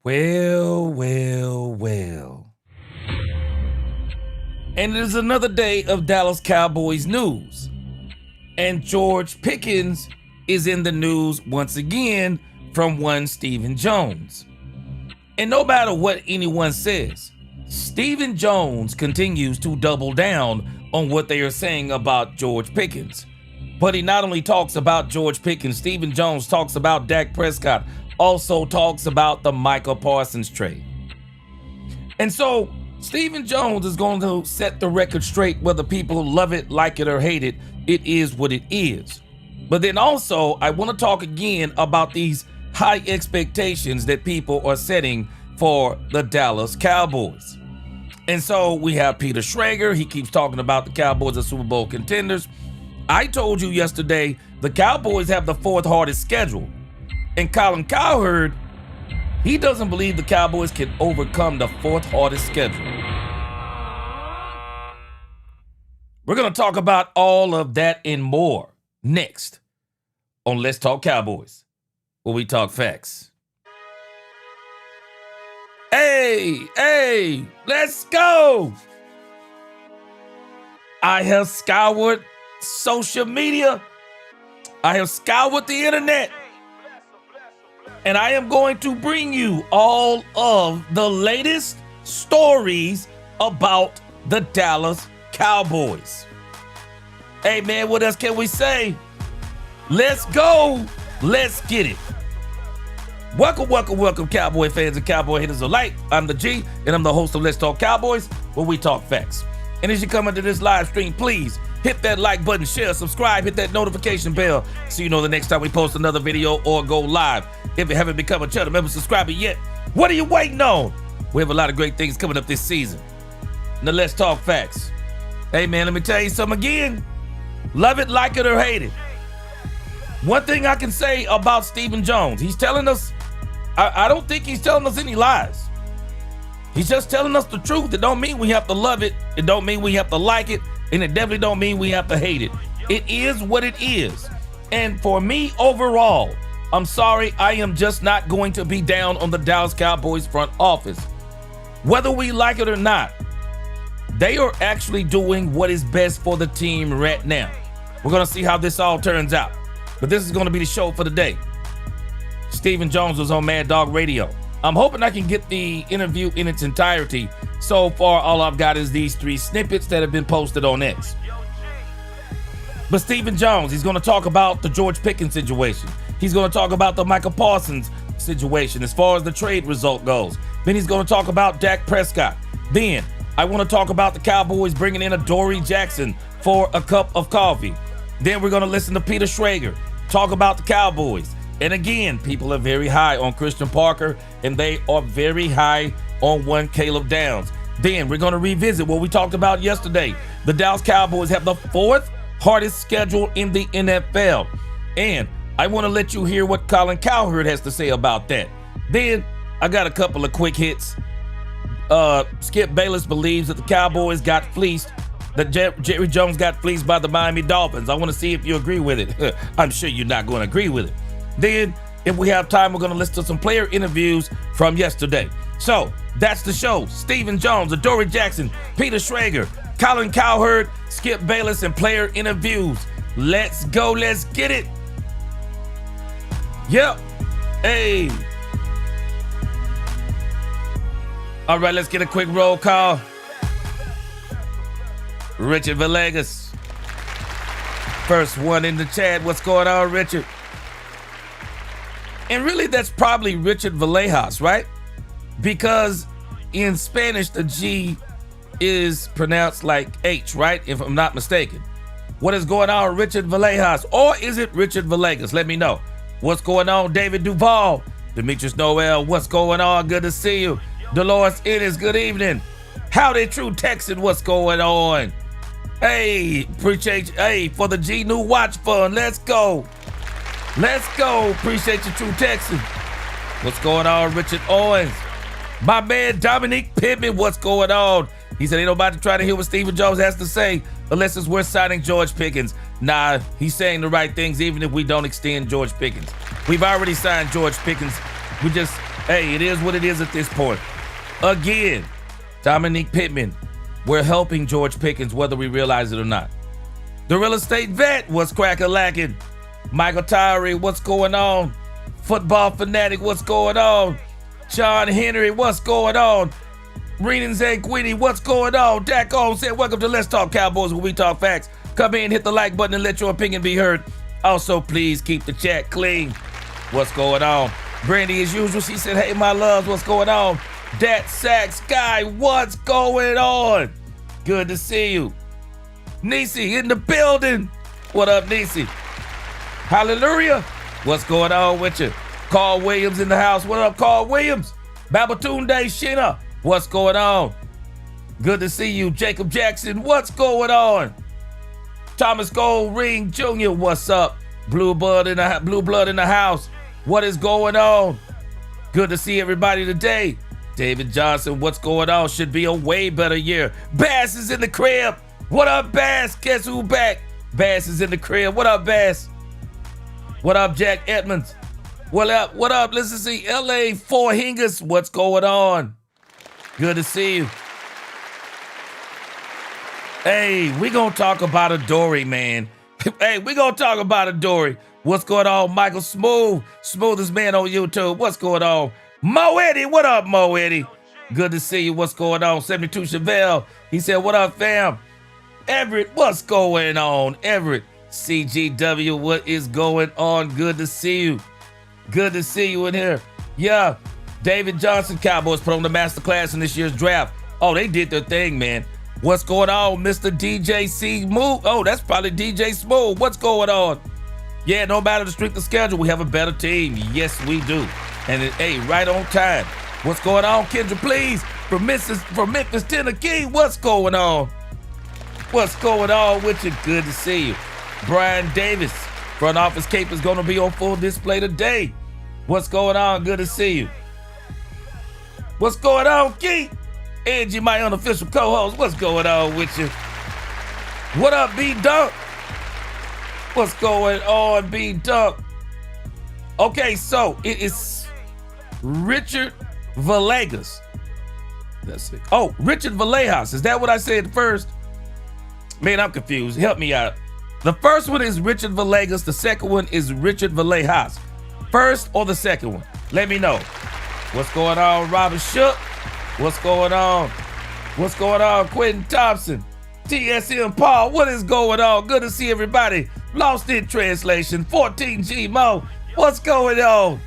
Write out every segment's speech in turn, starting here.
Well, well, well. And it is another day of Dallas Cowboys news. And George Pickens is in the news once again from one Stephen Jones. And no matter what anyone says, Stephen Jones continues to double down on what they are saying about George Pickens. But he not only talks about George Pickens, Stephen Jones talks about Dak Prescott, also talks about the Micah Parsons trade. And so Stephen Jones is going to set the record straight, whether people love it, like it, or hate it. It is what it is. But then also, I want to talk again about these high expectations that people are setting for the Dallas Cowboys. And so we have Peter Shrager. He keeps talking about the Cowboys as Super Bowl contenders. I told you yesterday, the Cowboys have the fourth hardest schedule. And Colin Cowherd, he doesn't believe the Cowboys can overcome the fourth hardest schedule. We're going to talk about all of that and more next on Let's Talk Cowboys, where we talk facts. Hey, let's go. I have scoured social media. I have scoured the internet. And I am going to bring you all of the latest stories about the Dallas Cowboys. Hey, man, what else can we say? Let's go. Let's get it. Welcome, Cowboy fans and Cowboy haters alike. I'm the G, and I'm the host of Let's Talk Cowboys, where we talk facts. And as you come into this live stream, please hit that like button, share, subscribe, hit that notification bell so you know the next time we post another video or go live. If you haven't become a channel member subscriber yet, what are you waiting on? We have a lot of great things coming up this season. Now let's talk facts. Hey man, let me tell you something again. Love it, like it, or hate it. One thing I can say about Stephen Jones, he's telling us, I don't think he's telling us any lies. He's just telling us the truth. It don't mean we have to love it. It don't mean we have to like it. And it definitely don't mean we have to hate it. It is what it is. And for me, overall, I'm sorry, I am just not going to be down on the Dallas Cowboys front office. Whether we like it or not, they are actually doing what is best for the team right now. We're going to see how this all turns out. But this is going to be the show for the day. Stephen Jones was on Mad Dog Radio. I'm hoping I can get the interview in its entirety. So far, all I've got is these 3 snippets that have been posted on X. But Stephen Jones, he's going to talk about the George Pickens situation. He's going to talk about the Micah Parsons situation as far as the trade result goes. Then he's going to talk about Dak Prescott. Then I want to talk about the Cowboys bringing in Adoree Jackson for a cup of coffee. Then we're going to listen to Peter Shrager talk about the Cowboys. And again, people are very high on Christian Parker, and they are very high on one Caleb Downs. Then we're going to revisit what we talked about yesterday. The Dallas Cowboys have the 4th hardest schedule in the NFL. And I want to let you hear what Colin Cowherd has to say about that. Then I got a couple of quick hits. Skip Bayless believes that the Cowboys got fleeced, that Jerry Jones got fleeced by the Miami Dolphins. I want to see if you agree with it. I'm sure you're not going to agree with it. Then, if we have time, we're going to listen to some player interviews from yesterday. So, that's the show. Stephen Jones, Adoree Jackson, Peter Shrager, Colin Cowherd, Skip Bayless, and player interviews. Let's go. Let's get it. Yep. Hey. All right, let's get a quick roll call. Richard Villegas. First one in the chat. What's going on, Richard? And really, that's probably Richard Villegas, right? Because in Spanish, the G is pronounced like H, right? If I'm not mistaken. What is going on, Richard Villegas? Or is it Richard Villegas? Let me know. What's going on, David Duval? Demetrius Noel, what's going on? Good to see you. Dolores Ennis, good evening. Howdy, True Texan, what's going on? Hey, appreciate you. Hey, for the G New Watch Fund, let's go. Let's go. Appreciate you, True Texan. What's going on, Richard Owens? My man, Dominique Pittman, what's going on? He said, ain't nobody trying to hear what Stephen Jones has to say unless it's worth signing George Pickens. Nah, he's saying the right things even if we don't extend George Pickens. We've already signed George Pickens. We just, Hey, it is what it is at this point. Again, Dominique Pittman, we're helping George Pickens whether we realize it or not. The real estate vet, what's crack-a-lacking? Michael Tyree, what's going on? Football fanatic, what's going on? John Henry, what's going on? Renan Zanquini, what's going on? Dak Owens said, welcome to Let's Talk Cowboys, where we talk facts. Come in, hit the like button, and let your opinion be heard. Also, please keep the chat clean. What's going on? Brandy, as usual, she said, hey, my loves, what's going on? Dat Sax Guy, what's going on? Good to see you. Nisi in the building. What up, Nisi? Hallelujah. What's going on with you? Carl Williams in the house. What up, Carl Williams? Babatunde Shina. What's going on? Good to see you. Jacob Jackson, what's going on? Thomas Goldring Jr., what's up? Blue blood in the house. What is going on? Good to see everybody today. David Johnson, what's going on? Should be a way better year. Bass is in the crib. What up, Bass? Guess who back? Bass is in the crib. What up, Bass? What up, Jack Edmonds? What up? What up? Let's see. LA Four Hingers, what's going on? Good to see you. Hey, we gonna talk about Adoree, man. Hey, we gonna talk about Adoree. What's going on, Michael Smooth? Smoothest man on YouTube. What's going on? Mo Eddie, what up, Mo Eddie? Good to see you. What's going on? 72 Chevelle. He said, what up, fam? Everett, what's going on? Everett, CGW, what is going on? Good to see you. Good to see you in here. Yeah, David Johnson, Cowboys put on the masterclass in this year's draft. Oh, they did their thing, man. What's going on, Mr. DJ Smooth? Oh, that's probably DJ Smooth. What's going on? Yeah, no matter the strength of schedule, we have a better team. Yes, we do. And hey, right on time. What's going on, Kendra, please? From Memphis, Tennessee, what's going on? What's going on with you? Good to see you. Brian Davis, front office cape is going to be on full display today. What's going on? Good to see you. What's going on, Keith? Angie, my unofficial co-host, what's going on with you? What up, B-Dunk? What's going on, B-Dunk? Okay, so it is Richard Villegas. That's it. Oh, Richard Villegas. Is that what I said first? Man, I'm confused. Help me out. The first one is Richard Villegas. The second one is Richard Villegas. First or the second one? Let me know. What's going on, Robert Shook? What's going on? What's going on, Quentin Thompson? TSM Paul, what is going on? Good to see everybody. Lost in translation, 14G Mo. What's going on?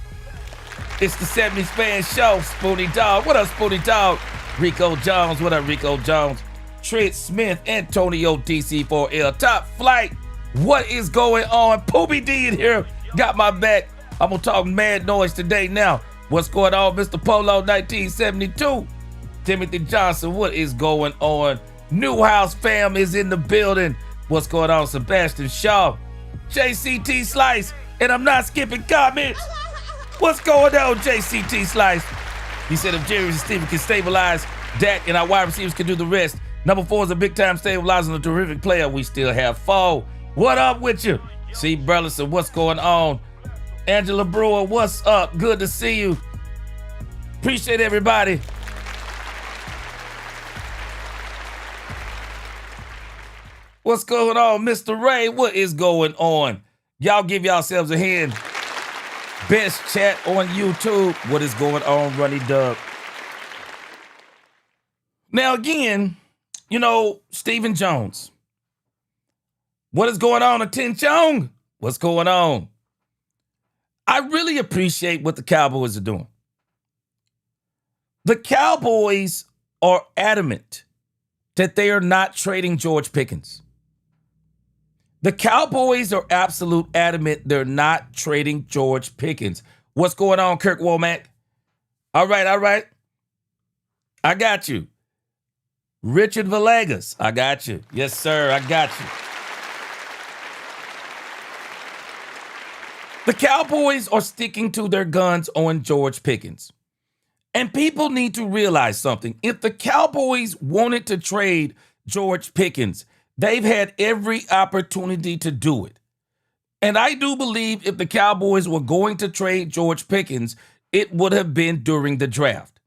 It's the 70s Fan Show, Spoonie Dog. What up, Spoonie Dog? Rico Jones, what up, Rico Jones? Trent Smith, Antonio DC4L. Top Flight, what is going on? Poopy D in here, got my back. I'm gonna talk mad noise today now. What's going on, Mr. Polo 1972? Timothy Johnson, what is going on? Newhouse fam is in the building. What's going on, Sebastian Shaw? JCT Slice, and I'm not skipping comments. What's going on, JCT Slice? He said if Jerry and Steven can stabilize, Dak and our wide receivers can do the rest. Number 4 is a big-time stabilizer and a terrific player. We still have 4. What up with you? C. Burleson, what's going on? Angela Brewer, what's up? Good to see you. Appreciate everybody. What's going on, Mr. Ray? What is going on? Y'all give yourselves a hand. Best chat on YouTube. What is going on, Runny Dub? Now, again, you know, Stephen Jones. What is going on, Atin Chong? What's going on? I really appreciate what the Cowboys are doing. The Cowboys are adamant that they are not trading George Pickens. The Cowboys are absolute adamant they're not trading George Pickens. What's going on, Kirk Womack? All right. I got you. Richard Villegas, I got you. Yes, sir, I got you. The Cowboys are sticking to their guns on George Pickens. And people need to realize something. If the Cowboys wanted to trade George Pickens, they've had every opportunity to do it. And I do believe if the Cowboys were going to trade George Pickens, it would have been during the draft.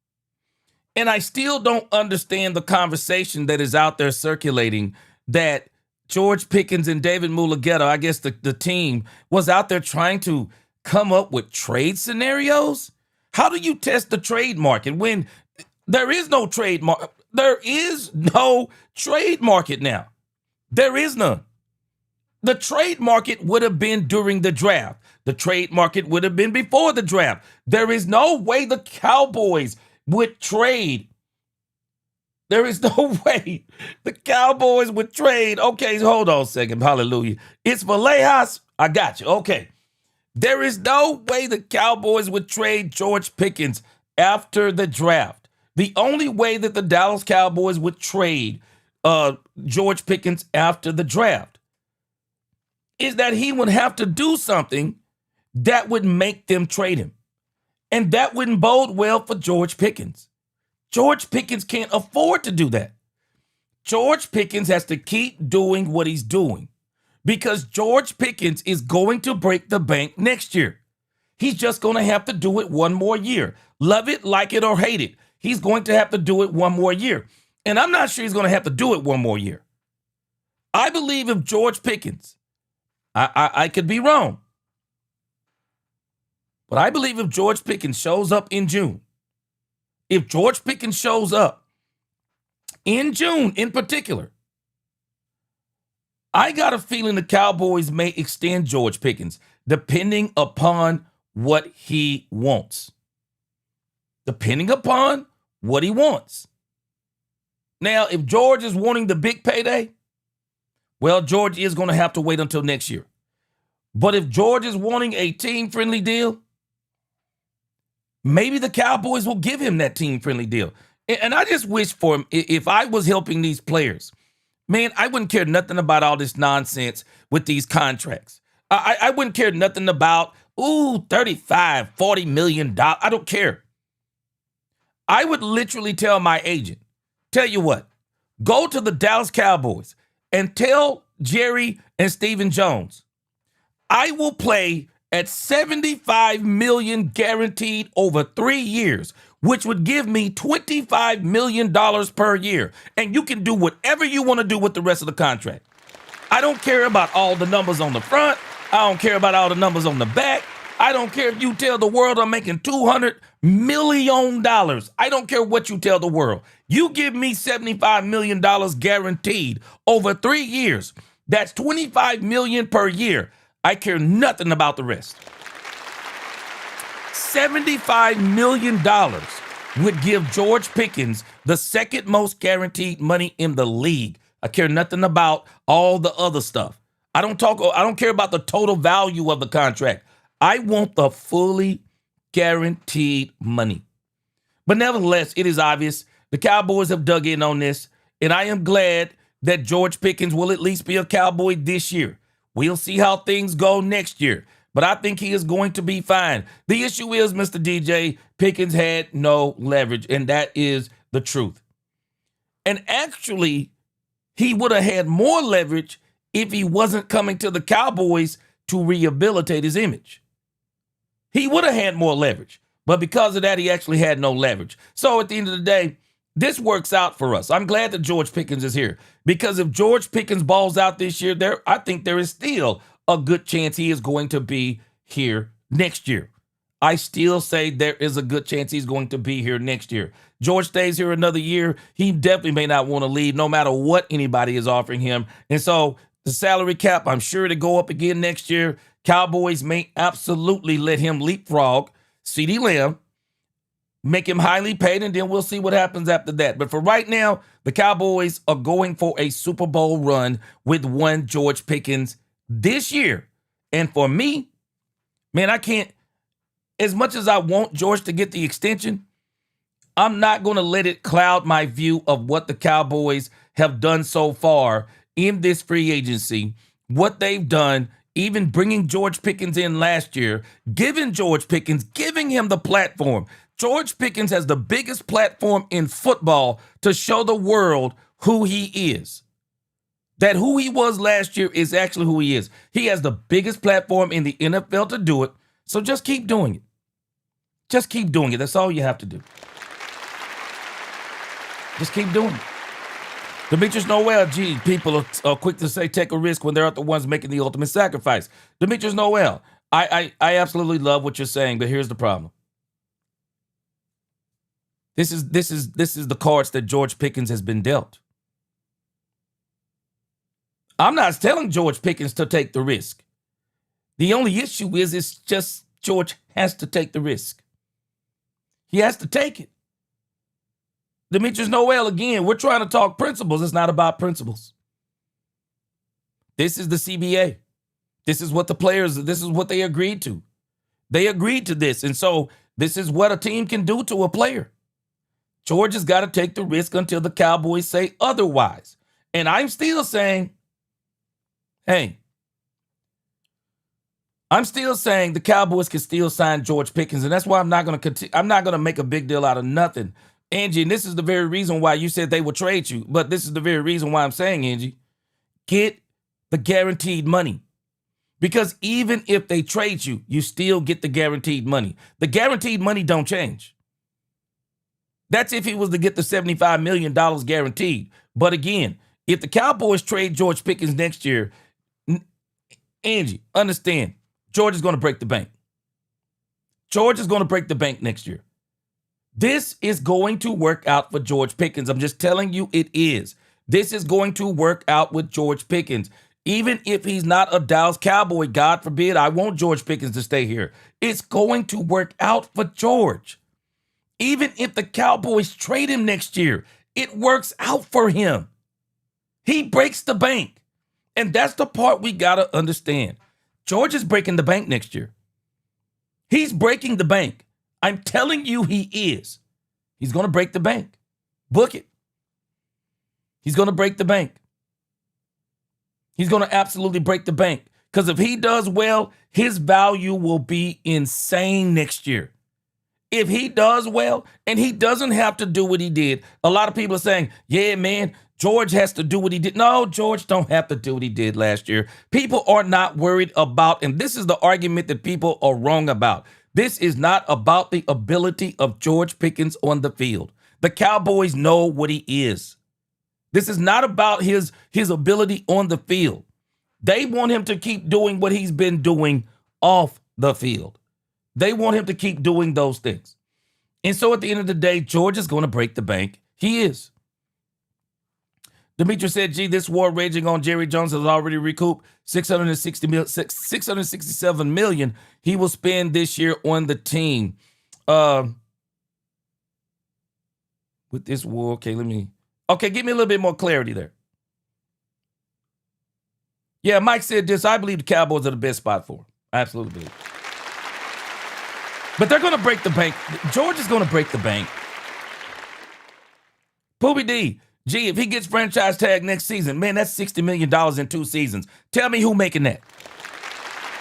And I still don't understand the conversation that is out there circulating that George Pickens and David Mulugeta, I guess the team, was out there trying to come up with trade scenarios. How do you test the trade market when there is no trade market? There is no trade market now. There is none. The trade market would have been during the draft. The trade market would have been before the draft. There is no way the Cowboys would trade. There is no way the Cowboys would trade. Okay, hold on a second. Hallelujah. It's Vallejos. I got you. Okay. There is no way the Cowboys would trade George Pickens after the draft. The only way that the Dallas Cowboys would trade George Pickens after the draft is that he would have to do something that would make them trade him. And that wouldn't bode well for George Pickens. George Pickens can't afford to do that. George Pickens has to keep doing what he's doing because George Pickens is going to break the bank next year. He's just going to have to do it one more year. Love it, like it, or hate it. He's going to have to do it one more year. And I'm not sure he's going to have to do it one more year. I believe if George Pickens, I could be wrong, but I believe if George Pickens shows up in June, if George Pickens shows up in June in particular, I got a feeling the Cowboys may extend George Pickens depending upon what he wants. Depending upon what he wants. Now, if George is wanting the big payday, well, George is going to have to wait until next year. But if George is wanting a team-friendly deal, maybe the Cowboys will give him that team-friendly deal. And I just wish for him, if I was helping these players, man, I wouldn't care nothing about all this nonsense with these contracts. I wouldn't care nothing about, $35, $40 million. I don't care. I would literally tell my agent, tell you what, go to the Dallas Cowboys and tell Jerry and Stephen Jones, I will play at $75 million guaranteed over 3 years, which would give me $25 million per year. And you can do whatever you want to do with the rest of the contract. I don't care about all the numbers on the front. I don't care about all the numbers on the back. I don't care if you tell the world I'm making $200 million. I don't care what you tell the world. You give me $75 million guaranteed over 3 years. That's $25 million per year. I care nothing about the rest. $75 million would give George Pickens the second most guaranteed money in the league. I care nothing about all the other stuff. I don't care about the total value of the contract. I want the fully guaranteed money. But nevertheless, it is obvious the Cowboys have dug in on this, and I am glad that George Pickens will at least be a Cowboy this year. We'll see how things go next year, but I think he is going to be fine. The issue is, Mr. DJ, Pickens had no leverage, and that is the truth. And actually, he would have had more leverage if he wasn't coming to the Cowboys to rehabilitate his image. He would have had more leverage, but because of that, he actually had no leverage. So at the end of the day, this works out for us. I'm glad that George Pickens is here because if George Pickens balls out this year, I think there is still a good chance he is going to be here next year. I still say there is a good chance he's going to be here next year. George stays here another year. He definitely may not want to leave no matter what anybody is offering him. And so the salary cap, I'm sure to go up again next year. Cowboys may absolutely let him leapfrog CeeDee Lamb, make him highly paid, and then we'll see what happens after that. But for right now, the Cowboys are going for a Super Bowl run with one George Pickens this year. And for me, man, I can't, as much as I want George to get the extension, I'm not going to let it cloud my view of what the Cowboys have done so far in this free agency, what they've done, even bringing George Pickens in last year, giving him the platform. George Pickens has the biggest platform in football to show the world who he is. That who he was last year is actually who he is. He has the biggest platform in the NFL to do it, so just keep doing it. Just keep doing it. That's all you have to do. Just keep doing it. Demetrius Noel, gee, people are quick to say take a risk when they're the ones making the ultimate sacrifice. Demetrius Noel, I absolutely love what you're saying, but here's the problem. This is the cards that George Pickens has been dealt. I'm not telling George Pickens to take the risk. The only issue is it's just George has to take the risk. He has to take it. Demetrius Noel, again, we're trying to talk principles. It's not about principles. This is the CBA. This is what the players, this is what they agreed to. They agreed to this. And so this is what a team can do to a player. George has got to take the risk until the Cowboys say otherwise. And I'm still saying, hey, I'm still saying the Cowboys can still sign George Pickens. And that's why I'm not going to make a big deal out of nothing. Angie, and this is the very reason why you said they would trade you. But this is the very reason why I'm saying, Angie, get the guaranteed money. Because even if they trade you, you still get the guaranteed money. The guaranteed money don't change. That's if he was to get the $75 million guaranteed. But again, if the Cowboys trade George Pickens next year, Angie, understand, George is going to break the bank. George is going to break the bank next year. This is going to work out for George Pickens. I'm just telling you it is. This is going to work out with George Pickens. Even if he's not a Dallas Cowboy, God forbid, I want George Pickens to stay here. It's going to work out for George. Even if the Cowboys trade him next year, it works out for him. He breaks the bank. And that's the part we got to understand. George is breaking the bank next year. He's breaking the bank. I'm telling you he is. He's going to break the bank. Book it. He's going to break the bank. He's going to absolutely break the bank. Because if he does well, his value will be insane next year. If he does well, and he doesn't have to do what he did. A lot of people are saying, yeah, man, George has to do what he did. No, George don't have to do what he did last year. People are not worried about, and this is the argument that people are wrong about. This is not about the ability of George Pickens on the field. The Cowboys know what he is. This is not about his ability on the field. They want him to keep doing what he's been doing off the field. They want him to keep doing those things. And so at the end of the day, George is going to break the bank. He is. Demetrius said, gee, this war raging on Jerry Jones has already recouped $667 million he will spend this year on the team. With this war, okay, give me a little bit more clarity there. Yeah, Mike said this. I believe the Cowboys are the best spot for him. I absolutely believe. But they're going to break the bank. George is going to break the bank. Poobie D, gee, if he gets franchise tag next season, man, that's $60 million in 2 seasons. Tell me who making that.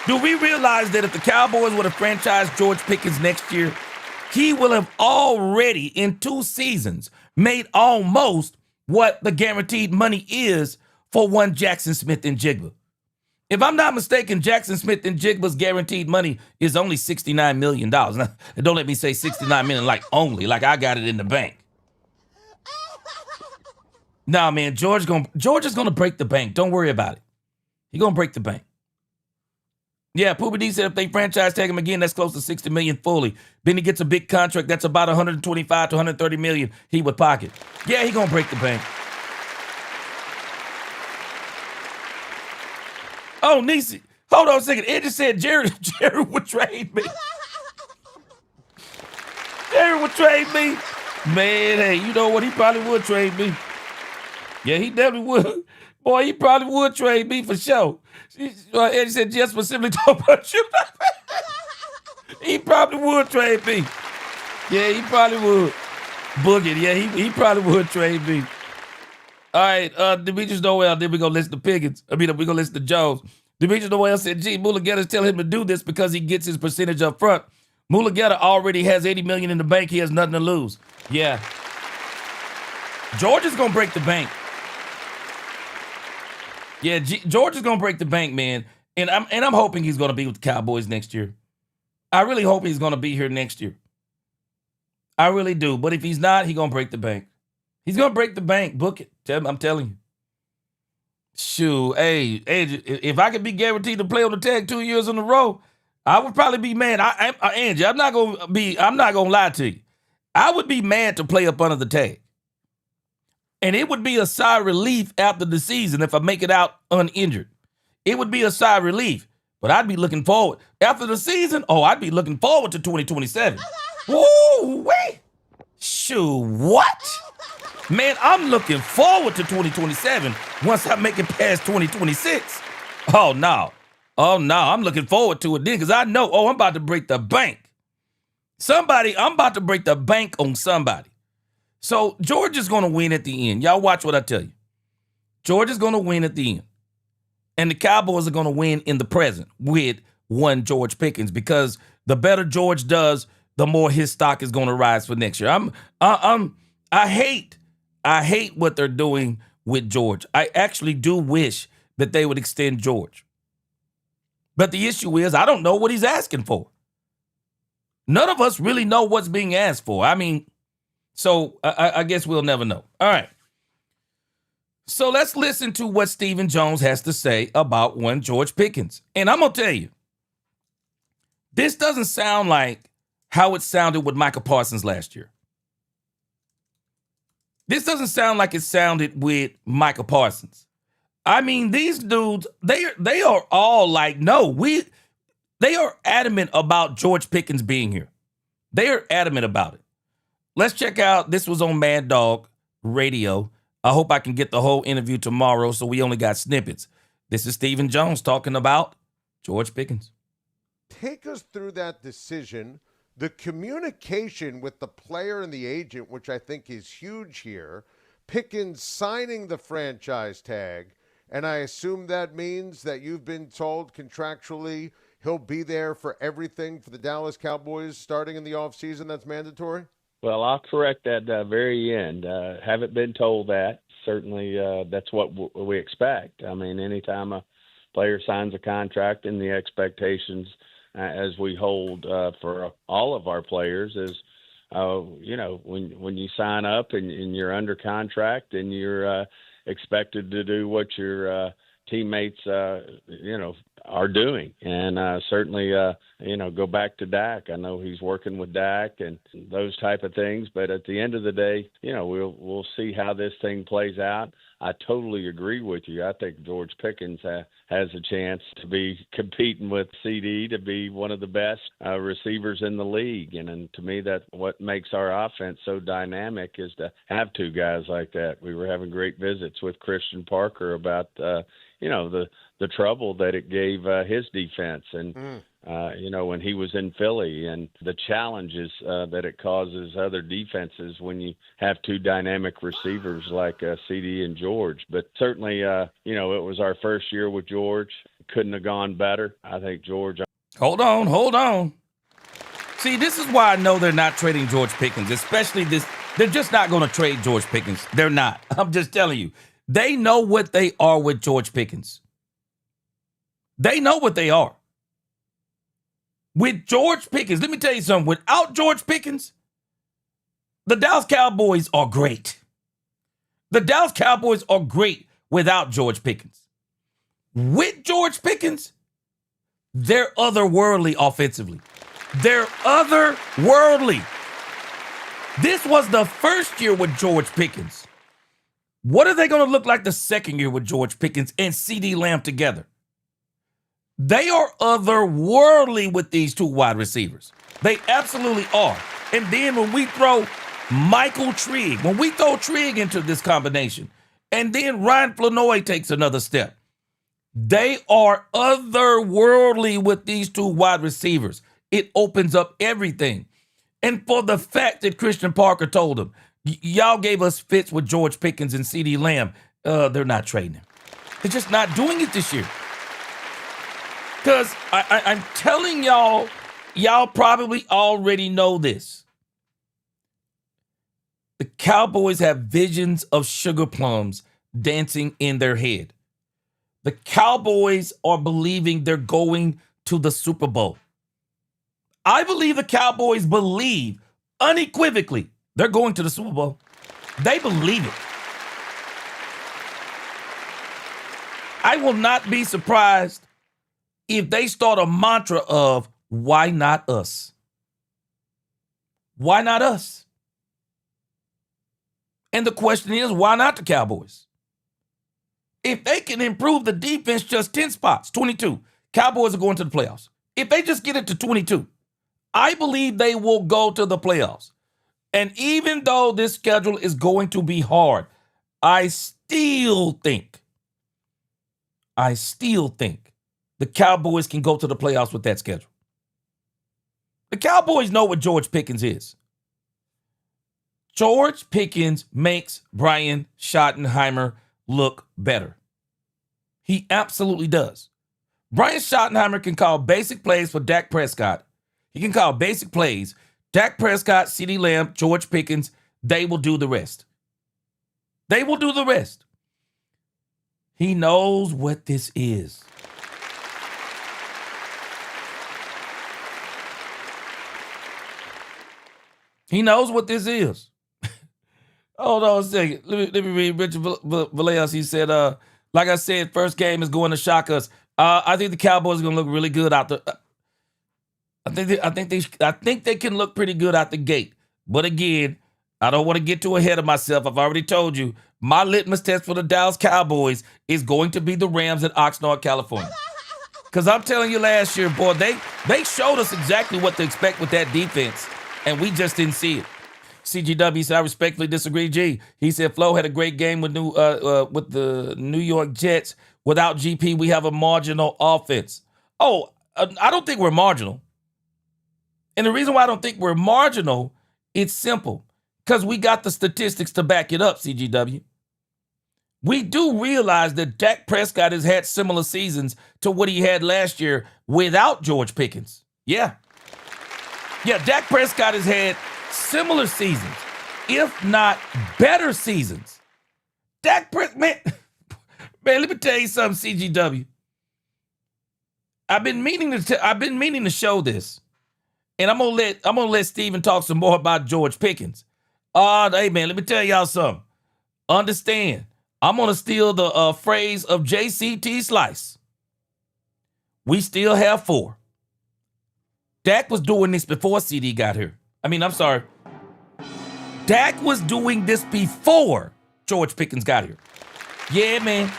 Do we realize that if the Cowboys would have franchised George Pickens next year, he will have already, in 2 seasons, made almost what the guaranteed money is for one Jackson Smith-Njigba. If I'm not mistaken, Jackson Smith-Njigba's guaranteed money is only $69 million. Now, don't let me say $69 million like only, like I got it in the bank. Nah, man, George is gonna break the bank. Don't worry about it. He's gonna break the bank. Yeah, Poobie D said if they franchise tag him again, that's close to $60 million fully. Then he gets a big contract. That's about $125 to $130 million he would pocket. Yeah, he's gonna break the bank. Oh, Niecy, hold on a second. Ed just said Jerry would trade me. Jerry would trade me. Man, hey, you know what? He probably would trade me. Yeah, he definitely would. Boy, he probably would trade me for sure. Eddie said, just specifically talk about you. He probably would trade me. Yeah, he probably would. Boogie, yeah, he probably would trade me. All right, Demetrius Noel, then we're going to listen to Pickens. We're going to listen to Jones. Demetrius Noel said, gee, Mulugeta's telling him to do this because he gets his percentage up front. Mulugeta already has $80 million in the bank. He has nothing to lose. Yeah. George is going to break the bank. Yeah, George is going to break the bank, man. And I'm hoping he's going to be with the Cowboys next year. I really hope he's going to be here next year. I really do. But if he's not, he's going to break the bank. He's going to break the bank. Book it. I'm telling you. Shoot, hey, if I could be guaranteed to play on the tag 2 years in a row, I would probably be mad. Angie, I'm not gonna lie to you. I would be mad to play up under the tag. And it would be a sigh of relief after the season if I make it out uninjured. It would be a sigh of relief. But I'd be looking forward. After the season, I'd be looking forward to 2027. Woo, wait. Shoot, what? Man, I'm looking forward to 2027 once I make it past 2026. Oh, no. I'm looking forward to it then because I know, I'm about to break the bank. I'm about to break the bank on somebody. So George is going to win at the end. Y'all watch what I tell you. George is going to win at the end. And the Cowboys are going to win in the present with one George Pickens because the better George does, the more his stock is going to rise for next year. I hate what they're doing with George. I actually do wish that they would extend George. But the issue is I don't know what he's asking for. None of us really know what's being asked for. So I guess we'll never know. All right. So let's listen to what Stephen Jones has to say about one George Pickens. And I'm going to tell you, this doesn't sound like how it sounded with Micah Parsons last year. This doesn't sound like it sounded with Micah Parsons. These dudes, they are all like, they are adamant about George Pickens being here. They are adamant about it. Let's check out, this was on Mad Dog Radio. I hope I can get the whole interview tomorrow, so we only got snippets. This is Stephen Jones talking about George Pickens. Take us through that decision, the communication with the player and the agent, which I think is huge here, Pickens signing the franchise tag, and I assume that means that you've been told contractually he'll be there for everything for the Dallas Cowboys starting in the offseason. That's mandatory? Well, I'll correct that very end. Haven't been told that. Certainly that's what we expect. Anytime a player signs a contract and the expectations as we hold for all of our players is, when you sign up and you're under contract and you're expected to do what your teammates, are doing. And certainly, go back to Dak. I know he's working with Dak and those type of things. But at the end of the day, we'll see how this thing plays out. I totally agree with you. I think George Pickens has a chance to be competing with CD to be one of the best receivers in the league. And to me, that's what makes our offense so dynamic is to have two guys like that. We were having great visits with Christian Parker about, the trouble that it gave his defense and, when he was in Philly and the challenges that it causes other defenses when you have two dynamic receivers like CD and George. But certainly, it was our first year with George. Couldn't have gone better. I think George. Hold on. See, this is why I know they're not trading George Pickens, especially this. They're just not going to trade George Pickens. They're not. I'm just telling you. They know what they are with George Pickens. They know what they are. With George Pickens, let me tell you something. Without George Pickens, the Dallas Cowboys are great. The Dallas Cowboys are great without George Pickens. With George Pickens, they're otherworldly offensively. They're otherworldly. This was the first year with George Pickens. What are they going to look like the second year with George Pickens and CeeDee Lamb together? They are otherworldly with these two wide receivers. They absolutely are. And then when we throw Michael Trigg, when we throw Trigg into this combination, and then Ryan Flanoy takes another step, they are otherworldly with these two wide receivers. It opens up everything. And for the fact that Christian Parker told them, y'all gave us fits with George Pickens and CeeDee Lamb, they're not trading him. They're just not doing it this year. Because I'm telling y'all probably already know this. The Cowboys have visions of sugar plums dancing in their head. The Cowboys are believing they're going to the Super Bowl. I believe the Cowboys believe unequivocally, they're going to the Super Bowl. They believe it. I will not be surprised if they start a mantra of, why not us? Why not us? And the question is, why not the Cowboys? If they can improve the defense just 10 spots, 22, Cowboys are going to the playoffs. If they just get it to 22, I believe they will go to the playoffs. And even though this schedule is going to be hard, I still think the Cowboys can go to the playoffs with that schedule. The Cowboys know what George Pickens is. George Pickens makes Brian Schottenheimer look better. He absolutely does. Brian Schottenheimer can call basic plays for Dak Prescott. He can call basic plays. Dak Prescott, CeeDee Lamb, George Pickens, they will do the rest. They will do the rest. He knows what this is. He knows what this is. Hold on a second. Let me read Richard Vallejo. He said, like I said, first game is going to shock us. I think the Cowboys are going to look really good out the. I think they can look pretty good out the gate. But again, I don't want to get too ahead of myself. I've already told you, my litmus test for the Dallas Cowboys is going to be the Rams in Oxnard, California. Because I'm telling you, last year, boy, they showed us exactly what to expect with that defense, and we just didn't see it. CGW said, I respectfully disagree, G. He said, Flo had a great game with the New York Jets. Without GP, we have a marginal offense. Oh, I don't think we're marginal. And the reason why I don't think we're marginal, it's simple. Because we got the statistics to back it up, CGW. We do realize that Dak Prescott has had similar seasons to what he had last year without George Pickens. Yeah, Dak Prescott has had similar seasons, if not better seasons. Dak Prescott, man, let me tell you something, CGW. I've been meaning to show this. And I'm gonna let Steven talk some more about George Pickens. Hey man, let me tell y'all something. Understand, I'm gonna steal the phrase of JCT Slice. We still have 4. Dak was doing this before CD got here. I'm sorry. Dak was doing this before George Pickens got here. Yeah, man.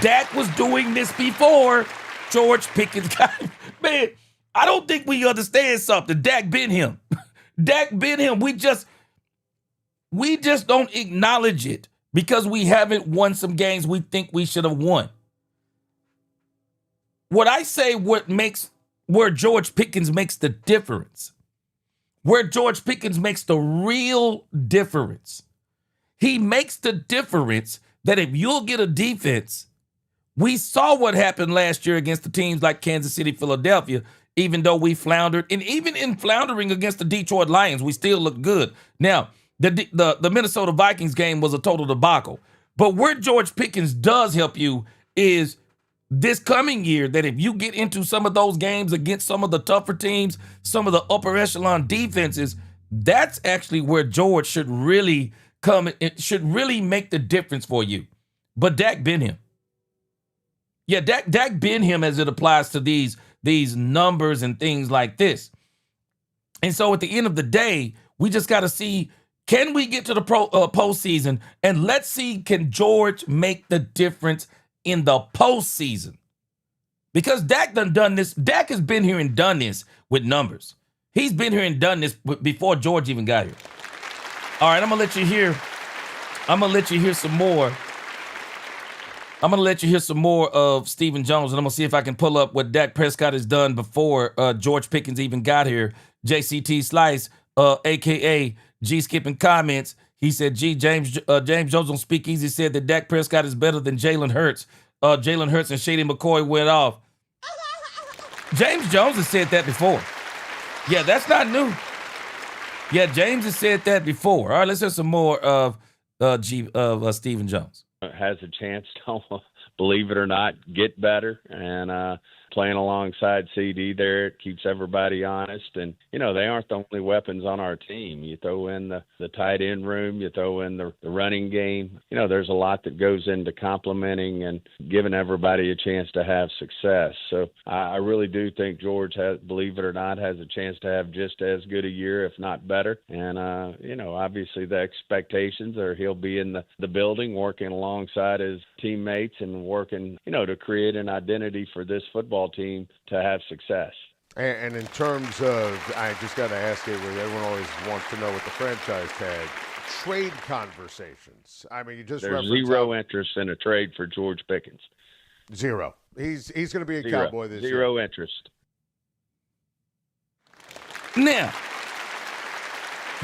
Dak was doing this before George Pickens got here. Man, I don't think we understand something. Dak been him. Dak been him. We just don't acknowledge it because we haven't won some games we think we should have won. What I say, where George Pickens makes the difference, where George Pickens makes the real difference. He makes the difference that if you'll get a defense, we saw what happened last year against the teams like Kansas City, Philadelphia. Even though we floundered, and even in floundering against the Detroit Lions, we still looked good. Now, the Minnesota Vikings game was a total debacle. But where George Pickens does help you is this coming year, that if you get into some of those games against some of the tougher teams, some of the upper echelon defenses, that's actually where George should really come. It should really make the difference for you. But Dak been him. Yeah, Dak been him as it applies to these numbers and things like this. And so at the end of the day, we just got to see, can we get to the postseason? And let's see, can George make the difference in the postseason? Because Dak done this. Dak has been here and done this with numbers. He's been here and done this before George even got here. All right, I'm going to let you hear some more. I'm going to let you hear some more of Stephen Jones, and I'm going to see if I can pull up what Dak Prescott has done before George Pickens even got here. JCT Slice, a.k.a. G Skipping Comments, he said, James Jones on Speakeasy said that Dak Prescott is better than Jalen Hurts. Jalen Hurts and Shady McCoy went off. James Jones has said that before. Yeah, that's not new. Yeah, James has said that before. All right, let's hear some more of Stephen Jones. Has a chance to, believe it or not, get better. And playing alongside CD there, it keeps everybody honest. And, you know, they aren't the only weapons on our team. You throw in the tight end room, you throw in the running game. You know, there's a lot that goes into complementing and giving everybody a chance to have success. So I really do think George has, believe it or not, has a chance to have just as good a year, if not better. And, you know, obviously the expectations are he'll be in the building working alongside his teammates and working, you know, to create an identity for this football team to have success. And in terms of, I just got to ask you, everyone always wants to know with the franchise tag, trade conversations. I mean, you just There's zero interest in a trade for George Pickens. Zero. He's going to be a Cowboy this year. Zero interest. Now,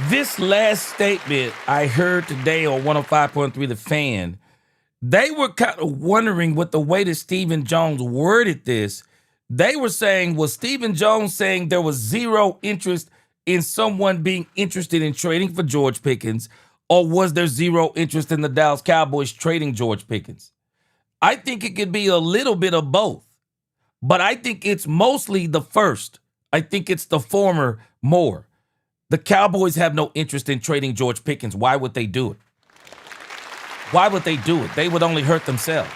this last statement I heard today on 105.3 The Fan, they were kind of wondering with the way that Stephen Jones worded this. They were saying, was Stephen Jones saying there was zero interest in someone being interested in trading for George Pickens, or was there zero interest in the Dallas Cowboys trading George Pickens? I think it could be a little bit of both, but I think it's mostly the first. I think it's the former more. The Cowboys have no interest in trading George Pickens. Why would they do it? Why would they do it? They would only hurt themselves.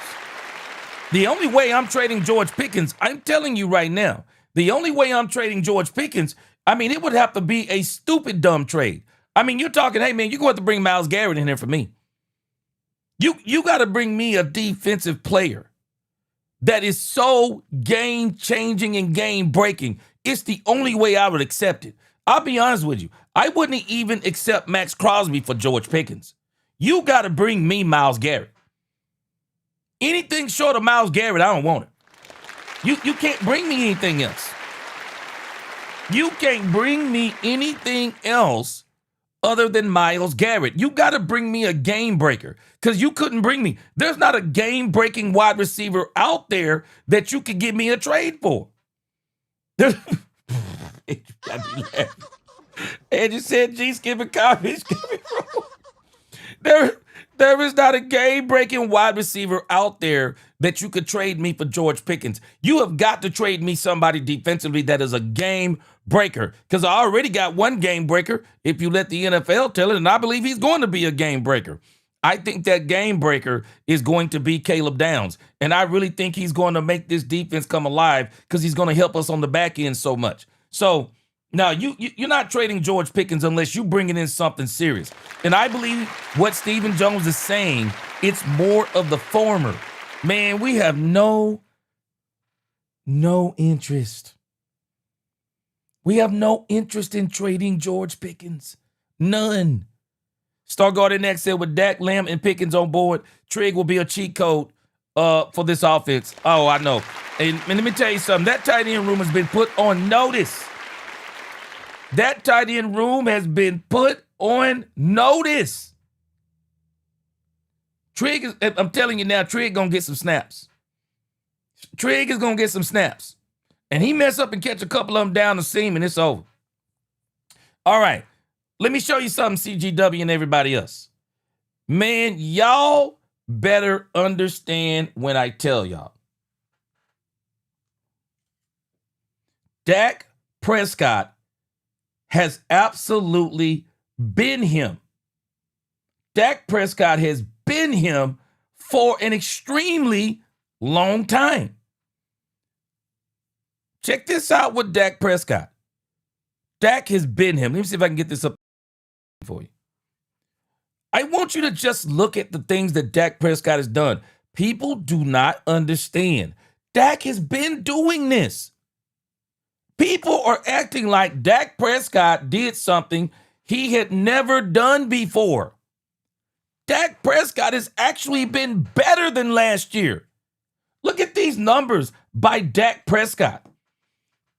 The only way I'm trading George Pickens, I'm telling you right now, the only way I'm trading George Pickens, I mean, it would have to be a stupid, dumb trade. I mean, you're talking, hey, man, you're going to have to bring Myles Garrett in here for me. You got to bring me a defensive player that is so game-changing and game-breaking. It's the only way I would accept it. I'll be honest with you. I wouldn't even accept Max Crosby for George Pickens. You got to bring me Myles Garrett. Anything short of Myles Garrett, I don't want it. You can't bring me anything else. You can't bring me anything else other than Myles Garrett. You got to bring me a game breaker because you couldn't bring me. There's not a game-breaking wide receiver out there that you could give me a trade for. And you said, G, skipping comments. There is not a game-breaking wide receiver out there that you could trade me for George Pickens. You have got to trade me somebody defensively that is a game breaker, because I already got one game breaker, if you let the NFL tell it, and I believe he's going to be a game breaker. I think that game breaker is going to be Caleb Downs, and I really think he's going to make this defense come alive because he's going to help us on the back end so much. So now you're not trading George Pickens unless you bringing in something serious. And I believe what Stephen Jones is saying, it's more of the former. Man, we have no interest. We have no interest in trading George Pickens. None. Stargard next said with Dak, Lamb, and Pickens on board, Trig will be a cheat code for this offense. Oh, I know. And let me tell you something. That tight end room has been put on notice. That tight end room has been put on notice. Trig is, I'm telling you now, Trig gonna get some snaps. Trig is gonna get some snaps. And he mess up and catch a couple of them down the seam and it's over. All right. Let me show you something, CGW and everybody else. Man, y'all better understand when I tell y'all. Dak Prescott has absolutely been him. Dak Prescott has been him for an extremely long time. Check this out with Dak Prescott. Dak has been him. Let me see if I can get this up for you. I want you to just look at the things that Dak Prescott has done. People do not understand. Dak has been doing this. People are acting like Dak Prescott did something he had never done before. Dak Prescott has actually been better than last year. Look at these numbers by Dak Prescott.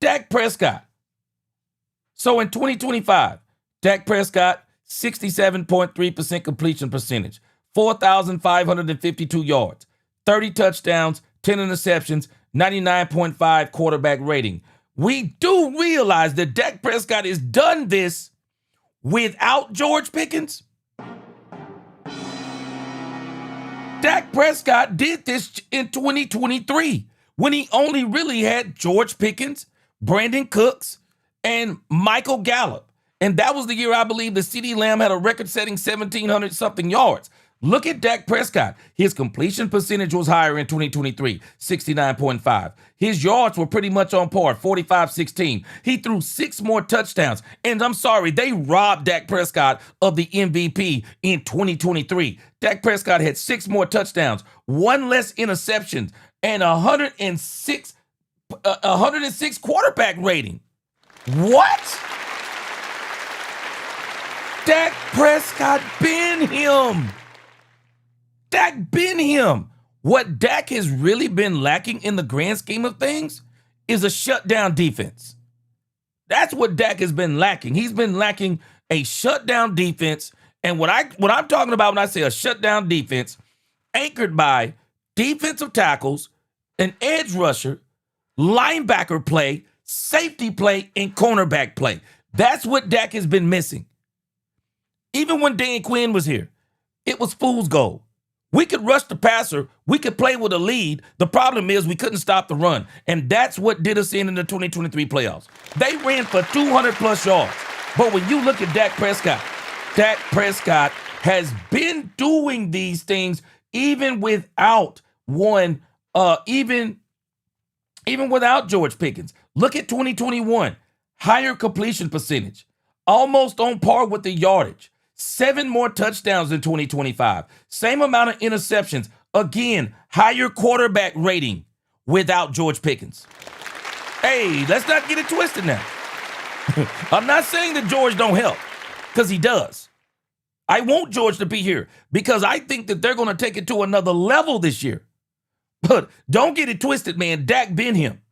Dak Prescott. So in 2025, Dak Prescott, 67.3% completion percentage, 4,552 yards, 30 touchdowns, 10 interceptions, 99.5 quarterback rating. We do realize that Dak Prescott has done this without George Pickens. Dak Prescott did this in 2023 when he only really had George Pickens, Brandon Cooks, and Michael Gallup. And that was the year, I believe, that CeeDee Lamb had a record-setting 1,700-something yards. Look at Dak Prescott. His completion percentage was higher in 2023, 69.5. His yards were pretty much on par, 45-16. He threw 6 more touchdowns. And I'm sorry, they robbed Dak Prescott of the MVP in 2023. Dak Prescott had 6 more touchdowns, 1 less interceptions, and 106 quarterback rating. What? Dak Prescott been him. Dak been him. What Dak has really been lacking in the grand scheme of things is a shutdown defense. That's what Dak has been lacking. He's been lacking a shutdown defense. And what I'm talking about when I say a shutdown defense, anchored by defensive tackles, an edge rusher, linebacker play, safety play, and cornerback play. That's what Dak has been missing. Even when Dan Quinn was here, it was fool's gold. We could rush the passer. We could play with a lead. The problem is we couldn't stop the run. And that's what did us in the 2023 playoffs. They ran for 200-plus yards. But when you look at Dak Prescott has been doing these things even without even without George Pickens. Look at 2021. Higher completion percentage. Almost on par with the yardage. 7 more touchdowns in 2025. Same amount of interceptions. Again, higher quarterback rating without George Pickens. Hey, let's not get it twisted now. I'm not saying that George don't help, because he does. I want George to be here because I think that they're going to take it to another level this year. But don't get it twisted, man. Dak been him.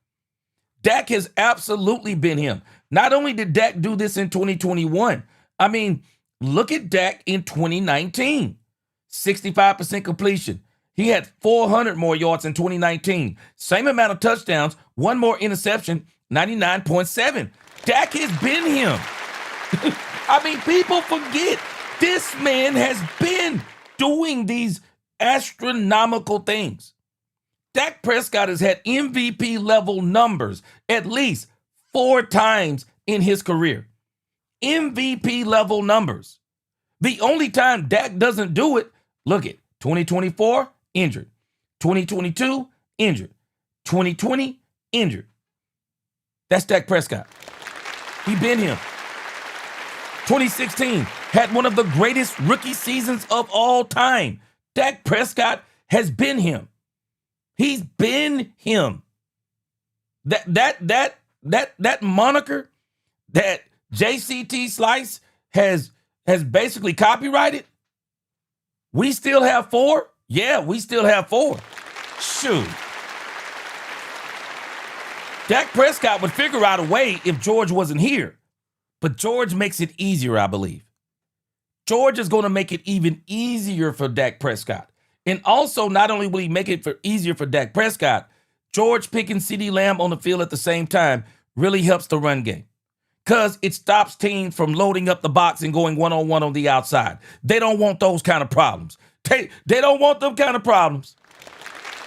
Dak has absolutely been him. Not only did Dak do this in 2021, I mean, look at Dak in 2019. 65% completion. He had 400 more yards in 2019. Same amount of touchdowns, 1 more interception, 99.7. Dak has been him. I mean, people forget this man has been doing these astronomical things. Dak Prescott has had MVP level numbers at least 4 times in his career. MVP level numbers. The only time Dak doesn't do it, look at 2024, injured. 2022, injured. 2020, injured. That's Dak Prescott. He been him. 2016 had one of the greatest rookie seasons of all time. Dak Prescott has been him. He's been him. That moniker that JCT Slice has basically copyrighted. We still have 4? Yeah, we still have 4. Shoot. Dak Prescott would figure out a way if George wasn't here. But George makes it easier, I believe. George is going to make it even easier for Dak Prescott. And also, not only will he make it easier for Dak Prescott, George Pickens, CeeDee Lamb on the field at the same time really helps the run game. Because it stops teams from loading up the box and going one-on-one on the outside. They don't want those kind of problems. They don't want them kind of problems.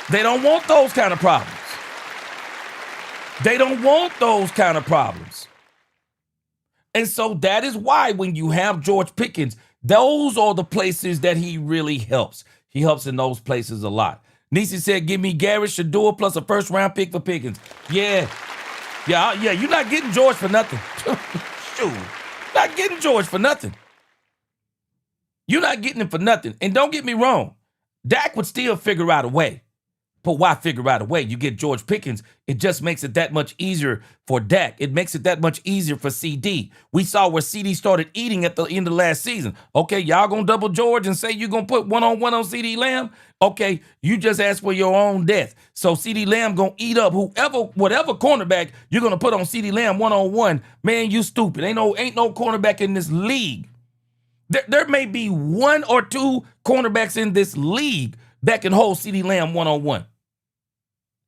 They don't want those kind of problems. They don't want those kind of problems. And so that is why when you have George Pickens, those are the places that he really helps. He helps in those places a lot. Nisi said, give me Garrett Shador plus a first-round pick for Pickens. Yeah, you're not getting George for nothing. Shoot, not getting George for nothing. You're not getting him for nothing. And don't get me wrong, Dak would still figure out a way. But why figure out a way? You get George Pickens, it just makes it that much easier for Dak. It makes it that much easier for CD. We saw where CD started eating at the end of last season. Okay, y'all gonna double George and say you're gonna put one-on-one on CeeDee Lamb? Okay, you just asked for your own death. So CeeDee Lamb gonna eat up whatever cornerback you're gonna put on CeeDee Lamb one-on-one. Man, you stupid. Ain't no cornerback in this league. There may be 1 or 2 cornerbacks in this league that can hold CeeDee Lamb one-on-one.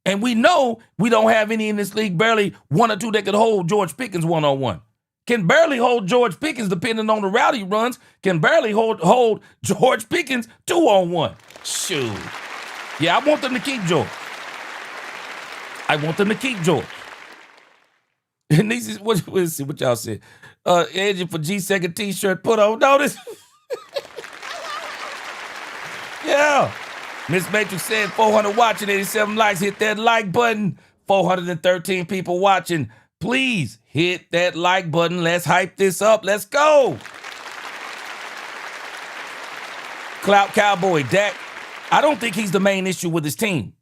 And we know we don't have any in this league, barely 1 or 2 that could hold George Pickens one-on-one. Can barely hold George Pickens, depending on the route he runs, can barely hold George Pickens 2-on-1. Shoot. Yeah, I want them to keep George. I want them to keep George. And this is let's see what y'all said. Edging for G2nd t-shirt put on notice. Yeah. Miss Matrix said 400 watching, 87 likes. Hit that like button. 413 people watching. Please hit that like button. Let's hype this up. Let's go. Clout Cowboy, Dak. I don't think he's the main issue with his team.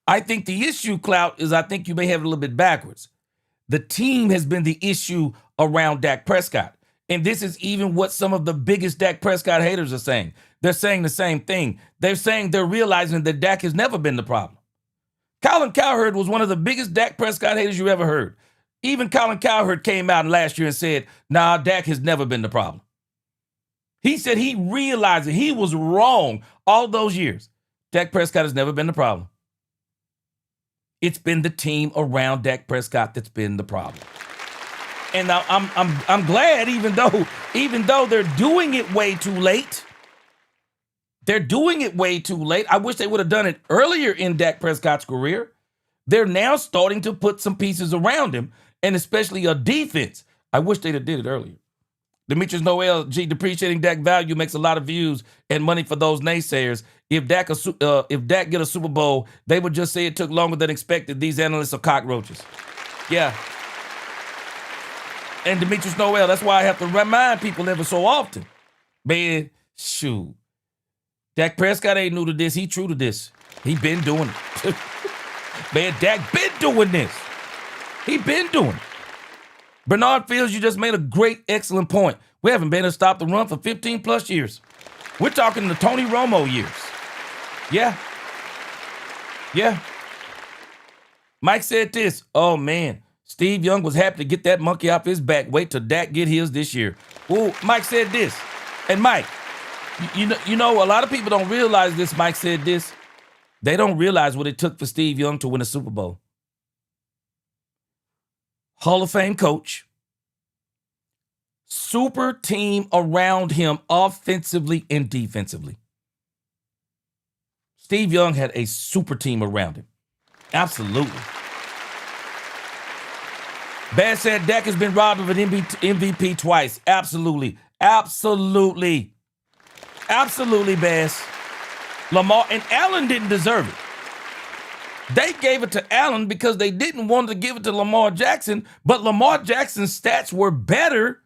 I think the issue, Clout, is I think you may have it a little bit backwards. The team has been the issue around Dak Prescott. And this is even what some of the biggest Dak Prescott haters are saying. They're saying the same thing. They're saying they're realizing that Dak has never been the problem. Colin Cowherd was one of the biggest Dak Prescott haters you ever heard. Even Colin Cowherd came out last year and said, nah, Dak has never been the problem. He said he realized that he was wrong all those years. Dak Prescott has never been the problem. It's been the team around Dak Prescott that's been the problem. And I'm glad, even though they're doing it way too late. They're doing it way too late. I wish they would have done it earlier in Dak Prescott's career. They're now starting to put some pieces around him, and especially a defense. I wish they'd have did it earlier. Demetrius Noel, depreciating Dak value makes a lot of views and money for those naysayers. If Dak get a Super Bowl, they would just say it took longer than expected. These analysts are cockroaches. Yeah. And Demetrius Noel, that's why I have to remind people ever so often. Man, shoot. Dak Prescott ain't new to this. He true to this. He been doing it. Man, Dak been doing this. He been doing it. Bernard Fields, you just made a great, excellent point. We haven't been able to stop the run for 15 plus years. We're talking the Tony Romo years. Yeah. Yeah. Mike said this. Oh, man. Steve Young was happy to get that monkey off his back. Wait till Dak get his this year. Ooh, Mike said this. And Mike, you know, a lot of people don't realize this. Mike said this. They don't realize what it took for Steve Young to win a Super Bowl. Hall of Fame coach, super team around him offensively and defensively. Steve Young had a super team around him. Absolutely. Bass said Dak has been robbed of an MVP twice. Absolutely. Absolutely. Absolutely, Bass. Lamar and Allen didn't deserve it. They gave it to Allen because they didn't want to give it to Lamar Jackson, but Lamar Jackson's stats were better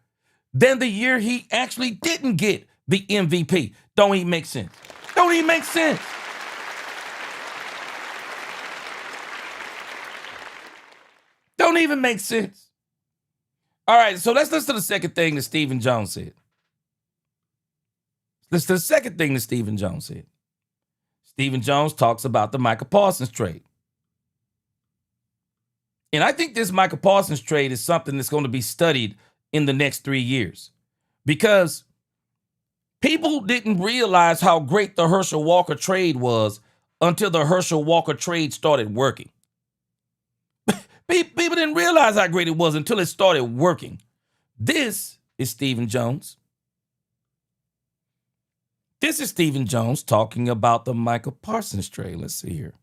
than the year he actually didn't get the MVP. Don't even make sense. Don't even make sense. Don't even make sense. All right, so let's listen to the second thing that Stephen Jones said. Listen to the second thing that Stephen Jones said. Stephen Jones talks about the Micah Parsons trade. And I think this Micah Parsons trade is something that's going to be studied in the next 3 years because people didn't realize how great the Herschel Walker trade was until the Herschel Walker trade started working. People didn't realize how great it was until it started working. This is Stephen Jones. This is Stephen Jones talking about the Micah Parsons trade. Let's see here.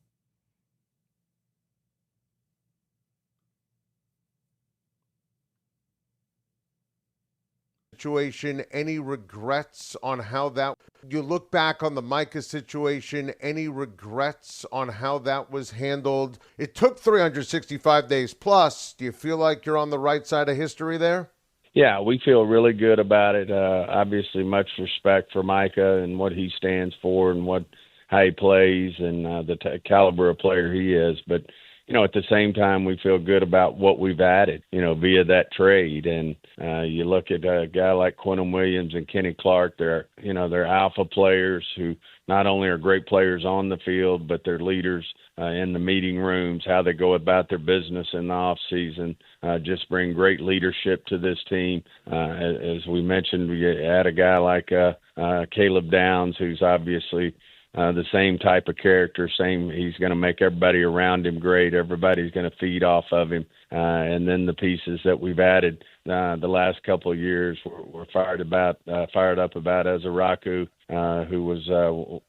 Situation, any regrets on how that, you look back on the Micah situation, any regrets on how that was handled? It took 365 days plus. Do you feel like you're on the right side of history there? Yeah, we feel really good about it. Obviously, much respect for Micah and what he stands for and how he plays and the caliber of player he is. But, you know, at the same time, we feel good about what we've added, you know, via that trade. And you look at a guy like Quentin Williams and Kenny Clark, they're alpha players who not only are great players on the field, but they're leaders in the meeting rooms, how they go about their business in the off season, just bring great leadership to this team. As we mentioned, we add a guy like Caleb Downs, who's obviously the same type of character, he's going to make everybody around him great. Everybody's going to feed off of him. And then the pieces that we've added the last couple of years we're fired up about Ezaraku, who was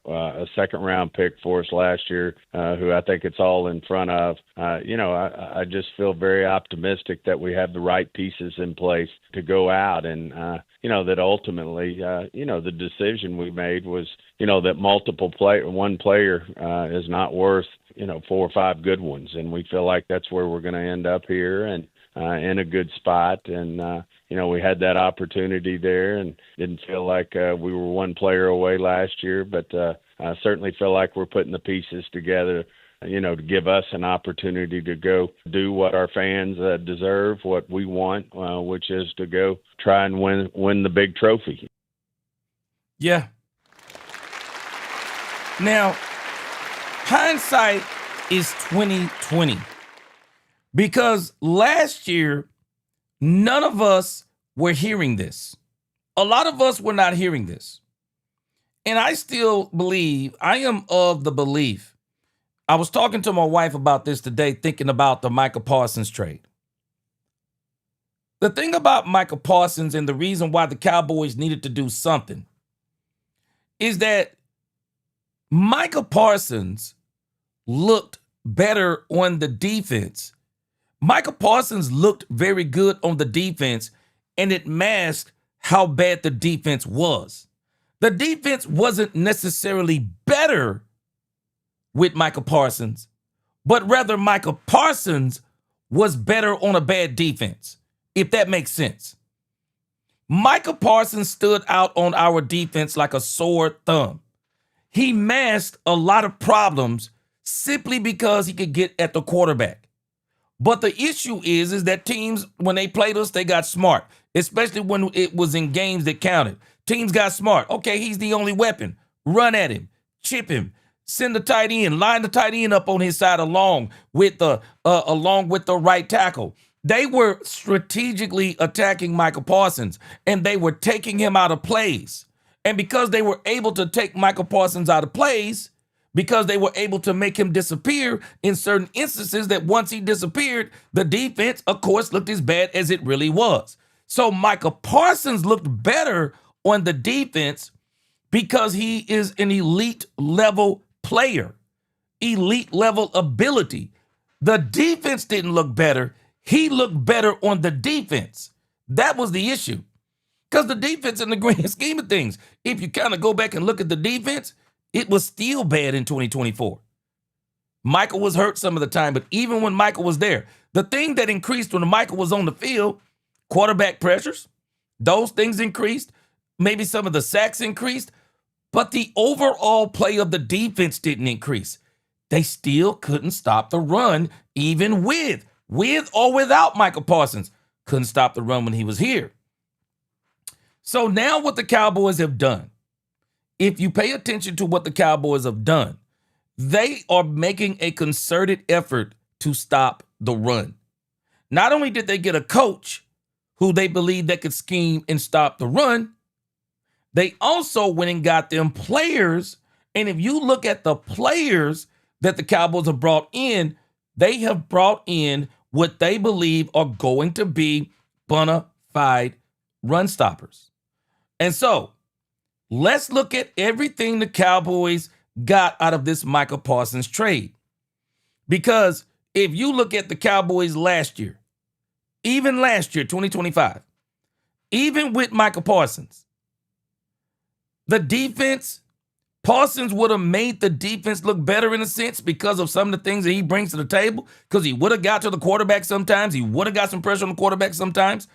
a second-round pick for us last year, who I think it's all in front of. I just feel very optimistic that we have the right pieces in place to go out and, that ultimately, the decision we made was, that one player is not worth, 4 or 5 good ones. And we feel like that's where we're going to end up here and in a good spot. And, we had that opportunity there and didn't feel like we were one player away last year, but I certainly feel like we're putting the pieces together, to give us an opportunity to go do what our fans deserve, what we want, which is to go try and win the big trophy. Yeah. Now, hindsight is 2020 because last year, none of us were hearing this. A lot of us were not hearing this. And I still I am of the belief. I was talking to my wife about this today, thinking about the Micah Parsons trade. The thing about Micah Parsons and the reason why the Cowboys needed to do something is that Micah Parsons looked better on the defense. Micah Parsons looked very good on the defense, and it masked how bad the defense was. The defense wasn't necessarily better with Micah Parsons, but rather Micah Parsons was better on a bad defense, if that makes sense. Micah Parsons stood out on our defense like a sore thumb. He masked a lot of problems simply because he could get at the quarterback. But the issue is that teams, when they played us, they got smart, especially when it was in games that counted. Teams got smart. Okay, he's the only weapon. Run at him, chip him, send the tight end, line the tight end up on his side along with the right tackle. They were strategically attacking Micah Parsons, and they were taking him out of plays. And because they were able to take Micah Parsons out of plays, because they were able to make him disappear in certain instances, that once he disappeared, the defense, of course, looked as bad as it really was. So Micah Parsons looked better on the defense because he is an elite level player, elite level ability. The defense didn't look better. He looked better on the defense. That was the issue. Because the defense, in the grand scheme of things, if you kind of go back and look at the defense, it was still bad in 2024. Michael was hurt some of the time, but even when Michael was there, the thing that increased when Michael was on the field, quarterback pressures, those things increased. Maybe some of the sacks increased, but the overall play of the defense didn't increase. They still couldn't stop the run, even with or without Micah Parsons. Couldn't stop the run when he was here. So now what the Cowboys have done, if you pay attention to what the Cowboys have done, they are making a concerted effort to stop the run. Not only did they get a coach who they believe that could scheme and stop the run, they also went and got them players. And if you look at the players that the Cowboys have brought in, they have brought in what they believe are going to be bona fide run stoppers. And so let's look at everything the Cowboys got out of this Micah Parsons trade. Because if you look at the Cowboys last year, even last year, 2025, even with Micah Parsons, the defense, Parsons would have made the defense look better in a sense because of some of the things that he brings to the table, because he would have got to the quarterback sometimes. He would have got some pressure on the quarterback sometimes.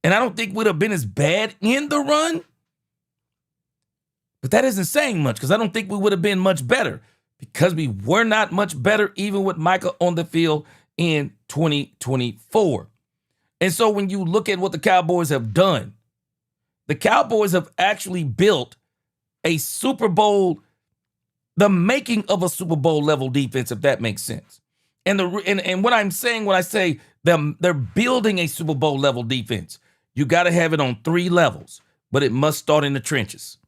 And I don't think we'd have been as bad in the run. But that isn't saying much, because I don't think we would have been much better, because we were not much better even with Micah on the field in 2024. And so when you look at what the Cowboys have done, the Cowboys have actually built a Super Bowl, the making of a Super Bowl level defense, if that makes sense. And what I'm saying when I say they're building a Super Bowl level defense, you got to have it on 3 levels, but it must start in the trenches.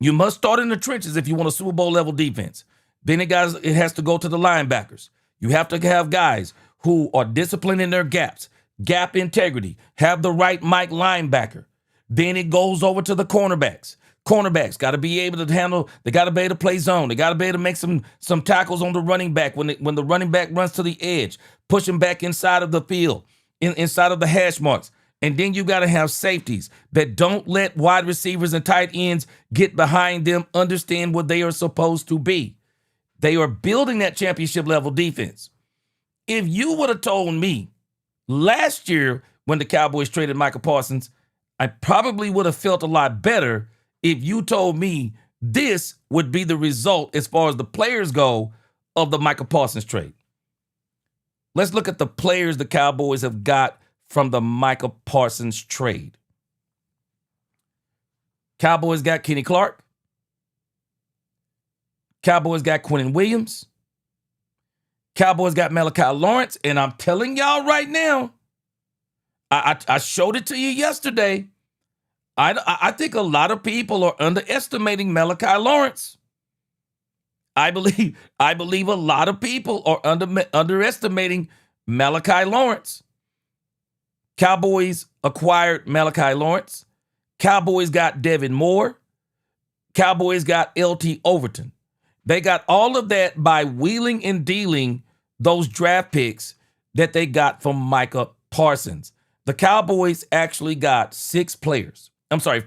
You must start in the trenches if you want a Super Bowl level defense. Then it has to go to the linebackers. You have to have guys who are disciplined in their gaps, gap integrity, have the right Mike linebacker. Then it goes over to the cornerbacks. Cornerbacks got to be able to handle, they got to be able to play zone. They got to be able to make some tackles on the running back when the running back runs to the edge, push him back inside of the field, inside of the hash marks. And then you got to have safeties that don't let wide receivers and tight ends get behind them, understand what they are supposed to be. They are building that championship level defense. If you would have told me last year when the Cowboys traded Micah Parsons, I probably would have felt a lot better if you told me this would be the result as far as the players go of the Micah Parsons trade. Let's look at the players the Cowboys have got from the Micah Parsons trade. Cowboys got Kenny Clark. Cowboys got Quinnen Williams. Cowboys got Malachi Lawrence. And I'm telling y'all right now, I showed it to you yesterday. I think a lot of people are underestimating Malachi Lawrence. I believe a lot of people are underestimating Malachi Lawrence. Cowboys acquired Malachi Lawrence. Cowboys got Devin Moore. Cowboys got LT Overton. They got all of that by wheeling and dealing those draft picks that they got from Micah Parsons. The Cowboys actually got 5 players. 5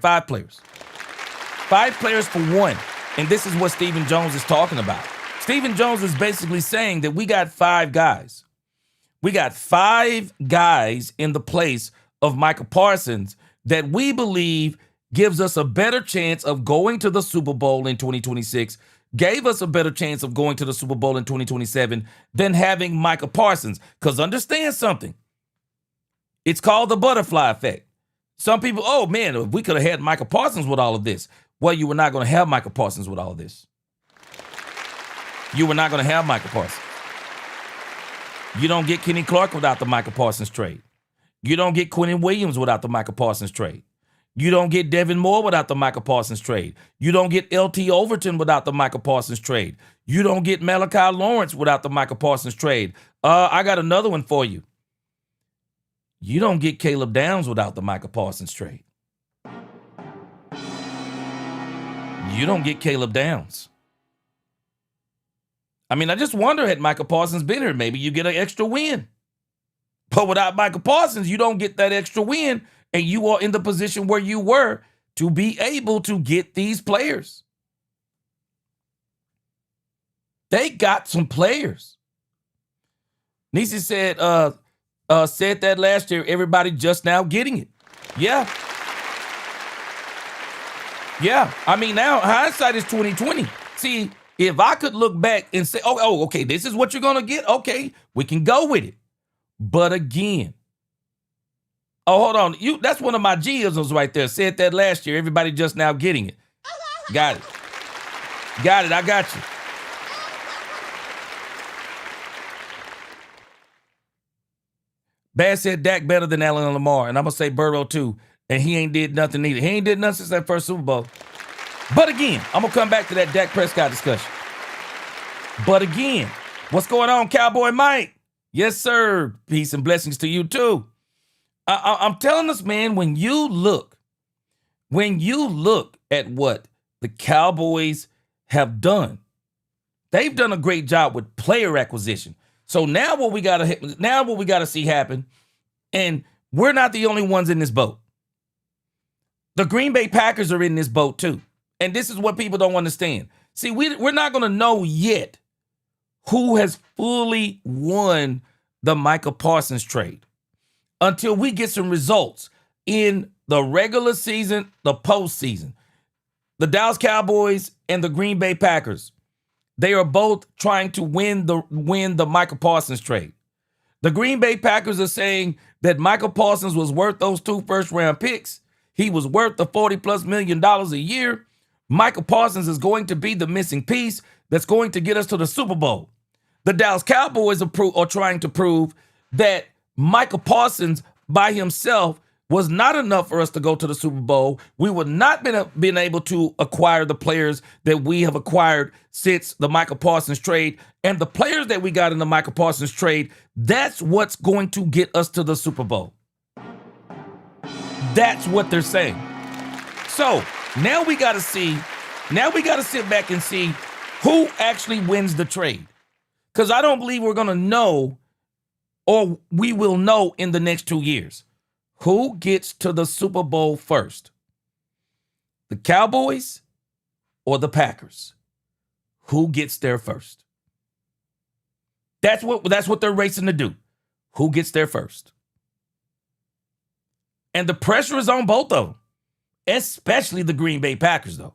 players for one. And this is what Stephen Jones is talking about. Stephen Jones is basically saying that we got 5 guys. We got 5 guys in the place of Micah Parsons that we believe gives us a better chance of going to the Super Bowl in 2026, gave us a better chance of going to the Super Bowl in 2027 than having Micah Parsons. Because understand something. It's called the butterfly effect. Some people, oh man, if we could have had Micah Parsons with all of this. Well, you were not going to have Micah Parsons with all of this. You were not going to have Micah Parsons. You don't get Kenny Clark without the Micah Parsons trade. You don't get Quinnen Williams without the Micah Parsons trade. You don't get Devin Moore without the Micah Parsons trade. You don't get LT Overton without the Micah Parsons trade. You don't get Malachi Lawrence without the Micah Parsons trade. I got another one for you. You don't get Caleb Downs without the Micah Parsons trade. You don't get Caleb Downs. I mean, I just wonder, had Micah Parsons been here, maybe you get an extra win. But without Micah Parsons, you don't get that extra win, and you are in the position where you were to be able to get these players. They got some players. Nisi said that last year, everybody just now getting it. Yeah. Yeah. I mean, now hindsight is 2020. See, if I could look back and say, oh, okay, this is what you're going to get. Okay, we can go with it. But again, hold on. That's one of my G-isms right there. Said that last year. Everybody just now getting it. Got it. Got it. I got you. Bad said Dak better than Allen and Lamar. And I'm going to say Burrow too. And he ain't did nothing either. He ain't did nothing since that first Super Bowl. But again, I'm going to come back to that Dak Prescott discussion. But again, what's going on, Cowboy Mike? Yes, sir. Peace and blessings to you too. I'm telling us, man, when you look at what the Cowboys have done, they've done a great job with player acquisition. So now what we gotta see happen, and we're not the only ones in this boat. The Green Bay Packers are in this boat too. And this is what people don't understand. See, we're not going to know yet who has fully won the Micah Parsons trade until we get some results in the regular season, the postseason. The Dallas Cowboys and the Green Bay Packers, they are both trying to win the Micah Parsons trade. The Green Bay Packers are saying that Micah Parsons was worth those 2 first-round picks. He was worth the $40+ million a year. Micah Parsons is going to be the missing piece that's going to get us to the Super Bowl. The Dallas Cowboys are trying to prove that Micah Parsons by himself was not enough for us to go to the Super Bowl. We would not been able to acquire the players that we have acquired since the Micah Parsons trade. And the players that we got in the Micah Parsons trade, that's what's going to get us to the Super Bowl. That's what they're saying. So now we got to see. Now we got to sit back and see who actually wins the trade. Because I don't believe we're going to know, or we will know in the next 2 years, who gets to the Super Bowl first. The Cowboys or the Packers? Who gets there first? That's what they're racing to do. Who gets there first? And the pressure is on both of them, especially the Green Bay Packers, though.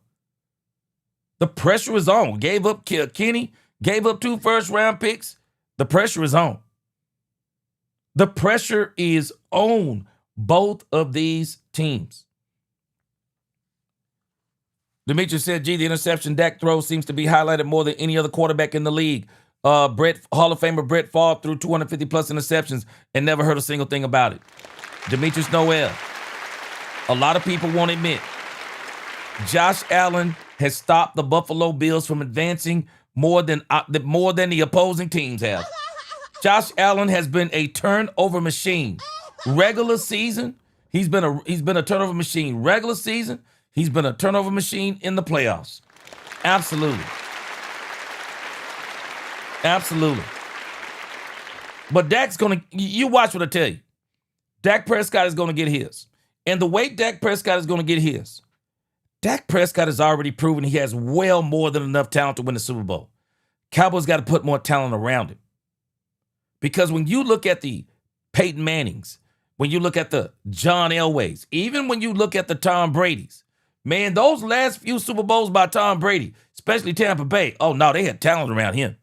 The pressure is on. Gave up Kenny, gave up 2 first-round picks. The pressure is on. The pressure is on both of these teams. Demetrius said, the interception Dak throws seems to be highlighted more than any other quarterback in the league. Hall of Famer Brett Favre threw 250-plus interceptions and never heard a single thing about it. Demetrius Noel. A lot of people won't admit. Josh Allen has stopped the Buffalo Bills from advancing more than the opposing teams have. Josh Allen has been a turnover machine. Regular season, he's been a turnover machine. Regular season, he's been a turnover machine in the playoffs. Absolutely. Absolutely. But you watch what I tell you. Dak Prescott is going to get his. And the way Dak Prescott is going to get his, Dak Prescott has already proven he has well more than enough talent to win the Super Bowl. Cowboys got to put more talent around him. Because when you look at the Peyton Mannings, when you look at the John Elways, even when you look at the Tom Bradys, man, those last few Super Bowls by Tom Brady, especially Tampa Bay, oh no, they had talent around him.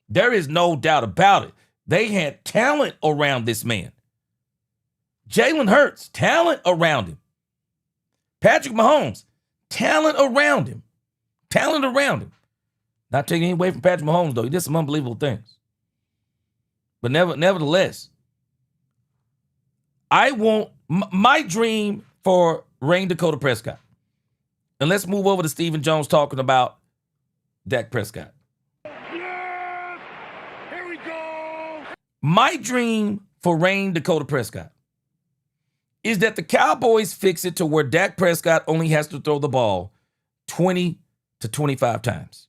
There is no doubt about it. They had talent around this man. Jalen Hurts, talent around him. Patrick Mahomes, talent around him. Talent around him. Not taking any away from Patrick Mahomes, though. He did some unbelievable things. But nevertheless, I want my dream for Rain Dakota Prescott. And let's move over to Stephen Jones talking about Dak Prescott. Yes! Here we go! My dream for Rain Dakota Prescott is that the Cowboys fix it to where Dak Prescott only has to throw the ball 20 to 25 times.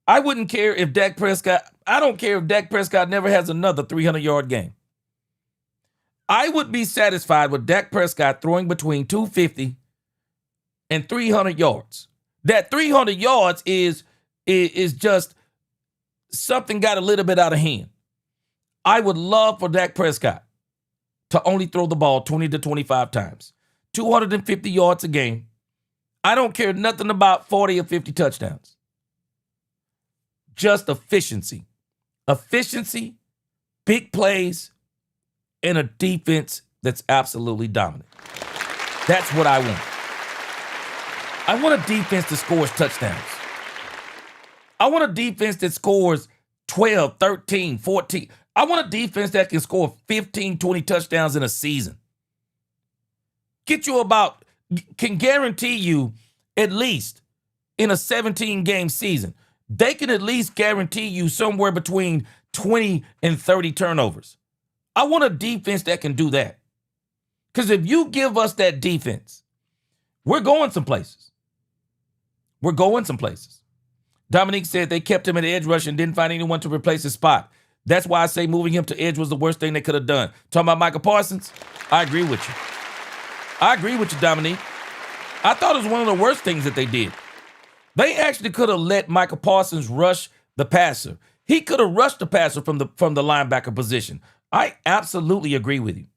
I wouldn't care if Dak Prescott, I don't care if Dak Prescott never has another 300-yard game. I would be satisfied with Dak Prescott throwing between 250 and 300 yards. That 300 yards is just something got a little bit out of hand. I would love for Dak Prescott to only throw the ball 20 to 25 times. 250 yards a game. I don't care nothing about 40 or 50 touchdowns. Just efficiency. Efficiency, big plays, and a defense that's absolutely dominant. That's what I want. I want a defense that scores touchdowns. I want a defense that scores 12, 13, 14. I want a defense that can score 15, 20 touchdowns in a season. Can guarantee you at least in a 17-game season, they can at least guarantee you somewhere between 20 and 30 turnovers. I want a defense that can do that. Because if you give us that defense, we're going some places. We're going some places. Dominique said they kept him at edge rush and didn't find anyone to replace his spot. That's why I say moving him to edge was the worst thing they could have done. Talking about Micah Parsons, I agree with you. I agree with you, Dominique. I thought it was one of the worst things that they did. They actually could have let Micah Parsons rush the passer. He could have rushed the passer from the linebacker position. I absolutely agree with you.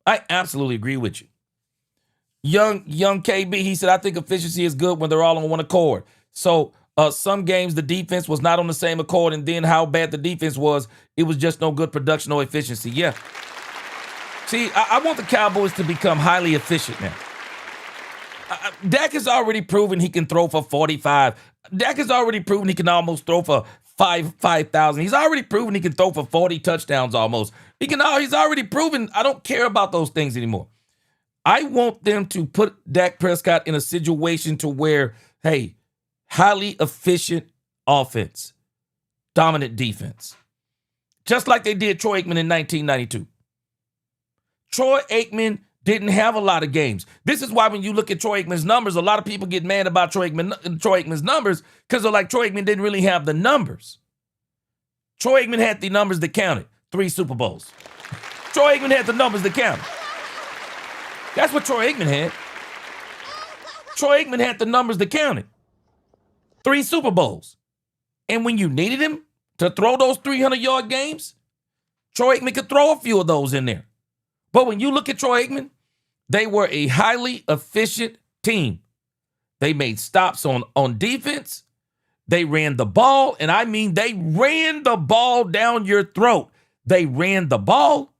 I absolutely agree with you. Young KB, he said, I think efficiency is good when they're all on one accord. So some games the defense was not on the same accord, and then how bad the defense was, it was just no good production or efficiency. Yeah. See, I want the Cowboys to become highly efficient now. Dak has already proven he can throw for 45. Dak has already proven he can almost throw for 5,000. He's already proven he can throw for 40 touchdowns almost. He's already proven I don't care about those things anymore. I want them to put Dak Prescott in a situation to where, hey, highly efficient offense, dominant defense. Just like they did Troy Aikman in 1992. Troy Aikman didn't have a lot of games. This is why when you look at Troy Aikman's numbers, a lot of people get mad about Troy Aikman's numbers because they're like, Troy Aikman didn't really have the numbers. Troy Aikman had the numbers that counted. 3 Super Bowls. Troy Aikman had the numbers that counted. That's what Troy Aikman had. Troy Aikman had the numbers that counted. 3 Super Bowls. And when you needed him to throw those 300-yard games, Troy Aikman could throw a few of those in there. But when you look at Troy Aikman, they were a highly efficient team. They made stops on defense. They ran the ball, and I mean they ran the ball down your throat. They ran the ball.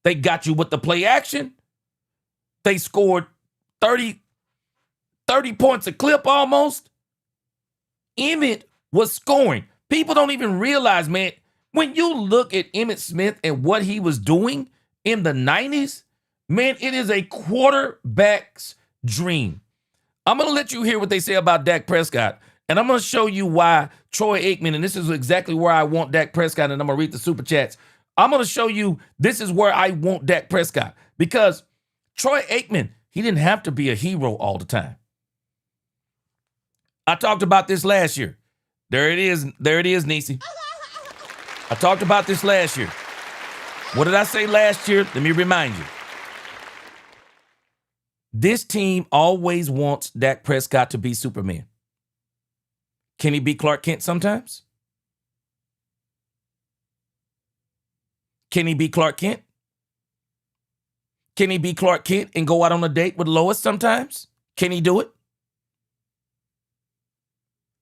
They got you with the play action. They scored 30 points a clip almost. Emmitt was scoring. People don't even realize, man, when you look at Emmitt Smith and what he was doing in the 90s, man, it is a quarterback's dream. I'm going to let you hear what they say about Dak Prescott, and I'm going to show you why Troy Aikman, and this is exactly where I want Dak Prescott, and I'm going to read the super chats. I'm going to show you this is where I want Dak Prescott, because Troy Aikman, he didn't have to be a hero all the time. I talked about this last year. There it is. There it is, Niecy. I talked about this last year. What did I say last year? Let me remind you. This team always wants Dak Prescott to be Superman. Can he be Clark Kent sometimes? Can he be Clark Kent? Can he be Clark Kent and go out on a date with Lois sometimes? Can he do it?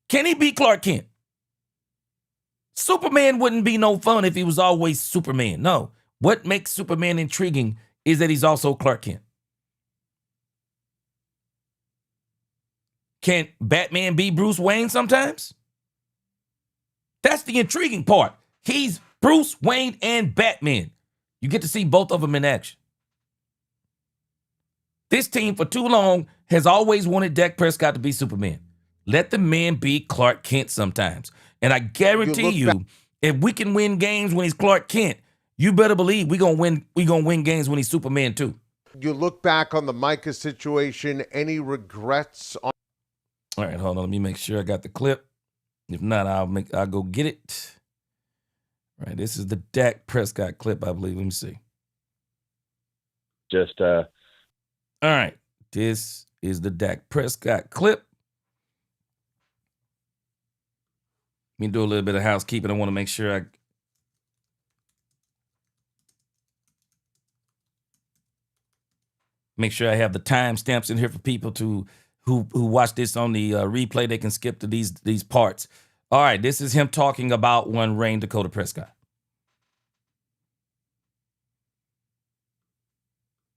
Can he be Clark Kent? Superman wouldn't be no fun if he was always Superman. No. What makes Superman intriguing is that he's also Clark Kent. Can Batman be Bruce Wayne sometimes? That's the intriguing part. He's Bruce Wayne and Batman. You get to see both of them in action. This team for too long has always wanted Dak Prescott to be Superman. Let the man be Clark Kent sometimes. And I guarantee you, if we can win games when he's Clark Kent, you better believe we're gonna win games when he's Superman too. You look back on the Micah situation, any regrets on? All right, hold on. Let me make sure I got the clip. If not, I'll go get it. All right, this is the Dak Prescott clip, I believe. Let me see. All right, this is the Dak Prescott clip. Let me do a little bit of housekeeping. I want to make sure I have the timestamps in here for people who watch this on the replay. They can skip to these parts. All right, this is him talking about one Rain Dakota Prescott.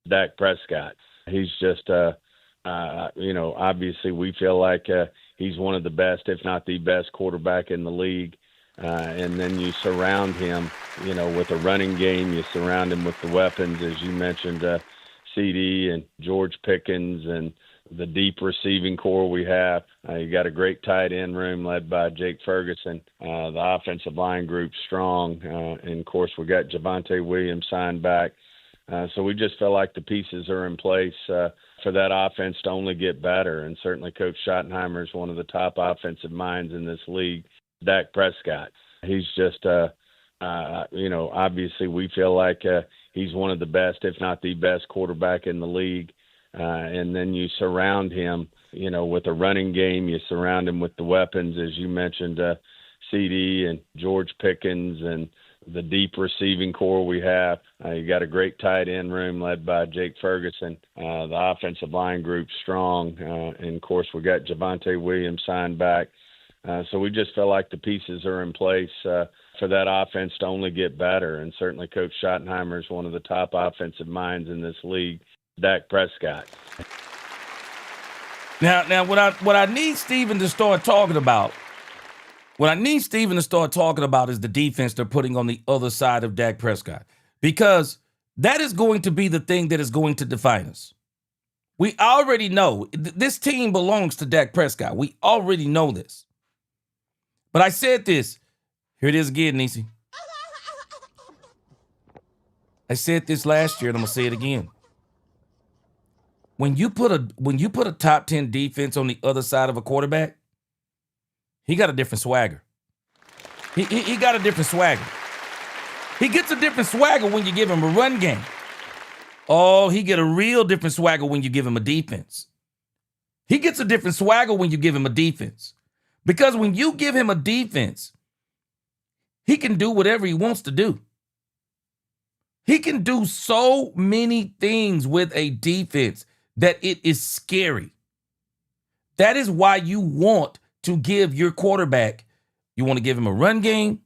Dak Prescott. He's just, obviously we feel like he's one of the best, if not the best quarterback in the league. And then you surround him, with a running game. You surround him with the weapons, as you mentioned, CD and George Pickens and the deep receiving core we have. You got a great tight end room led by Jake Ferguson. The offensive line group's strong. And, of course, we got Javonte Williams signed back. So we just feel like the pieces are in place for that offense to only get better. And certainly Coach Schottenheimer is one of the top offensive minds in this league. Dak Prescott. He's just, obviously we feel like he's one of the best, if not the best quarterback in the league. And then you surround him, with a running game. You surround him with the weapons, as you mentioned, CD and George Pickens and the deep receiving core we have. You got a great tight end room led by Jake Ferguson. The offensive line group's strong. And, of course, we got Javonte Williams signed back. So we just feel like the pieces are in place for that offense to only get better. And certainly Coach Schottenheimer is one of the top offensive minds in this league. Dak Prescott. Now, what I need Steven to start talking about, is the defense they're putting on the other side of Dak Prescott, because that is going to be the thing that is going to define us. We already know this team belongs to Dak Prescott. We already know this. But I said this. Here it is again, Niecy. I said this last year, and I'm going to say it again. when you put a top 10 defense on the other side of a quarterback, he got a different swagger. He got a different swagger. He gets a different swagger when you give him a run game. Oh, he get a real different swagger when you give him a defense. He gets a different swagger when you give him a defense. Because when you give him a defense, he can do whatever he wants to do. He can do so many things with a defense that it is scary. That is why you want to give your quarterback, you want to give him a run game.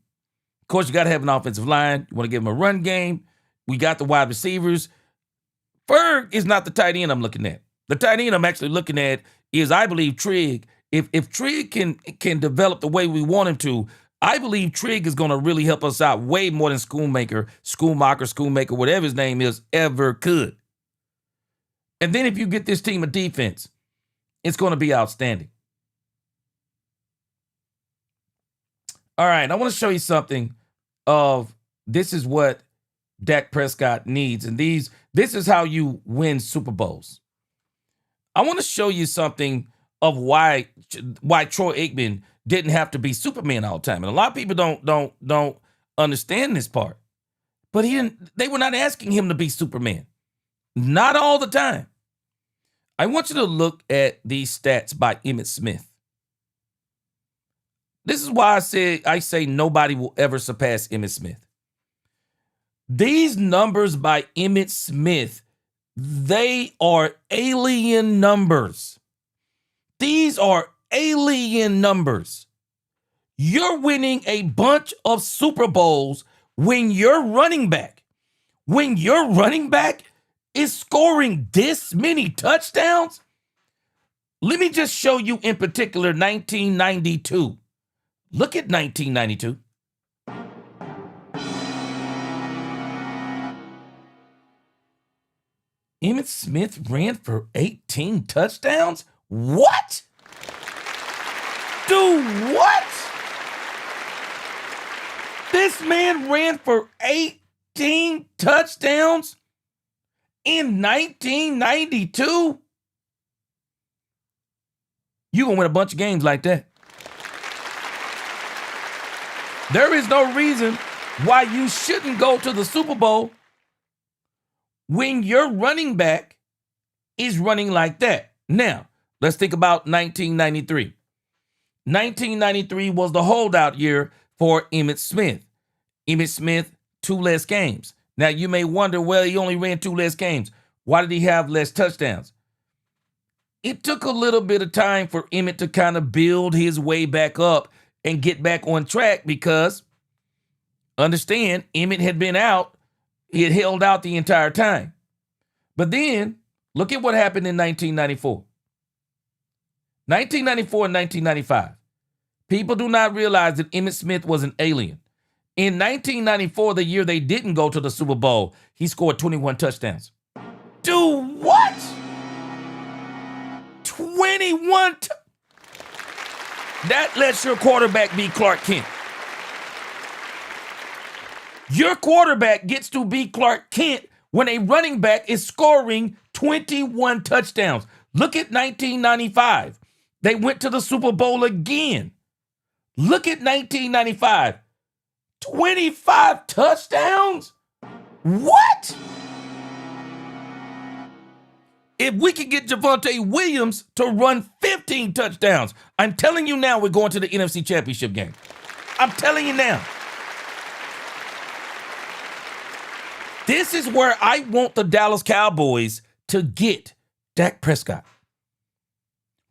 Of course, you got to have an offensive line. You want to give him a run game. We got the wide receivers. Ferg is not the tight end I'm looking at. The tight end I'm actually looking at is, I believe, Trigg. If Trigg can develop the way we want him to, I believe Trigg is going to really help us out way more than Schoonmaker, whatever his name is, ever could. And then if you get this team a defense, it's going to be outstanding. All right, I want to show you something of this is what Dak Prescott needs. And this is how you win Super Bowls. I want to show you something of why Troy Aikman didn't have to be Superman all the time. And a lot of people don't understand this part. But they were not asking him to be Superman. Not all the time. I want you to look at these stats by Emmitt Smith. This is why I say nobody will ever surpass Emmitt Smith. These numbers by Emmitt Smith, they are alien numbers. These are alien numbers. You're winning a bunch of Super Bowls when your running back is scoring this many touchdowns. Let me just show you in particular 1992. Look at 1992. Emmitt Smith ran for 18 touchdowns? What? Do what? This man ran for 18 touchdowns in 1992? You're going to win a bunch of games like that. There is no reason why you shouldn't go to the Super Bowl when your running back is running like that. Now, let's think about 1993. 1993 was the holdout year for Emmitt Smith. Emmitt Smith, 2 less games. Now, you may wonder, well, he only ran 2 less games. Why did he have less touchdowns? It took a little bit of time for Emmitt to kind of build his way back up and get back on track because, understand, Emmitt had been out. He had held out the entire time. But then, look at what happened in 1994. 1994 and 1995. People do not realize that Emmitt Smith was an alien. In 1994, the year they didn't go to the Super Bowl, he scored 21 touchdowns. Do what? 21 That lets your quarterback be Clark Kent. Your quarterback gets to be Clark Kent when a running back is scoring 21 touchdowns. Look at 1995. They went to the Super Bowl again. Look at 1995. 25 touchdowns? What? If we could get Javonte Williams to run 15 touchdowns, I'm telling you now we're going to the NFC Championship game. I'm telling you now. This is where I want the Dallas Cowboys to get Dak Prescott.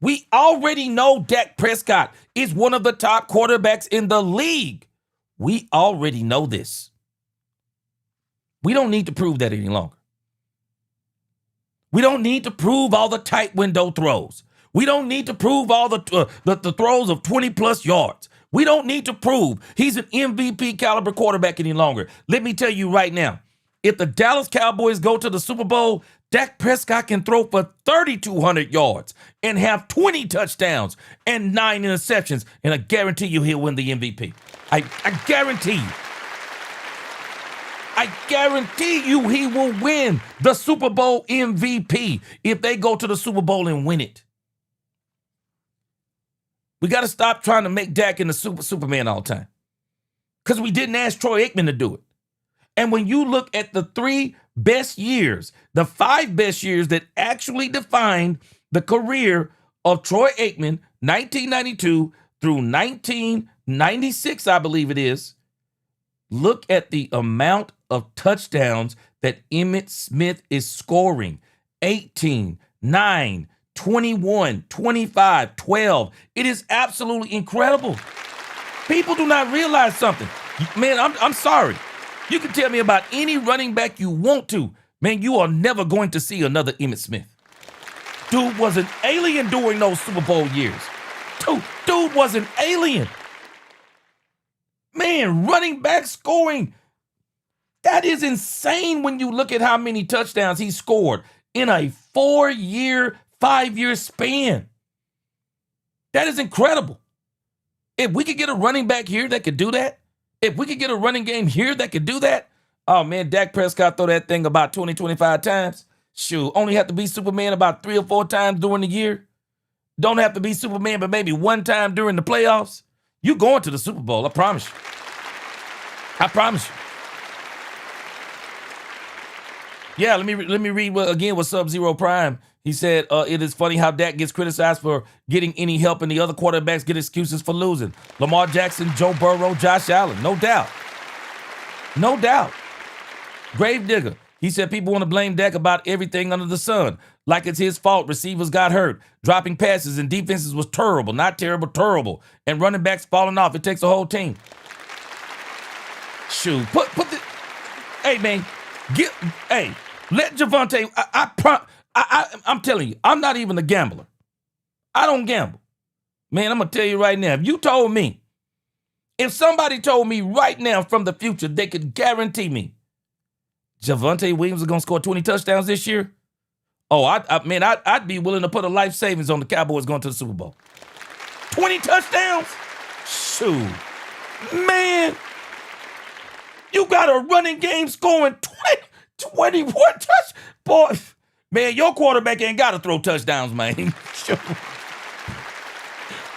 We already know Dak Prescott is one of the top quarterbacks in the league. We already know this. We don't need to prove that any longer. We don't need to prove all the tight window throws. We don't need to prove all the throws of 20-plus yards. We don't need to prove he's an MVP caliber quarterback any longer. Let me tell you right now, if the Dallas Cowboys go to the Super Bowl, Dak Prescott can throw for 3,200 yards and have 20 touchdowns and 9 interceptions, and I guarantee you he'll win the MVP. I guarantee you. I guarantee you he will win the Super Bowl MVP if they go to the Super Bowl and win it. We got to stop trying to make Dak into Superman all the time. Because we didn't ask Troy Aikman to do it. And when you look at the 3 best years, the 5 best years that actually defined the career of Troy Aikman, 1992 through 1996, I believe it is, look at the amount of touchdowns that Emmitt Smith is scoring. 18, 9, 21, 25, 12. It is absolutely incredible. People do not realize something. Man, I'm sorry. You can tell me about any running back you want to. Man, you are never going to see another Emmitt Smith. Dude was an alien during those Super Bowl years. Dude was an alien. Man, running back scoring. That is insane when you look at how many touchdowns he scored in a 4-year, 5-year span. That is incredible. If we could get a running back here that could do that, if we could get a running game here that could do that, oh man, Dak Prescott throw that thing about 20, 25 times. Shoot, only have to be Superman about 3 or 4 times during the year. Don't have to be Superman, but maybe 1 time during the playoffs. You going to the Super Bowl, I promise you. I promise you. Yeah, let me read what Sub-Zero Prime. He said, it is funny how Dak gets criticized for getting any help and the other quarterbacks get excuses for losing. Lamar Jackson, Joe Burrow, Josh Allen. No doubt. No doubt. Gravedigger. He said people want to blame Dak about everything under the sun. Like it's his fault. Receivers got hurt. Dropping passes and defenses was terrible. Not terrible, terrible. And running backs falling off. It takes a whole team. Shoot. Hey, man. Let Javonte. I'm telling you, I'm not even a gambler. I don't gamble. Man, I'm going to tell you right now, if somebody told me right now from the future, they could guarantee me Javonte Williams is going to score 20 touchdowns this year. Oh, I'd be willing to put a life savings on the Cowboys going to the Super Bowl. 20 touchdowns? Shoot. Man, you got a running game scoring 21 touchdowns. Boy, man, your quarterback ain't got to throw touchdowns, man. Shoot.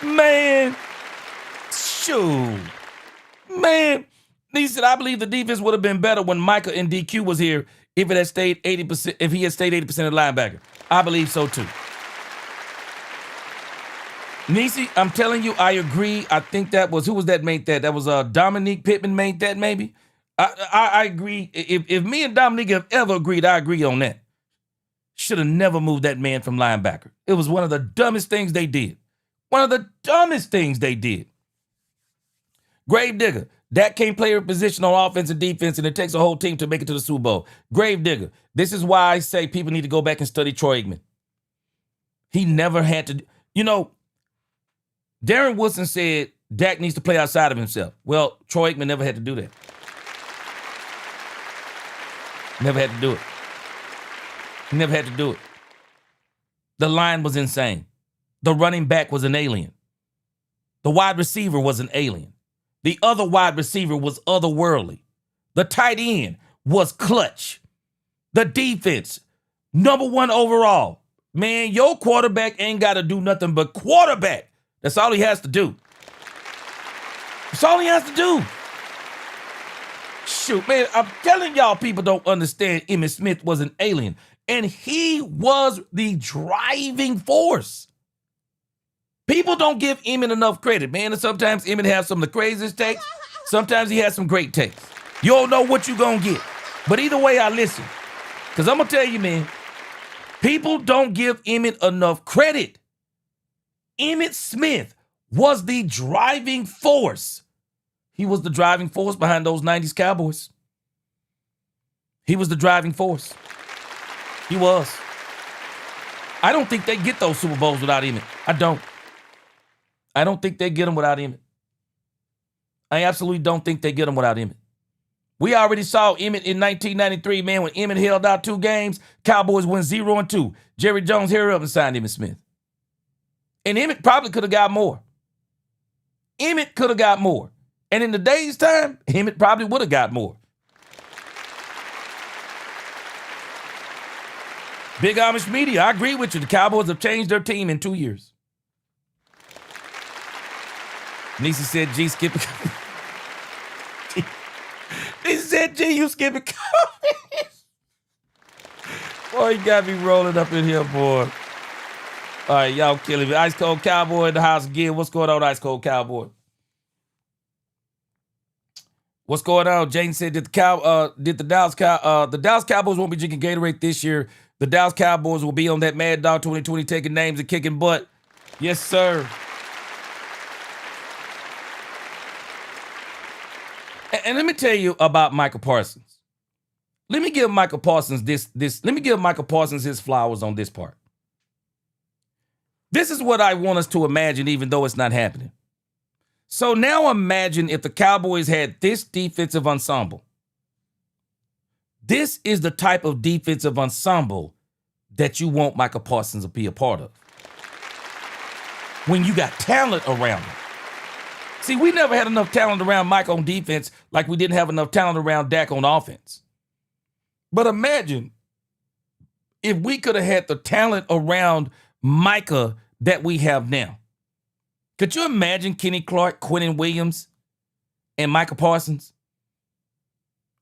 Man. Shoot. Man. He said, I believe the defense would have been better when Micah and DQ was here if it had stayed 80%, if he had stayed 80% of the linebacker. I believe so too. Nisi, I'm telling you, I agree. I think that was, who was that made that? That was Dominique Pittman made that maybe. I agree. If me and Dominique have ever agreed, I agree on that. Should have never moved that man from linebacker. It was one of the dumbest things they did. One of the dumbest things they did. Gravedigger. Dak can't play a position on offense and defense, and it takes a whole team to make it to the Super Bowl. Gravedigger. This is why I say people need to go back and study Troy Aikman. He never had to. You know, Darren Woodson said Dak needs to play outside of himself. Well, Troy Aikman never had to do that. Never had to do it. He never had to do it. The line was insane. The running back was an alien. The wide receiver was an alien. The other wide receiver was otherworldly. The tight end was clutch. The defense, #1 overall. Man, your quarterback ain't got to do nothing but quarterback. That's all he has to do. That's all he has to do. Shoot, man, I'm telling y'all, people don't understand Emmitt Smith was an alien. And he was the driving force. People don't give Emmitt enough credit, man. And sometimes Emmitt has some of the craziest takes. Sometimes he has some great takes. You don't know what you're going to get. But either way, I listen. Because I'm going to tell you, man, people don't give Emmitt enough credit. Emmitt Smith was the driving force. He was the driving force behind those 90s Cowboys. He was the driving force. He was. I don't think they get those Super Bowls without Emmitt. I don't think they get them without Emmitt. I absolutely don't think they get them without Emmitt. We already saw Emmitt in 1993, man, when Emmitt held out 2 games, Cowboys went 0-2. Jerry Jones hurried up and signed Emmitt Smith. And Emmitt probably could have got more. Emmitt could have got more. And in today's time, Emmitt probably would have got more. Big Amish media, I agree with you. The Cowboys have changed their team in 2 years. Nisi said, G, skip it. Nisi said, G, you skip it. Boy, you got me rolling up in here, boy. All right, y'all killing me. Ice Cold Cowboy in the house again. What's going on, Ice Cold Cowboy? What's going on? Jane said, the Dallas Cowboys won't be drinking Gatorade this year. The Dallas Cowboys will be on that Mad Dog 2020 taking names and kicking butt. Yes, sir. And let me tell you about Micah Parsons. Let me give Micah Parsons let me give Micah Parsons his flowers on this part. This is what I want us to imagine, even though it's not happening. So now imagine if the Cowboys had this defensive ensemble. This is the type of defensive ensemble that you want Micah Parsons to be a part of. When you got talent around him. See, we never had enough talent around Mike on defense like we didn't have enough talent around Dak on offense. But imagine if we could have had the talent around Micah that we have now. Could you imagine Kenny Clark, Quinnen Williams, and Micah Parsons?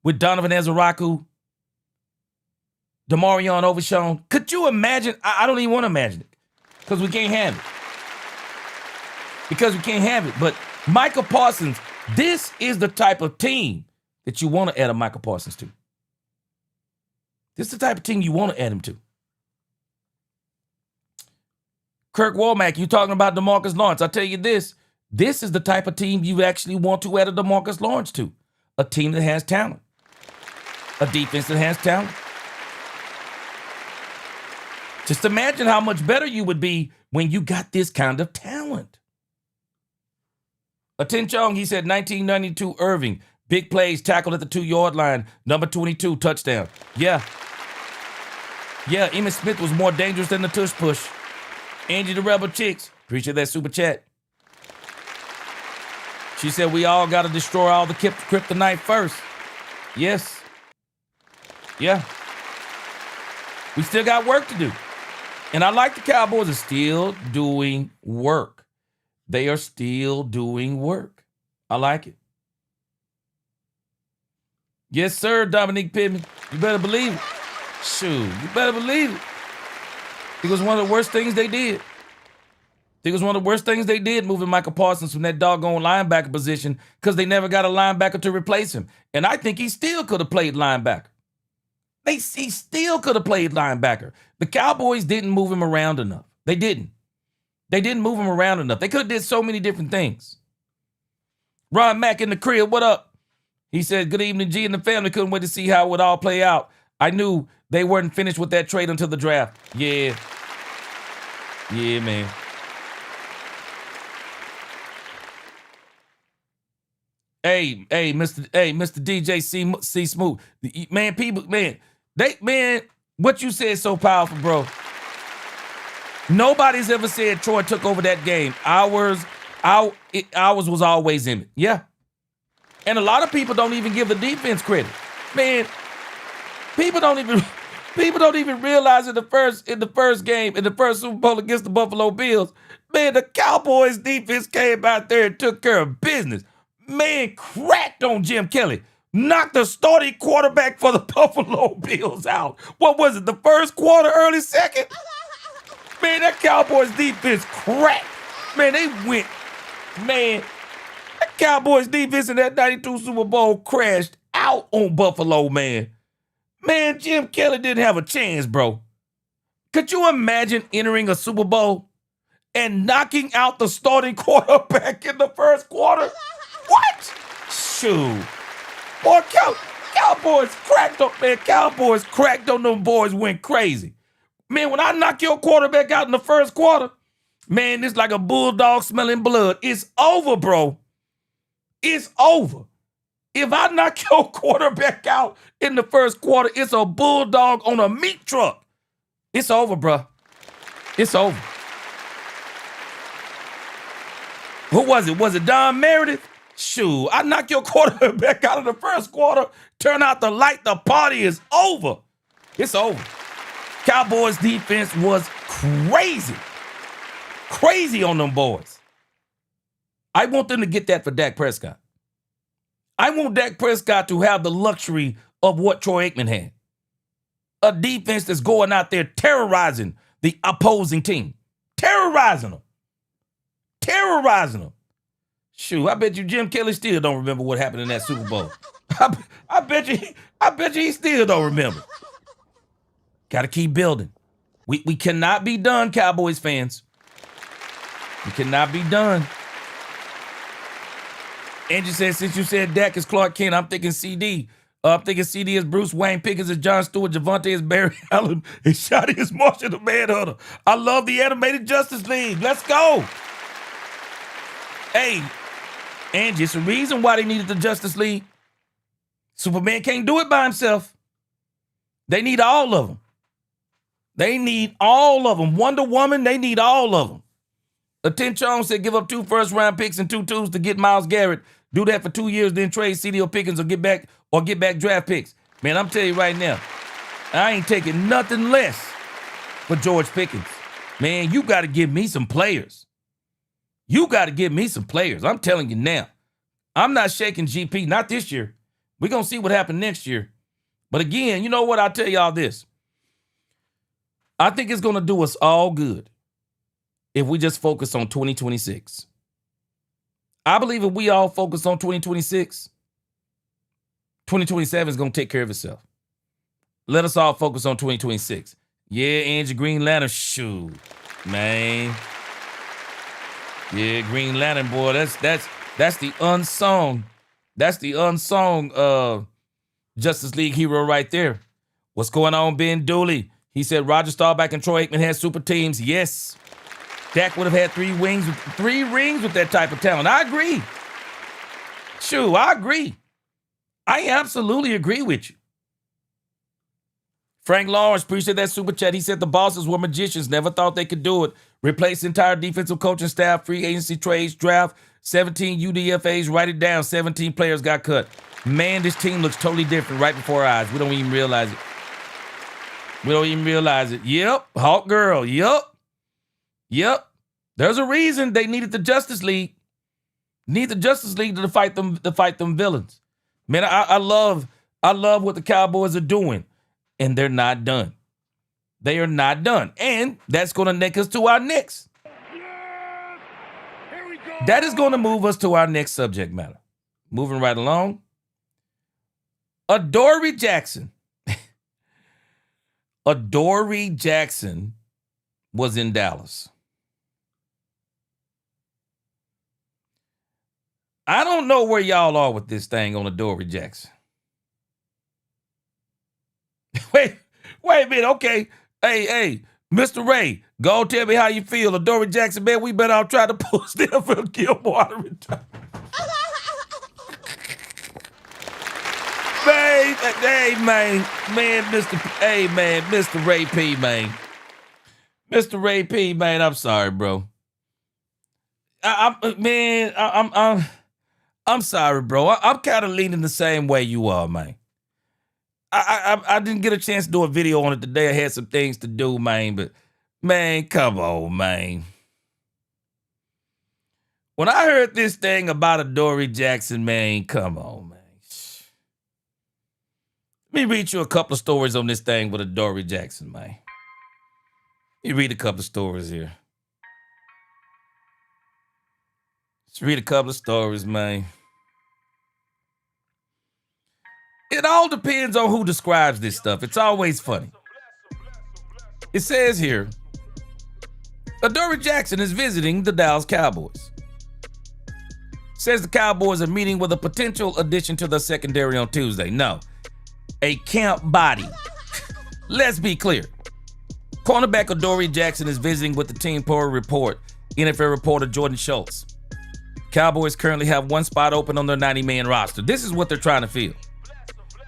With Donovan Ezeraku, Demarion Overshown? Could you imagine? I don't even want to imagine it because we can't have it. But Micah Parsons, this is the type of team that you want to add a Micah Parsons to. This is the type of team you want to add him to. Kirk Womack, you talking about DeMarcus Lawrence. I'll tell you this is the type of team you actually want to add a DeMarcus Lawrence to. A team that has talent. A defense that has talent. Just imagine how much better you would be when you got this kind of talent. Atin Chong, he said 1992 Irving. Big plays, tackled at the 2-yard line. Number 22, touchdown. Yeah, Emmitt Smith was more dangerous than the tush push. Angie the Rebel Chicks, appreciate that super chat. She said we all got to destroy all the kryptonite first. Yes. Yeah. We still got work to do. And I like the Cowboys are still doing work. They are still doing work. I like it. Yes, sir, Dominique Pittman. You better believe it. Shoot, you better believe it. It was one of the worst things they did. Moving Micah Parsons from that doggone linebacker position because they never got a linebacker to replace him. And I think he still could have played linebacker. He still could have played linebacker. The Cowboys didn't move him around enough. They didn't move him around enough. They could have did so many different things. Ron Mack in the crib, what up? He said, good evening, G and the family. Couldn't wait to see how it would all play out. I knew they weren't finished with that trade until the draft. Yeah. Yeah, man. Hey, Mr. DJ C Smooth. Man, people, what you said is so powerful, bro. Nobody's ever said Troy took over that game. Ours was always in it. Yeah. And a lot of people don't even give the defense credit. Man, people don't even realize in the first game, in the first Super Bowl against the Buffalo Bills, man, the Cowboys defense came out there and took care of business. Man, cracked on Jim Kelly. Knocked the starting quarterback for the Buffalo Bills out. What was it, the first quarter, early second? Man, that Cowboys defense cracked. Man, they went, man, that Cowboys defense in that 92 Super Bowl crashed out on Buffalo, man. Man, Jim Kelly didn't have a chance, bro. Could you imagine entering a Super Bowl and knocking out the starting quarterback in the first quarter? What? Shoot. Boy, Cowboys cracked on, man. Cowboys cracked on them boys, went crazy. Man, when I knock your quarterback out in the first quarter, man, it's like a bulldog smelling blood. It's over, bro. It's over. If I knock your quarterback out in the first quarter, it's a bulldog on a meat truck. It's over, bro. It's over. Who was it? Was it Don Meredith? Shoot, I knock your quarterback out in the first quarter, turn out the light, the party is over. It's over. Cowboys defense was crazy. Crazy on them boys. I want them to get that for Dak Prescott. I want Dak Prescott to have the luxury of what Troy Aikman had. A defense that's going out there terrorizing the opposing team. Terrorizing them. Terrorizing them. Shoot, I bet you Jim Kelly still don't remember what happened in that Super Bowl. I bet you he still don't remember. Got to keep building. We cannot be done, Cowboys fans. We cannot be done. Angie said, since you said Dak is Clark Kent, I'm thinking CD. I'm thinking CD is Bruce Wayne, Pickens is John Stewart, Javante is Barry Allen, and Shotty is Marshall the Manhunter. I love the animated Justice League. Let's go. Hey, Angie, it's the reason why they needed the Justice League. Superman can't do it by himself. They need all of them. They need all of them. Wonder Woman, they need all of them. Attention said give up 2 first-round picks and 2 twos to get Myles Garrett. Do that for 2 years, then trade CD or Pickens or get back draft picks. Man, I'm telling you right now, I ain't taking nothing less for George Pickens. Man, you got to give me some players. You got to give me some players. I'm telling you now. I'm not shaking GP, not this year. We're going to see what happens next year. But again, you know what? I'll tell y'all this. I think it's going to do us all good if we just focus on 2026. I believe if we all focus on 2026, 2027 is going to take care of itself. Let us all focus on 2026. Yeah, Angie, Green Lantern, shoot, man. Yeah, Green Lantern, boy, that's the unsung Justice League hero right there. What's going on, Ben Dooley? He said Roger Staubach and Troy Aikman had super teams. Yes. Dak would have had 3 rings with that type of talent. I agree. Shoot, I agree. I absolutely agree with you. Frank Lawrence, appreciate that super chat. He said the bosses were magicians, never thought they could do it. Replace entire defensive coaching staff, free agency trades, draft, 17 UDFAs, write it down, 17 players got cut. Man, this team looks totally different right before our eyes. We don't even realize it. Yep, Hawk Girl, yep. There's a reason they needed the Justice League. Need the Justice League to fight them villains. Man, I love what the Cowboys are doing, and they're not done. They are not done. And that's going to take us to our next. Yes! Here we go! That is going to move us to our next subject matter. Moving right along. Adoree Jackson. Adoree Jackson was in Dallas. I don't know where y'all are with this thing on Adoree Jackson. Wait a minute. Okay. Hey, Mr. Ray, go tell me how you feel. Adoree Jackson, man, we better all try to pull Phil Gilmore out of retirement. Mr. Ray P, man. Mr. Ray P, man, I'm sorry, bro. I'm sorry, bro. I'm kind of leaning the same way you are, man. I didn't get a chance to do a video on it today. I had some things to do, man, but man, come on, man. When I heard this thing about Adoree Jackson, man, come on, man. Let me read you a couple of stories on this thing with Adoree Jackson, man. Let me read a couple of stories here. Let's read a couple of stories, man. It all depends on who describes this stuff. It's always funny. It says here, Adoree Jackson is visiting the Dallas Cowboys. Says the Cowboys are meeting with a potential addition to the secondary on Tuesday. No, a camp body. Let's be clear. Cornerback Adoree Jackson is visiting with the team per report. NFL reporter Jordan Schultz. Cowboys currently have 1 spot open on their 90-man roster. This is what they're trying to fill.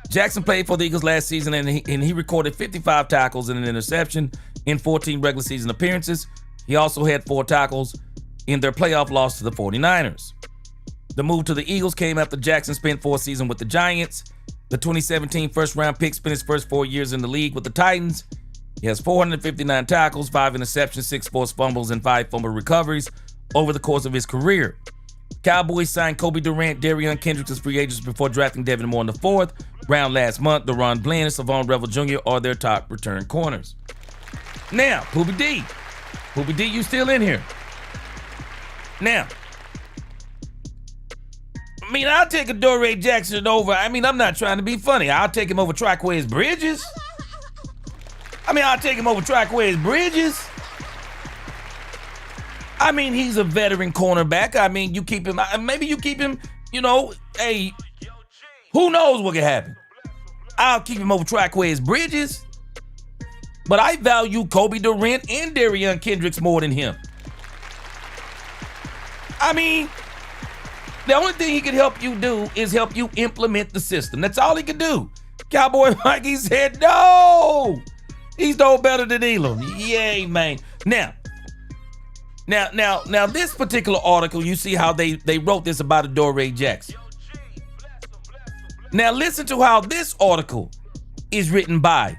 Jackson played for the Eagles last season, and he recorded 55 tackles and an interception in 14 regular season appearances. He also had 4 tackles in their playoff loss to the 49ers. The move to the Eagles came after Jackson spent 4 seasons with the Giants. The 2017 first-round pick spent his first 4 years in the league with the Titans. He has 459 tackles, 5 interceptions, 6 forced fumbles, and 5 fumble recoveries over the course of his career. Cowboys signed Kobe Durant, Darian Kendricks as free agents before drafting Devin Moore in the 4th round last month. Deron Bland and Savon Revel Jr. are their top return corners. Now, Poobie D. Poobie D, you still in here? Now, I mean, I'll take Adoree Jackson over. I mean, I'm not trying to be funny. I'll take him over Triquez Bridges. I'll take him over Triquez Bridges. I mean, he's a veteran cornerback. I mean, you keep him, maybe you keep him, hey, who knows what can happen. I'll keep him over Triquez Bridges. But I value Kobe Durant and Darian Kendricks more than him. I mean, the only thing he could help you do is help you implement the system. That's all he could do. Cowboy Mikey said, no, he's no better than Elam. Yay, man. Now, this particular article, you see how they wrote this about Adoree Jackson. Now, listen to how this article is written by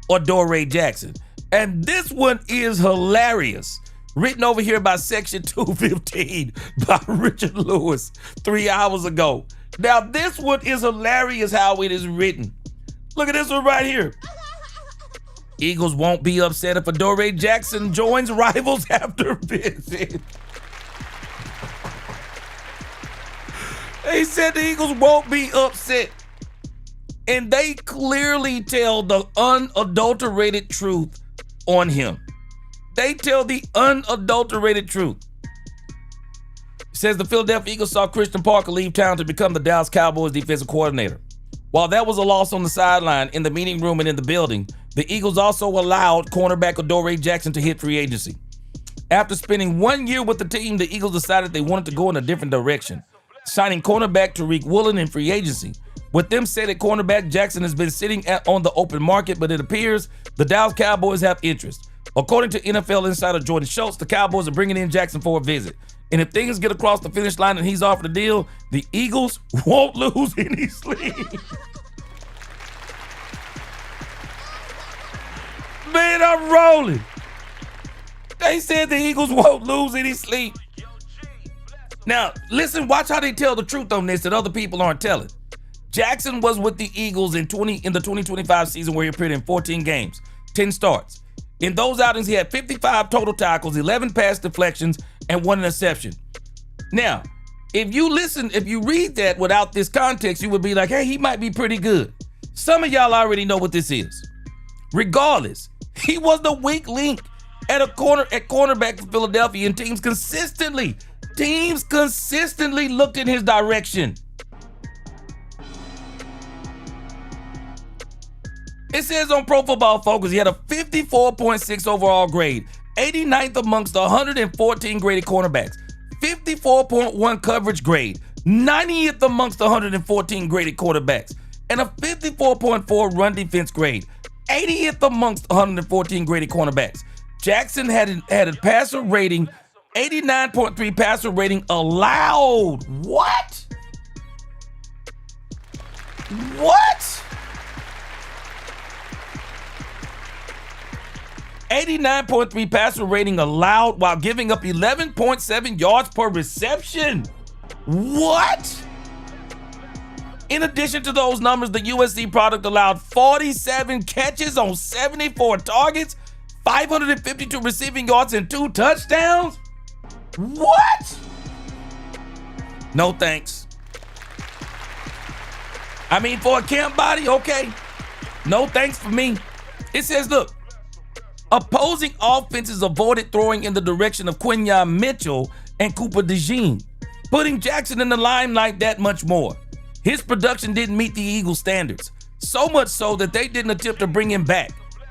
Adoree Jackson. And this one is hilarious. Written over here by Section 215 by Richard Lewis 3 hours ago. Now, this one is hilarious how it is written. Look at this one right here. Eagles won't be upset if Adoree Jackson joins rivals after visit. They said the Eagles won't be upset. And they clearly tell the unadulterated truth on him. They tell the unadulterated truth. It says the Philadelphia Eagles saw Christian Parker leave town to become the Dallas Cowboys defensive coordinator. While that was a loss on the sideline, in the meeting room and in the building, the Eagles also allowed cornerback Adoree Jackson to hit free agency. After spending 1 year with the team, the Eagles decided they wanted to go in a different direction, signing cornerback Tariq Woolen in free agency. With them said at cornerback, Jackson has been sitting on the open market, but it appears the Dallas Cowboys have interest. According to NFL insider Jordan Schultz, the Cowboys are bringing in Jackson for a visit. And if things get across the finish line and he's offered a deal, the Eagles won't lose any sleep. Man, I'm rolling. They said the Eagles won't lose any sleep. Now, listen, watch how they tell the truth on this that other people aren't telling. Jackson was with the Eagles in the 2025 season where he appeared in 14 games, 10 starts. In those outings, he had 55 total tackles, 11 pass deflections, and 1 interception. Now, if you read that without this context, you would be like, hey, he might be pretty good. Some of y'all already know what this is. Regardless, he was the weak link at cornerback for Philadelphia, and teams consistently looked in his direction. It says on Pro Football Focus, he had a 54.6 overall grade, 89th amongst the 114 graded cornerbacks, 54.1 coverage grade, 90th amongst the 114 graded quarterbacks, and a 54.4 run defense grade, 80th amongst 114 graded cornerbacks. Jackson had a passer rating, 89.3 passer rating allowed. What? 89.3 passer rating allowed while giving up 11.7 yards per reception. What? In addition to those numbers, the USC product allowed 47 catches on 74 targets, 552 receiving yards, and 2 touchdowns. What? No thanks. I mean, for a camp body, okay. No thanks for me. It says, look, opposing offenses avoided throwing in the direction of Quinyon Mitchell and Cooper DeJean, putting Jackson in the limelight that much more. His production didn't meet the Eagles' standards, so much so that they didn't attempt to bring him back.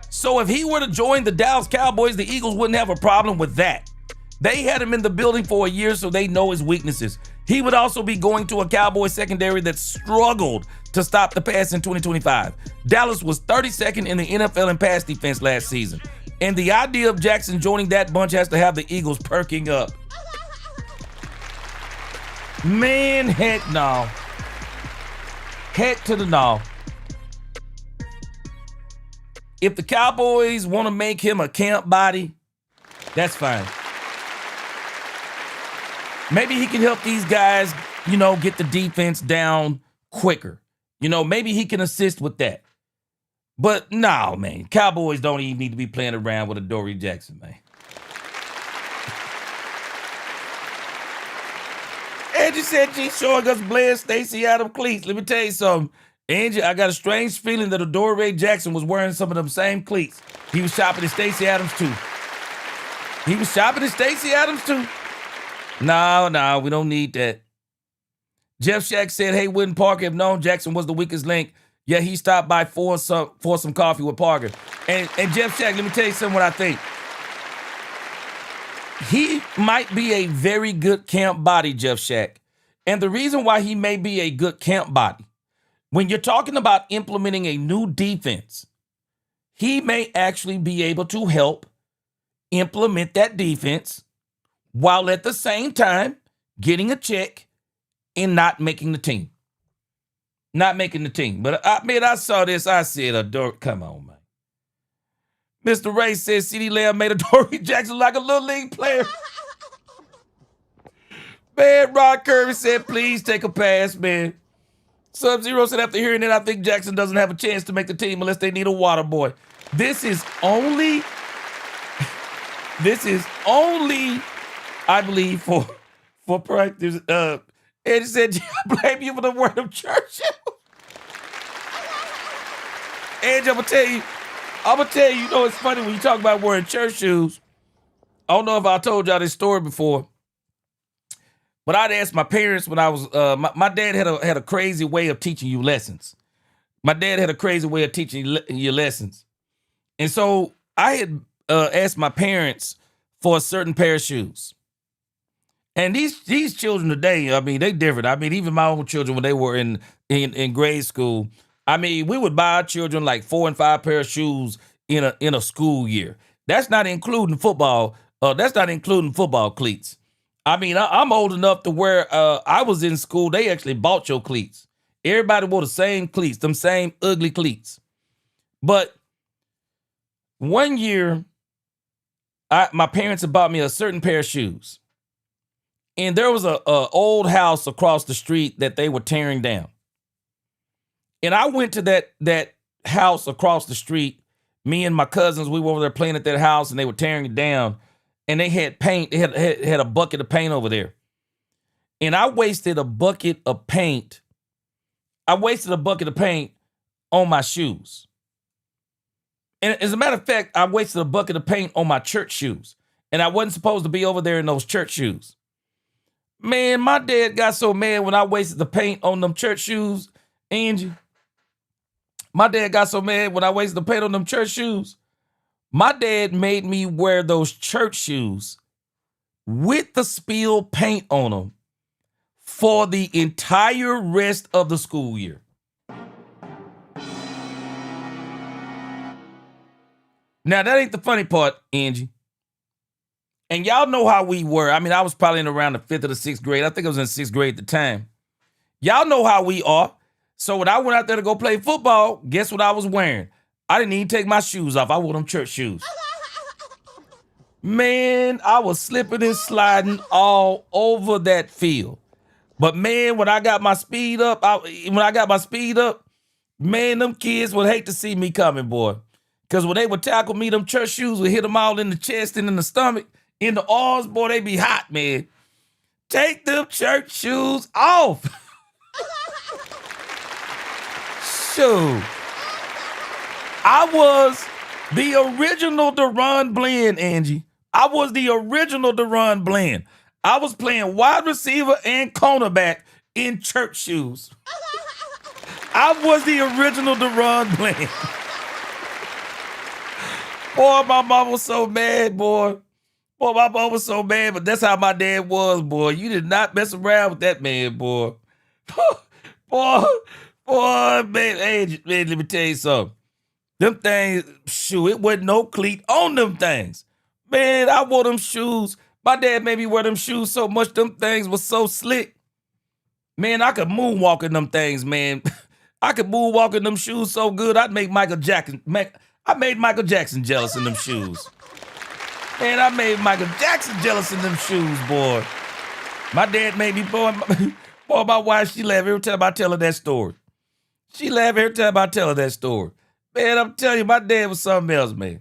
So if he were to join the Dallas Cowboys, the Eagles wouldn't have a problem with that. They had him in the building for a year, so they know his weaknesses. He would also be going to a Cowboys secondary that struggled to stop the pass in 2025. Dallas was 32nd in the NFL in pass defense last season. And the idea of Jackson joining that bunch has to have the Eagles perking up. Man, heck no. Heck to the no. If the Cowboys want to make him a camp body, that's fine. Maybe he can help these guys, get the defense down quicker. Maybe he can assist with that. But no, man, Cowboys don't even need to be playing around with Adoree Jackson, man. Angie said she's showing us Blair Stacey Adams cleats. Let me tell you something. Angie, I got a strange feeling that Adoree Jackson was wearing some of them same cleats. He was shopping at Stacey Adams too. No, we don't need that. Jeff Shack said, hey, wouldn't Parker have known Jackson was the weakest link? Yeah, he stopped by for some coffee with Parker. And Jeff Shack, let me tell you something what I think. He might be a very good camp body, Jeff Shack. And the reason why he may be a good camp body, when you're talking about implementing a new defense, he may actually be able to help implement that defense while at the same time getting a check and not making the team. But I saw this. I said, come on, man. Mr. Ray says CeeDee Lamb made Adoree Jackson like a little league player. Man, Rod Kirby said, please take a pass, man. Sub-Zero said, after hearing it, I think Jackson doesn't have a chance to make the team unless they need a water boy. This is only, I believe, for practice. Eddie said, I blame you for the word of church. Edge, I'm gonna tell you, it's funny when you talk about wearing church shoes. I don't know if I told y'all this story before, but I'd asked my parents when I was, my dad had a crazy way of teaching you lessons. And so I had asked my parents for a certain pair of shoes. And these children today, I mean, they different. I mean, even my own children, when they were in grade school, I mean, we would buy our children like 4 and 5 pair of shoes in a school year. That's not including football. That's not including football cleats. I mean, I'm old enough to where I was in school. They actually bought your cleats. Everybody wore the same cleats, them same ugly cleats. But one year, my parents had bought me a certain pair of shoes. And there was a old house across the street that they were tearing down. And I went to that house across the street. Me and my cousins, we were over there playing at that house, and they were tearing it down. And they had paint. They had a bucket of paint over there. And I wasted a bucket of paint. on my shoes. And as a matter of fact, I wasted a bucket of paint on my church shoes. And I wasn't supposed to be over there in those church shoes. Man, my dad got so mad when I wasted the paint on them church shoes, Angie. My dad got so mad when I wasted the paint on them church shoes. My dad made me wear those church shoes with the spilled paint on them for the entire rest of the school year. Now, that ain't the funny part, Angie. And y'all know how we were. I mean, I was probably in around the 5th or the 6th grade. I think I was in 6th grade at the time. Y'all know how we are. So when I went out there to go play football, guess what I was wearing? I didn't even take my shoes off. I wore them church shoes. Man, I was slipping and sliding all over that field. But man, when I got my speed up, man, them kids would hate to see me coming, boy. Because when they would tackle me, them church shoes would hit them all in the chest and in the stomach, in the arms, boy, they be hot, man. Take them church shoes off. Shoot. I was the original Deron Bland, Angie. I was the original Deron Bland. I was playing wide receiver and cornerback in church shoes. I was the original Deron Bland. Boy, my mom was so mad, boy. Boy, my mom was so mad, but that's how my dad was, boy. You did not mess around with that man, boy. Boy, man, hey, man, let me tell you something. Them things, shoot, it wasn't no cleat on them things. Man, I wore them shoes. My dad made me wear them shoes so much, them things was so slick. Man, I could moonwalk in them things, man. I could moonwalk in them shoes so good, I'd make Michael Jackson I made Michael Jackson jealous in them shoes. Man, I made Michael Jackson jealous in them shoes, boy. My dad made me, boy, my wife, she laugh every time I tell her that story. She laugh every time I tell her that story. Man, I'm telling you, my dad was something else, man.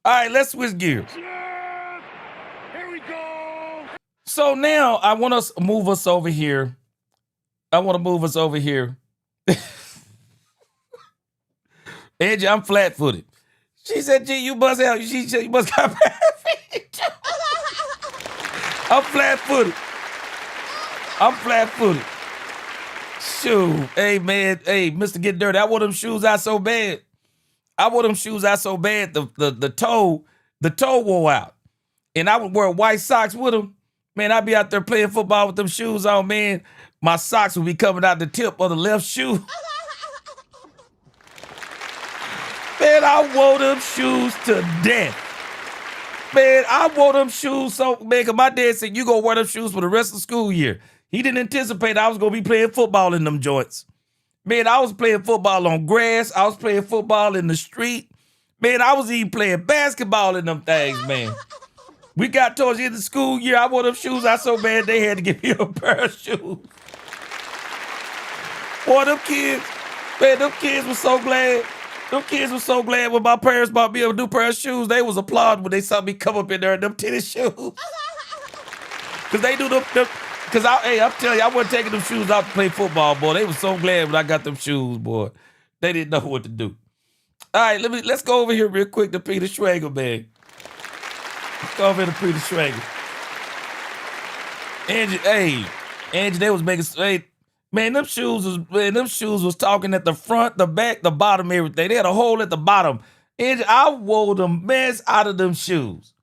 All right, let's switch gears. Yes! Here we go! So now I want to move us over here. Angie, I'm flat-footed. She said, gee, you must have, she said, you must have bad feet. I'm flat-footed. Shoot. Hey, man. Hey, Mr. Get Dirty, I wore them shoes out so bad. The toe wore out. And I would wear white socks with them. Man, I'd be out there playing football with them shoes on, man. My socks would be coming out the tip of the left shoe. Man, I wore them shoes to death. Man, I wore them shoes so, man, because my dad said, you gonna wear them shoes for the rest of the school year. He didn't anticipate I was gonna be playing football in them joints. Man, I was playing football on grass. I was playing football in the street. Man, I was even playing basketball in them things, man. We got towards the end of the school year, I wore them shoes out so bad they had to give me a pair of shoes. Boy, them kids were so glad. Them kids were so glad when my parents bought me a new pair of shoes. They was applauding when they saw me come up in there in them tennis shoes. Cause they do them cause I'm telling you, I wasn't taking them shoes out to play football, boy. They were so glad when I got them shoes, boy. They didn't know what to do. All right, let's go over here real quick to Peter Shrager, man. Let's go over here to Peter Shrager. Angie, they was making, man, them shoes was talking at the front, the back, the bottom, everything. They had a hole at the bottom. And I wore the mess out of them shoes.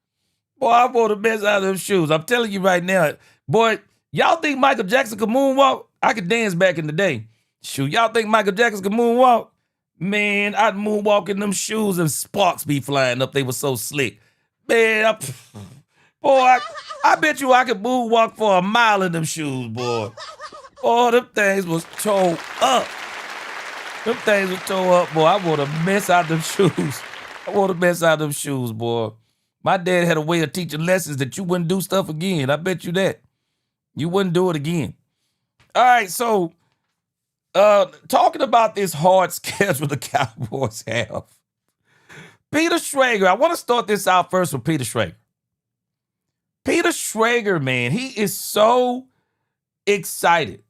Boy, I wore the mess out of them shoes. I'm telling you right now, boy, y'all think Michael Jackson could moonwalk? I could dance back in the day. Shoot, y'all think Michael Jackson could moonwalk? Man, I'd moonwalk in them shoes and sparks be flying up. They were so slick. Man, I bet you I could moonwalk for a mile in them shoes, boy. Oh, them things was tore up. Boy. I wore the mess out them shoes. Boy. My dad had a way of teaching lessons that you wouldn't do stuff again. I bet you that. You wouldn't do it again. All right, so talking about this hard schedule the Cowboys have. Peter Shrager, I want to start this out first with Peter Shrager. Peter Shrager, man, he is so excited.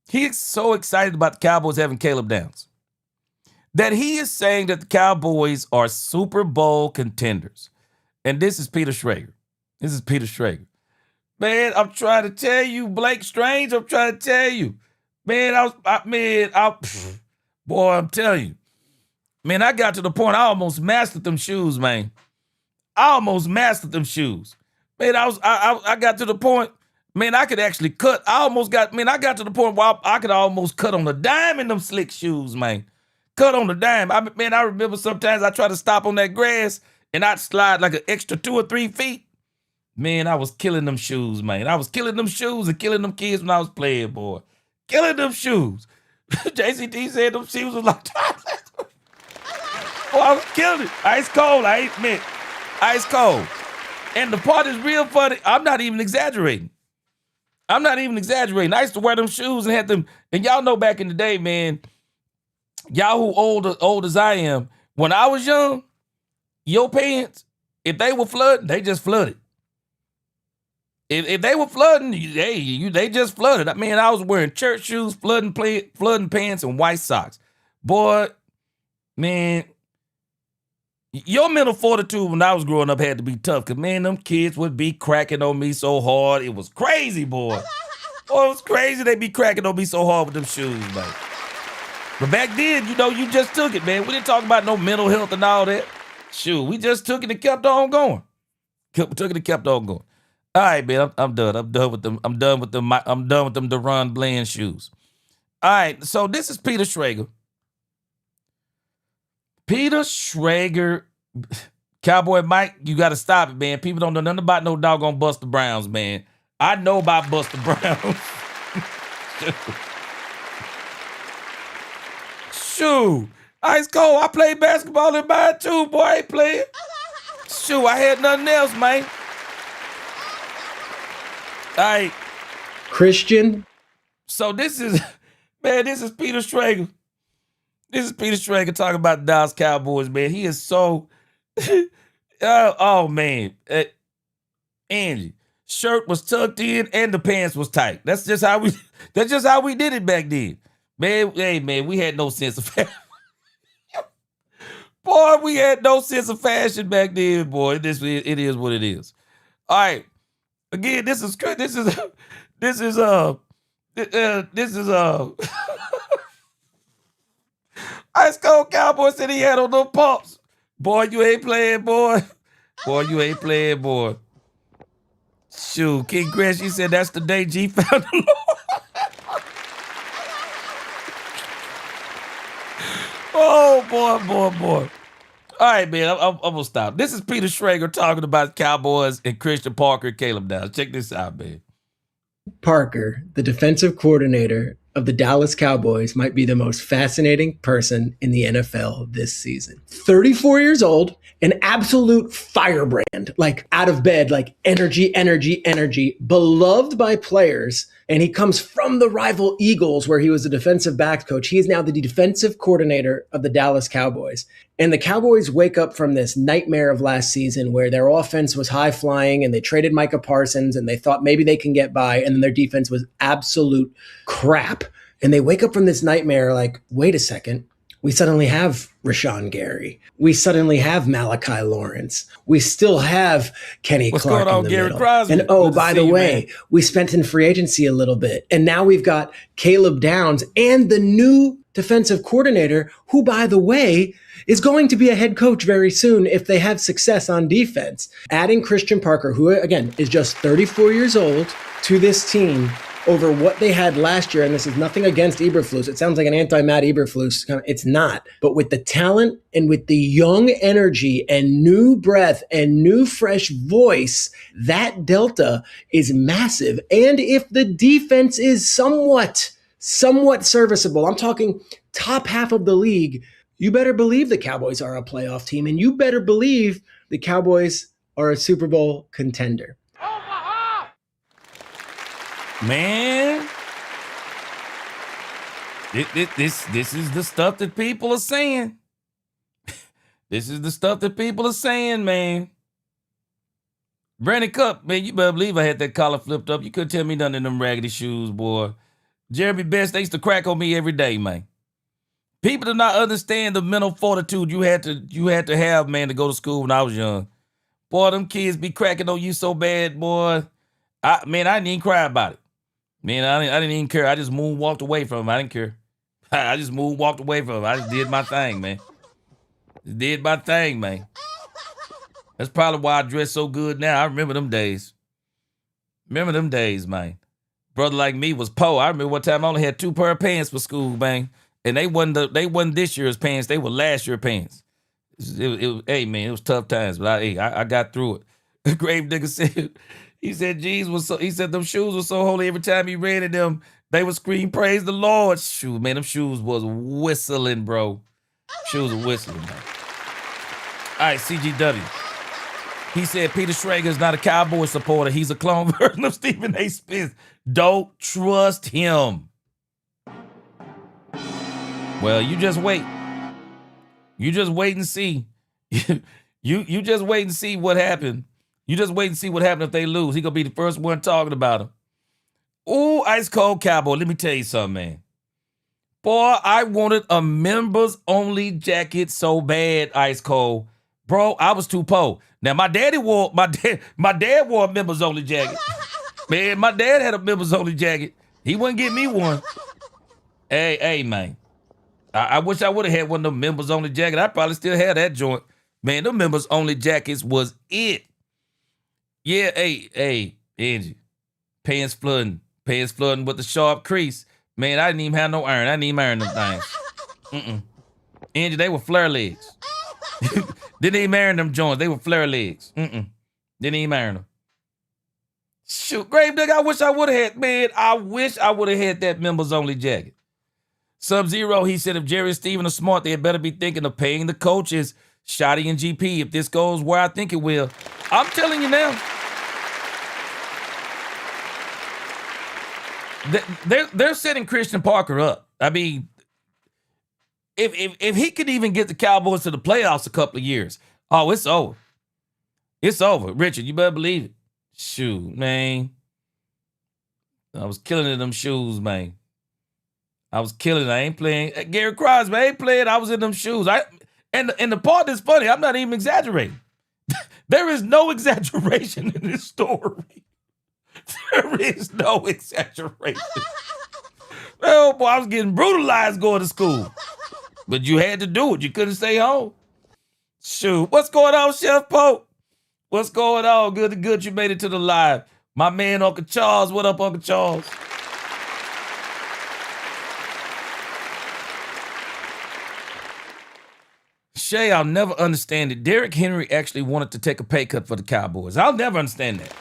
He is so excited about the Cowboys having Caleb Downs that he is saying that the Cowboys are Super Bowl contenders. And this is Peter Shrager. Man, I'm trying to tell you, Blake Strange, I'm trying to tell you. Man, boy, I'm telling you. Man, I got to the point I almost mastered them shoes, man. Man, I got to the point, man, I could actually cut. I got to the point where I could almost cut on the dime in them slick shoes, man. Cut on the dime. I remember sometimes I try to stop on that grass and I'd slide like an extra 2 or 3 feet. Man, I was killing them shoes, man. I was killing them shoes and killing them kids when I was playing, boy. Killing them shoes. JCT said them shoes was like, boy, I was killing it. Ice cold, ice cold. And the part is real funny. I'm not even exaggerating. I used to wear them shoes and had them. And y'all know back in the day, man, y'all who old as I am, when I was young, your pants, if they were flooding, they just flooded. If they were flooding, they just flooded. I mean, I was wearing church shoes, flooding pants, and white socks. Boy, man, your mental fortitude when I was growing up had to be tough because, man, them kids would be cracking on me so hard. It was crazy, boy. Oh, it was crazy. They be cracking on me so hard with them shoes, man. But back then, you just took it, man. We didn't talk about no mental health and all that. Shoot, we just took it and kept on going. All right, man, I'm done. I'm done with them Deron Bland shoes. All right, so this is Peter Shrager. Peter Shrager, Cowboy Mike, you got to stop it, man. People don't know nothing about no doggone Buster Browns, man. I know about Buster Browns. Shoot. Ice cold. I played basketball in mine too, boy. I ain't playing. Shoot, I had nothing else, man. All right. Christian. So this is Peter Shrager. This is Peter Shrager talking about the Dallas Cowboys, man. He is so, oh man. Angie, shirt was tucked in and the pants was tight. That's just how we did it back then. Man, hey man, we had no sense of fashion. Boy, we had no sense of fashion back then, boy. It is what it is. All right. Again, this is Ice Cold Cowboy said he had on no pumps. Boy, you ain't playing, boy. Boy, you ain't playing, boy. Shoot, King Crash, he said that's the day G found the Lord. Oh, boy. All right, man, I'm going to stop. This is Peter Shrager talking about Cowboys and Christian Parker and Caleb Downs. Check this out, man. Parker, the defensive coordinator of the Dallas Cowboys, might be the most fascinating person in the NFL this season. 34 years old, an absolute firebrand, like out of bed, like energy, beloved by players. And he comes from the rival Eagles, where he was a defensive backs coach. He is now the defensive coordinator of the Dallas Cowboys. And the Cowboys wake up from this nightmare of last season where their offense was high flying and they traded Micah Parsons and they thought maybe they can get by. And then their defense was absolute crap. And they wake up from this nightmare like, wait a second. We suddenly have Rashawn Gary. We suddenly have Malachi Lawrence. We still have Kenny What's Clark going on, in the Gary middle. Crosby? And by the way, we spent in free agency a little bit. And now we've got Caleb Downs and the new defensive coordinator, who, by the way, is going to be a head coach very soon if they have success on defense. Adding Christian Parker, who, again, is just 34 years old, to this team over what they had last year, and this is nothing against Eberflus. It sounds like an anti-Matt Eberflus. It's not. But with the talent and with the young energy and new breath and new fresh voice, that delta is massive. And if the defense is somewhat serviceable, I'm talking top half of the league, you better believe the Cowboys are a playoff team, and you better believe the Cowboys are a Super Bowl contender. Man, this is the stuff that people are saying. This is the stuff that people are saying, man. Brandon Cup, man, you better believe I had that collar flipped up. You couldn't tell me nothing in them raggedy shoes, boy. Jeremy Best, they used to crack on me every day, man. People do not understand the mental fortitude you had to have, man, to go to school when I was young. Boy, them kids be cracking on you so bad, boy. I didn't even cry about it. Man, I didn't even care. I just moonwalked away from him. I didn't care. I just moonwalked away from him. I just did my thing, man. That's probably why I dress so good now. I remember them days. Man. Brother like me was poor. I remember one time I only had 2 pair of pants for school, man. And they wasn't this year's pants. They were last year's pants. Hey, man, it was tough times. But I got through it. The grave nigga said... He said them shoes were so holy every time he ran in them, they would scream, praise the Lord. Shoot, man, them shoes was whistling, bro. Shoes were whistling, man. All right, CGW. He said Peter Shrager is not a Cowboy supporter. He's a clone version of Stephen A. Smith. Don't trust him. Well, you just wait. You just wait and see. you just wait and see what happened. You just wait and see what happens if they lose. He gonna be the first one talking about him. Ooh, Ice Cold Cowboy. Let me tell you something, man. Boy, I wanted a members only jacket so bad, Ice Cold. Bro, I was too poor. Now my dad wore a members only jacket. Man, my dad had a members only jacket. He wouldn't get me one. Hey, man. I wish I would have had one of them members only jackets. I probably still had that joint. Man, them members only jackets was it. Yeah, hey, Angie. Pants flooding with the sharp crease. Man, I didn't even have no iron. I didn't even iron them things. Angie, they were flare legs. Didn't even iron them joints. They were flare legs. Didn't even iron them. Shoot, grave nigga, I wish I would have had that members only jacket. Sub-Zero, he said, if Jerry and Steven are smart, they had better be thinking of paying the coaches, Shotty and GP, if this goes where I think it will. I'm telling you now. They're setting Christian Parker up. I mean, if he could even get the Cowboys to the playoffs a couple of years, oh, it's over. It's over. Richard, you better believe it. Shoot, man. I was killing it in them shoes, man. I was killing it. I ain't playing. Gary Crosby, I ain't playing. I was in them shoes. And the part that's funny, I'm not even exaggerating. There is no exaggeration in this story. There is no exaggeration. Oh, boy, I was getting brutalized going to school. But you had to do it. You couldn't stay home. Shoot. What's going on, Chef Pope? What's going on? Good, you made it to the live. My man, Uncle Charles. What up, Uncle Charles? Shay, I'll never understand it. Derrick Henry actually wanted to take a pay cut for the Cowboys. I'll never understand that.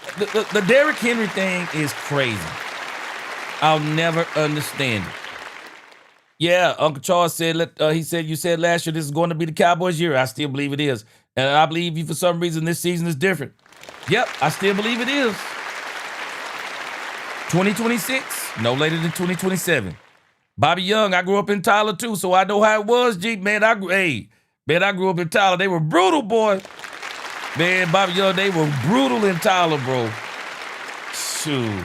The Derrick Henry thing is crazy. I'll never understand it. Yeah, Uncle Charles said, he said, you said last year this is going to be the Cowboys' year. I still believe it is. And I believe you for some reason this season is different. Yep, I still believe it is. 2026, no later than 2027. Bobby Young, I grew up in Tyler too, so I know how it was, G. Man, I grew up in Tyler. They were brutal, boy. Man, Bobby Young, they were brutal in Tyler, bro. Shoot.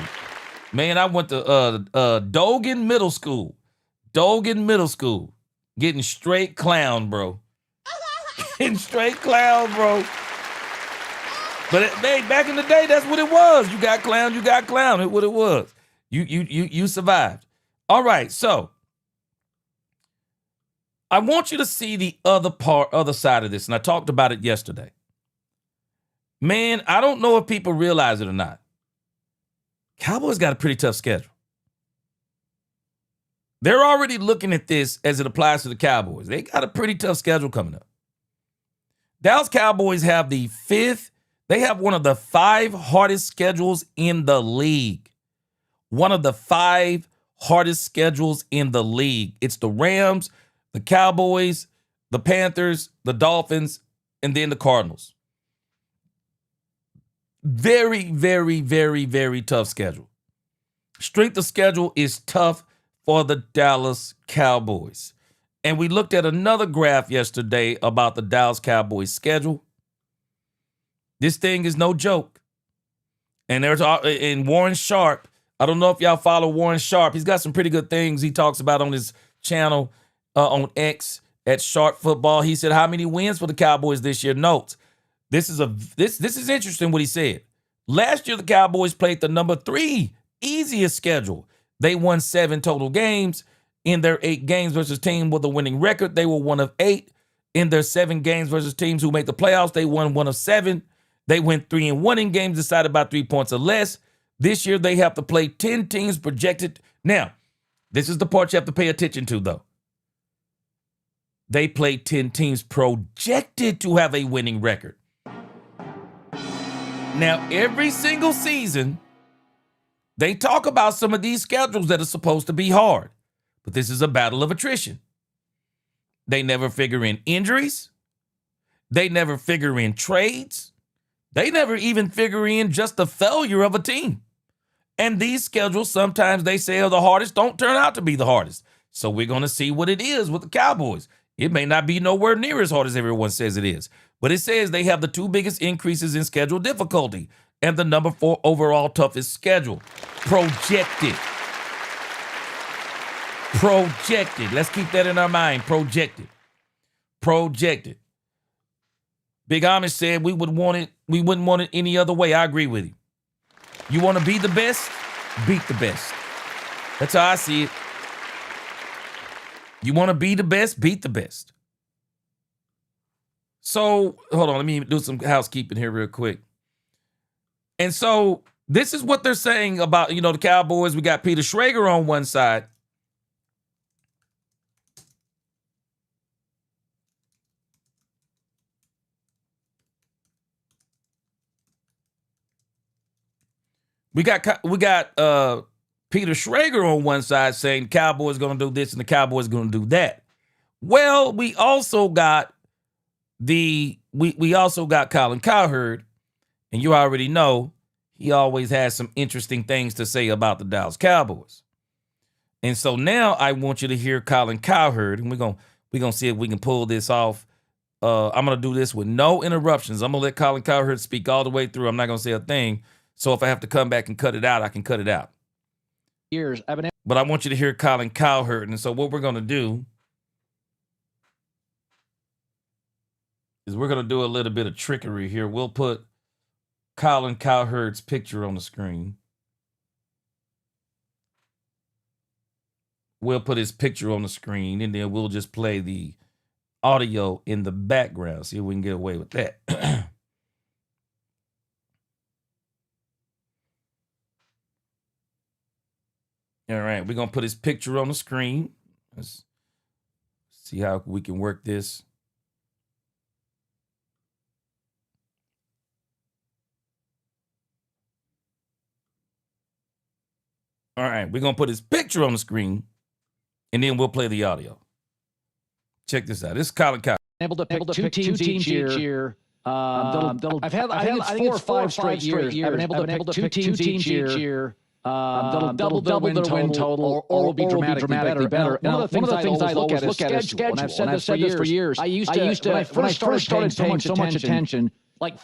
Man, I went to Dogan Middle School. Getting straight clown, bro. Getting straight clown, bro. But hey, back in the day, that's what it was. You got clown. That's what it was. You survived. All right, so I want you to see the other side of this, and I talked about it yesterday. Man, I don't know if people realize it or not. Cowboys got a pretty tough schedule. They're already looking at this as it applies to the Cowboys. They got a pretty tough schedule coming up. Dallas Cowboys have they have one of the 5 hardest schedules in the league. One of the 5 hardest schedules in the league. It's the Rams, the Cowboys, the Panthers, the Dolphins, and then the Cardinals. Very, very, very, very tough schedule. Strength of schedule is tough for the Dallas Cowboys. And we looked at another graph yesterday about the Dallas Cowboys schedule. This thing is no joke. And in Warren Sharp, I don't know if y'all follow Warren Sharp. He's got some pretty good things he talks about on his channel on X at Sharp Football. He said, how many wins for the Cowboys this year? Notes. This is interesting what he said. Last year, the Cowboys played the number 3 easiest schedule. They won 7 total games. In their 8 games versus teams with a winning record, they were 1 of 8. In their 7 games versus teams who make the playoffs, they won 1 of 7. They went 3-1 in games decided by 3 points or less. This year, they have to play 10 teams projected. Now, this is the part you have to pay attention to, though. They played 10 teams projected to have a winning record. Now, every single season, they talk about some of these schedules that are supposed to be hard. But this is a battle of attrition. They never figure in injuries. They never figure in trades. They never even figure in just the failure of a team. And these schedules, sometimes they say are the hardest, don't turn out to be the hardest. So we're going to see what it is with the Cowboys. It may not be nowhere near as hard as everyone says it is. But it says they have the 2 biggest increases in schedule difficulty and the number 4 overall toughest schedule. Projected. Let's keep that in our mind. Projected. Big Amish said we wouldn't want it any other way. I agree with you. You want to be the best? Beat the best. That's how I see it. You want to be the best? Beat the best. So, hold on. Let me do some housekeeping here real quick. And so, this is what they're saying about, the Cowboys. We got Peter Shrager on one side. We got Peter Shrager on one side saying Cowboys going to do this and the Cowboys going to do that. Well, we also got we also got Colin Cowherd, and you already know he always has some interesting things to say about the Dallas Cowboys. And so now I want you to hear Colin Cowherd, and we're gonna see if we can pull this off. I'm gonna do this with no interruptions. I'm gonna let Colin Cowherd speak all the way through. I'm not gonna say a thing. So if I have to come back and cut it out, I can cut it out. But I want you to hear Colin Cowherd. And so what we're gonna do is we're gonna do a little bit of trickery here. We'll put Colin Cowherd's picture on the screen. We'll put his picture on the screen, and then we'll just play the audio in the background. See if we can get away with that. All right, we're going to put his picture on the screen. Let's see how we can work this. All right, we're going to put his picture on the screen, and then we'll play the audio. Check this out. This is Colin Cowherd. Able to pick two teams each year. I've had I think 4 or 5 straight years. I've been able to pick two teams each year. That'll double their win total or will be dramatically better. One of the things I always look at is schedule. And I've said this for years. I used to when I first started paying so much attention,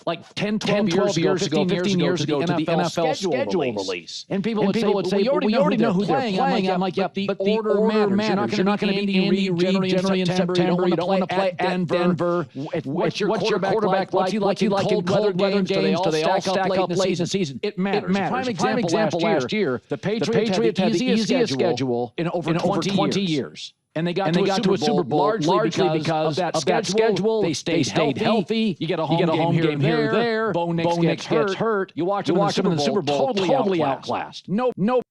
like 10, 12 years ago, 15 years ago, to the NFL schedule release. And people would say, we already know who they're playing. I'm like, yeah, but the order matters. You're not going to be Andy Reid in September. You don't want to play at Denver. What's your quarterback like? What's he like in cold weather games? Do they all stack up late in the season? It matters. Prime example last year, the Patriots had the easiest schedule in over 20 years. And they got to a Super Bowl largely because of that schedule. They stayed healthy. You get a home game here or there. Bo Nix gets hurt. You watch them in the Super Bowl, totally outclassed. No.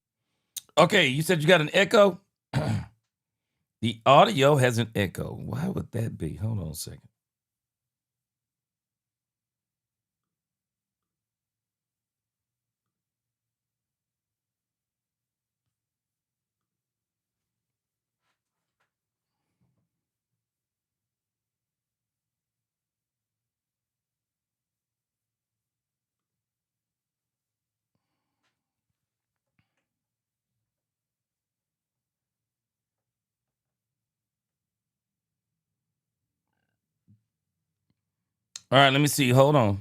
Okay, you said you got an echo? The audio has an echo. Why would that be? Hold on a second. All right, let me see. Hold on.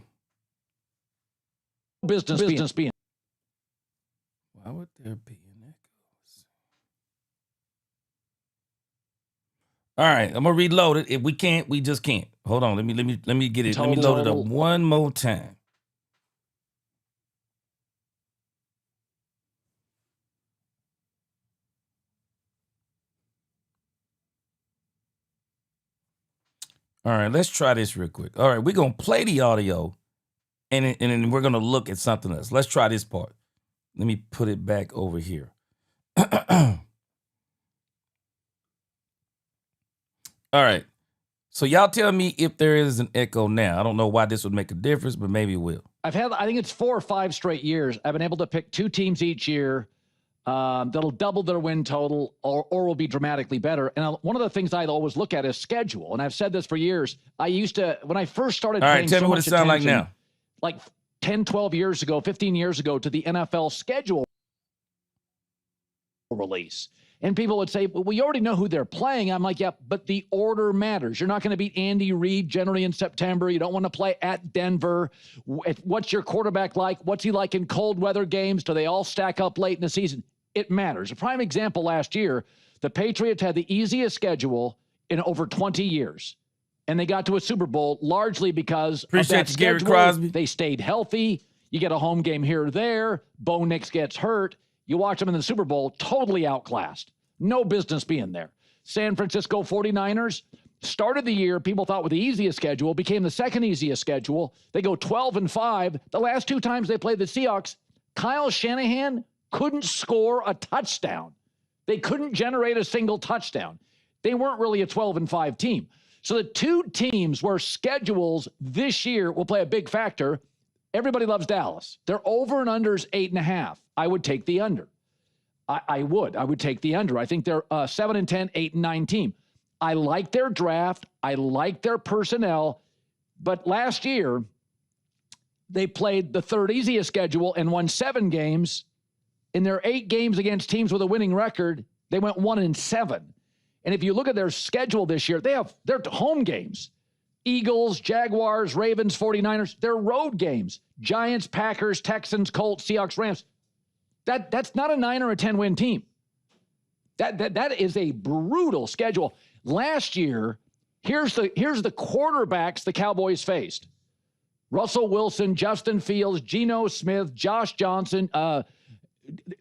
Business being. Why would there be an echo? All right, I'm gonna reload it. If we can't, we just can't. Hold on. Let me get it. Let me load it up one more time. All right, let's try this real quick. All right, we're going to play the audio, and then we're going to look at something else. Let's try this part. Let me put it back over here. All right, so y'all tell me if there is an echo now. I don't know why this would make a difference, but maybe it will. I think it's 4 or 5 straight years. I've been able to pick two teams each year that'll double their win total or will be dramatically better. And one of the things I always look at is schedule. And I've said this for years. I used to, when I first started paying so much attention, tell me what it sounds like now. Like 10, 12 years ago, 15 years ago, to the NFL schedule release. And people would say, well, we already know who they're playing. I'm like, yeah, but the order matters. You're not going to beat Andy Reid generally in September. You don't want to play at Denver. What's your quarterback like? What's he like in cold weather games? Do they all stack up late in the season? It matters. A prime example last year, the Patriots had the easiest schedule in over 20 years. And they got to a Super Bowl largely because of that schedule. Gary Crosby. They stayed healthy. You get a home game here or there. Bo Nix gets hurt. You watch them in the Super Bowl, totally outclassed. No business being there. San Francisco 49ers started the year, people thought with the easiest schedule, became the second easiest schedule. They go 12-5. The last 2 times they played the Seahawks, Kyle Shanahan couldn't score a touchdown. They couldn't generate a single touchdown. They weren't really a 12-5 team. So the 2 teams where schedules this year will play a big factor, everybody loves Dallas. Their over and under is 8.5. I would take the under. I would take the under. I think they're 7-10, 8-9 team. I like their draft. I like their personnel. But last year, they played the third easiest schedule and won 7 games. In their 8 games against teams with a winning record, they went 1-7. And if you look at their schedule this year, their home games. Eagles, Jaguars, Ravens, 49ers, they're road games. Giants, Packers, Texans, Colts, Seahawks, Rams. That's not a 9 or a 10 win team. That is a brutal schedule. Last year, here's the quarterbacks the Cowboys faced. Russell Wilson, Justin Fields, Geno Smith, Josh Johnson.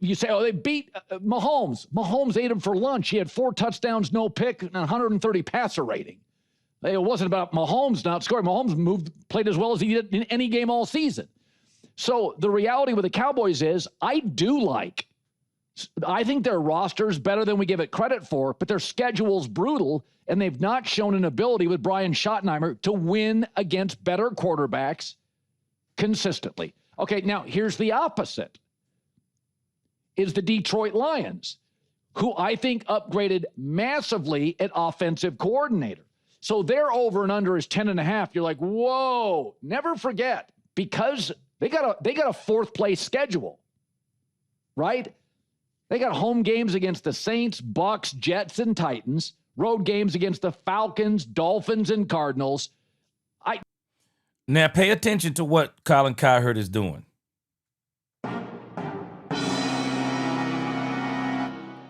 You say, they beat Mahomes. Mahomes ate him for lunch. He had 4 touchdowns, no pick, and 130 passer rating. It wasn't about Mahomes not scoring. Mahomes played as well as he did in any game all season. So the reality with the Cowboys is I think their roster's better than we give it credit for, but their schedule's brutal, and they've not shown an ability with Brian Schottenheimer to win against better quarterbacks consistently. Okay, now here's the opposite, is the Detroit Lions, who I think upgraded massively at offensive coordinator. So their over and under is 10.5. You're like, whoa, never forget, because they got a 4th place schedule, right? They got home games against the Saints, Bucks, Jets, and Titans, road games against the Falcons, Dolphins, and Cardinals. Now pay attention to what Colin Cowherd is doing.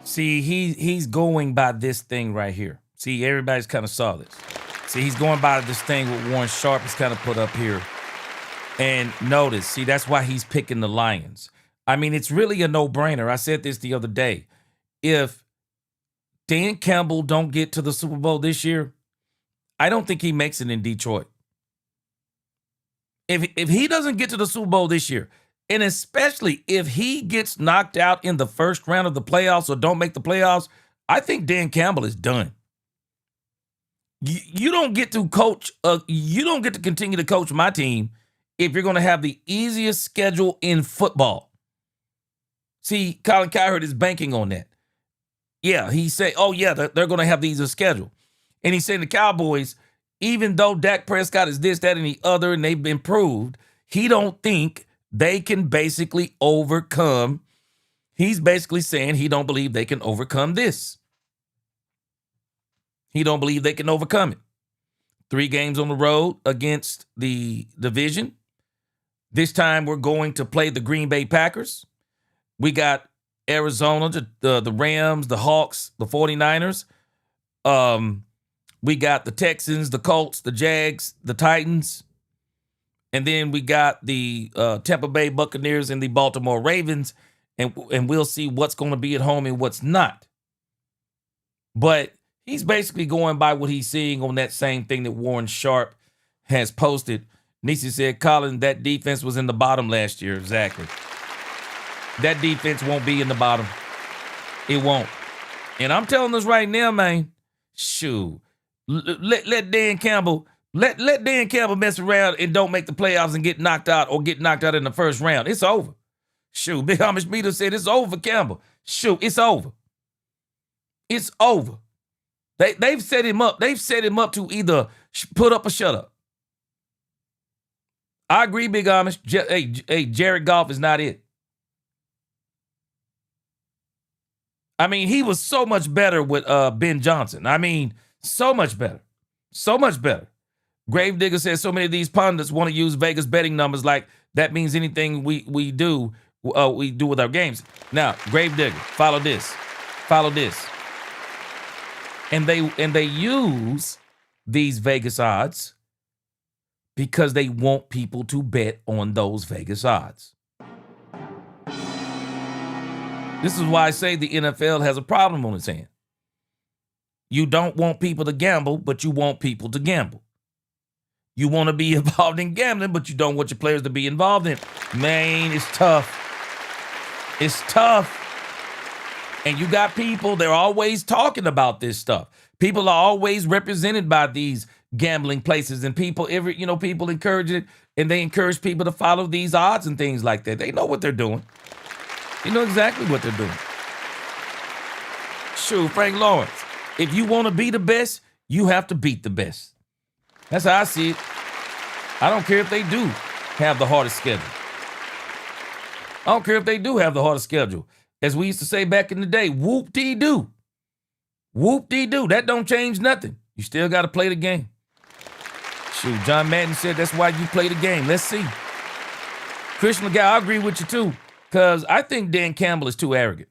See, he's going by this thing right here. See, everybody's kind of saw this. See, he's going by this thing with Warren Sharp is kind of put up here. And notice, see, that's why he's picking the Lions. I mean, it's really a no-brainer. I said this the other day. If Dan Campbell don't get to the Super Bowl this year, I don't think he makes it in Detroit. If he doesn't get to the Super Bowl this year, and especially if he gets knocked out in the first round of the playoffs or don't make the playoffs, I think Dan Campbell is done. You don't get to coach. You don't get to continue to coach my team if you're going to have the easiest schedule in football. See, Colin Cowherd is banking on that. Yeah, he said, oh, yeah, they're going to have the easiest schedule. And he's saying the Cowboys, even though Dak Prescott is this, that, and the other, and they've improved, he don't think they can basically overcome. He's basically saying he don't believe they can overcome this. He don't believe they can overcome it. 3 games on the road against the division. This time we're going to play the Green Bay Packers. We got Arizona, the Rams, the Hawks, the 49ers. We got the Texans, the Colts, the Jags, the Titans. And then we got the Tampa Bay Buccaneers and the Baltimore Ravens. And we'll see what's going to be at home and what's not. But he's basically going by what he's seeing on that same thing that Warren Sharp has posted. Nisi said, Colin, that defense was in the bottom last year. Exactly. That defense won't be in the bottom. It won't. And I'm telling this right now, man, shoot. Let Dan Campbell, let Dan Campbell mess around and don't make the playoffs and get knocked out or get knocked out in the first round. It's over. Shoot, Big Amish Meter said it's over for Campbell. Shoot, it's over. It's over. They've set him up. They've set him up to either put up or shut up. I agree, Big Amish. Hey, Jared Goff is not it. I mean, he was so much better with Ben Johnson. I mean, so much better. So much better. Gravedigger says so many of these pundits want to use Vegas betting numbers like that means anything we do with our games. Now, Gravedigger, follow this. Follow this. And they use these Vegas odds because they want people to bet on those Vegas odds. This is why I say the NFL has a problem on its hand. You don't want people to gamble, but you want people to gamble. You want to be involved in gambling, but you don't want your players to be involved in. Man, it's tough. It's tough. And you got people, they're always talking about this stuff. People are always represented by these gambling places, and people encourage it, and they encourage people to follow these odds and things like that. They know what they're doing. You know exactly what they're doing. Shoot, Frank Lawrence. If you want to be the best, you have to beat the best. That's how I see it. I don't care if they do have the hardest schedule. I don't care if they do have the hardest schedule. As we used to say back in the day, whoop-dee-doo. Whoop-dee-doo. That don't change nothing. You still got to play the game. Shoot, John Madden said that's why you play the game. Let's see. Christian Legal, I agree with you too, because I think Dan Campbell is too arrogant.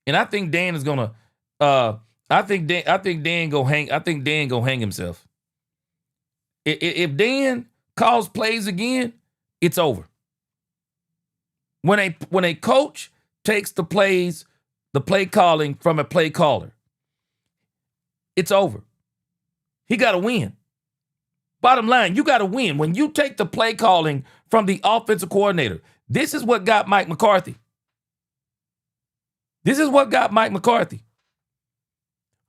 And I think Dan is gonna I think Dan gonna hang himself. If Dan calls plays again, it's over. When a coach takes the play calling from a play caller, it's over. He got to win. Bottom line, you got to win. When you take the play calling from the offensive coordinator, this is what got Mike McCarthy. This is what got Mike McCarthy.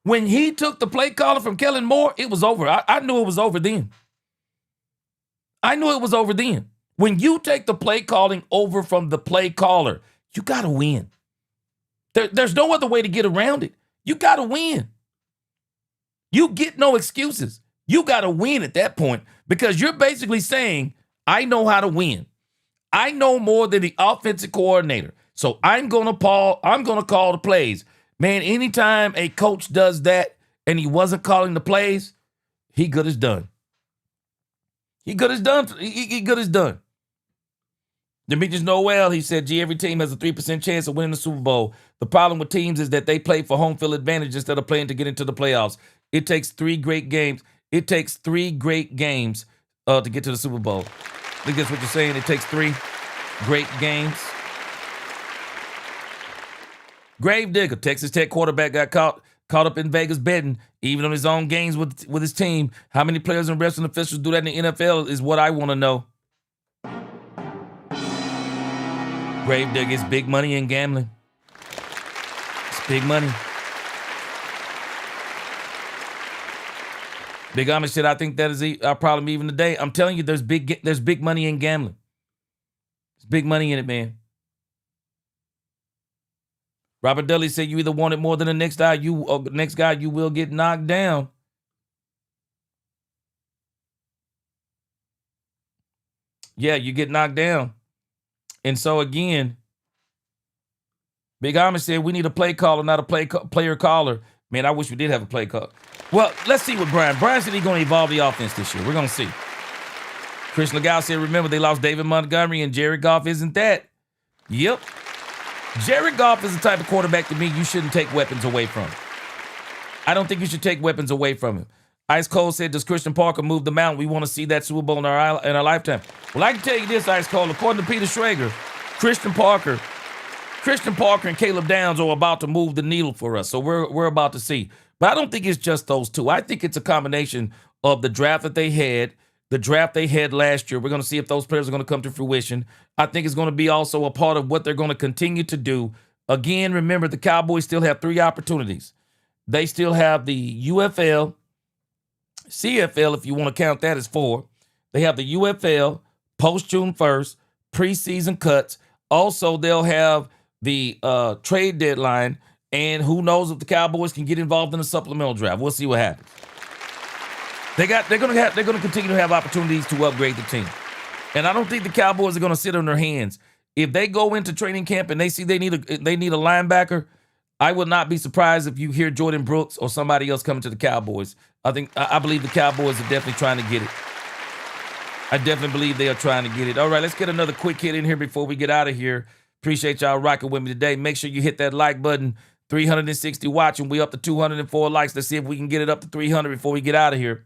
When he took the play calling from Kellen Moore, it was over. I knew it was over then. I knew it was over then. When you take the play calling over from the play caller, you got to win. There's no other way to get around it. You got to win. You get no excuses. You got to win at that point because you're basically saying, I know how to win. I know more than the offensive coordinator. So I'm going to call the plays. Man, anytime a coach does that and he wasn't calling the plays, he good as done. He good as done. He good as done. Demetrius Noel, he said, gee, every team has a 3% chance of winning the Super Bowl. The problem with teams is that they play for home field advantage instead of playing to get into the playoffs. It takes 3 great games. It takes 3 great games to get to the Super Bowl. I think that's what you're saying. It takes 3 great games. Gravedigger, Texas Tech quarterback, got caught up in Vegas betting, even on his own games with his team. How many players and refs and officials do that in the NFL is what I want to know. Gravedigger, is big money in gambling. It's big money. Big Amish said, I think that is our problem even today. I'm telling you, there's big money in gambling. There's big money in it, man. Robert Dudley said, you either want it more than the next guy, you will get knocked down. Yeah, you get knocked down. And so again, Big Amish said, we need a play caller, not a player caller. Man, I wish we did have a play caller. Well, let's see what Brian said he's going to evolve the offense this year. We're going to see. Christian Legal said, remember, they lost David Montgomery and Jared Goff isn't that. Yep. Jared Goff is the type of quarterback to me you shouldn't take weapons away from. I don't think you should take weapons away from him. Ice Cold said, does Christian Parker move the mountain? We want to see that Super Bowl in our lifetime. Well, I can tell you this, Ice Cold. According to Peter Shrager, Christian Parker and Caleb Downs are about to move the needle for us. So we're about to see. But I don't think it's just those two. I think it's a combination of the draft that they had, the draft they had last year. We're going to see if those players are going to come to fruition. I think it's going to be also a part of what they're going to continue to do. Again, remember, the Cowboys still have 3 opportunities. They still have the UFL, CFL, if you want to count that as 4. They have the UFL, post-June 1st, preseason cuts. Also, they'll have the trade deadline, and who knows if the Cowboys can get involved in a supplemental draft. We'll see what happens. They're going to continue to have opportunities to upgrade the team. And I don't think the Cowboys are going to sit on their hands. If they go into training camp and they see they need a linebacker, I would not be surprised if you hear Jordan Brooks or somebody else coming to the Cowboys. I believe the Cowboys are definitely trying to get it. I definitely believe they are trying to get it. All right, let's get another quick hit in here before we get out of here. Appreciate y'all rocking with me today. Make sure you hit that like button. 360 watching. We up to 204 likes. Let's see if we can get it up to 300 before we get out of here.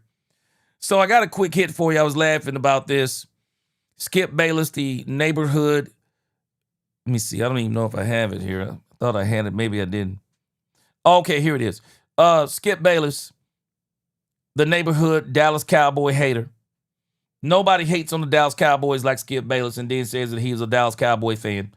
So I got a quick hit for you. I was laughing about this. Skip Bayless, the neighborhood. Let me see. I don't even know if I have it here. I thought I had it. Maybe I didn't. Okay, here it is. Skip Bayless, the neighborhood Dallas Cowboy hater. Nobody hates on the Dallas Cowboys like Skip Bayless, and then says that he is a Dallas Cowboy fan.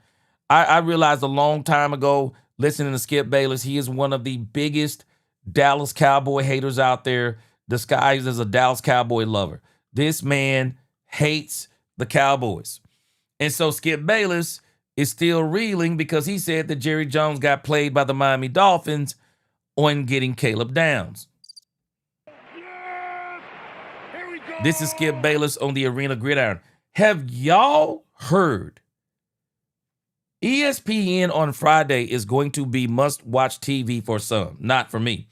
I realized a long time ago, listening to Skip Bayless, he is one of the biggest Dallas Cowboy haters out there, disguised as a Dallas Cowboy lover. This man hates the Cowboys. And so Skip Bayless is still reeling because he said that Jerry Jones got played by the Miami Dolphins on getting Caleb Downs. This is Skip Bayless on the Arena Gridiron. Have y'all heard? ESPN on Friday is going to be must-watch TV for some. Not for me.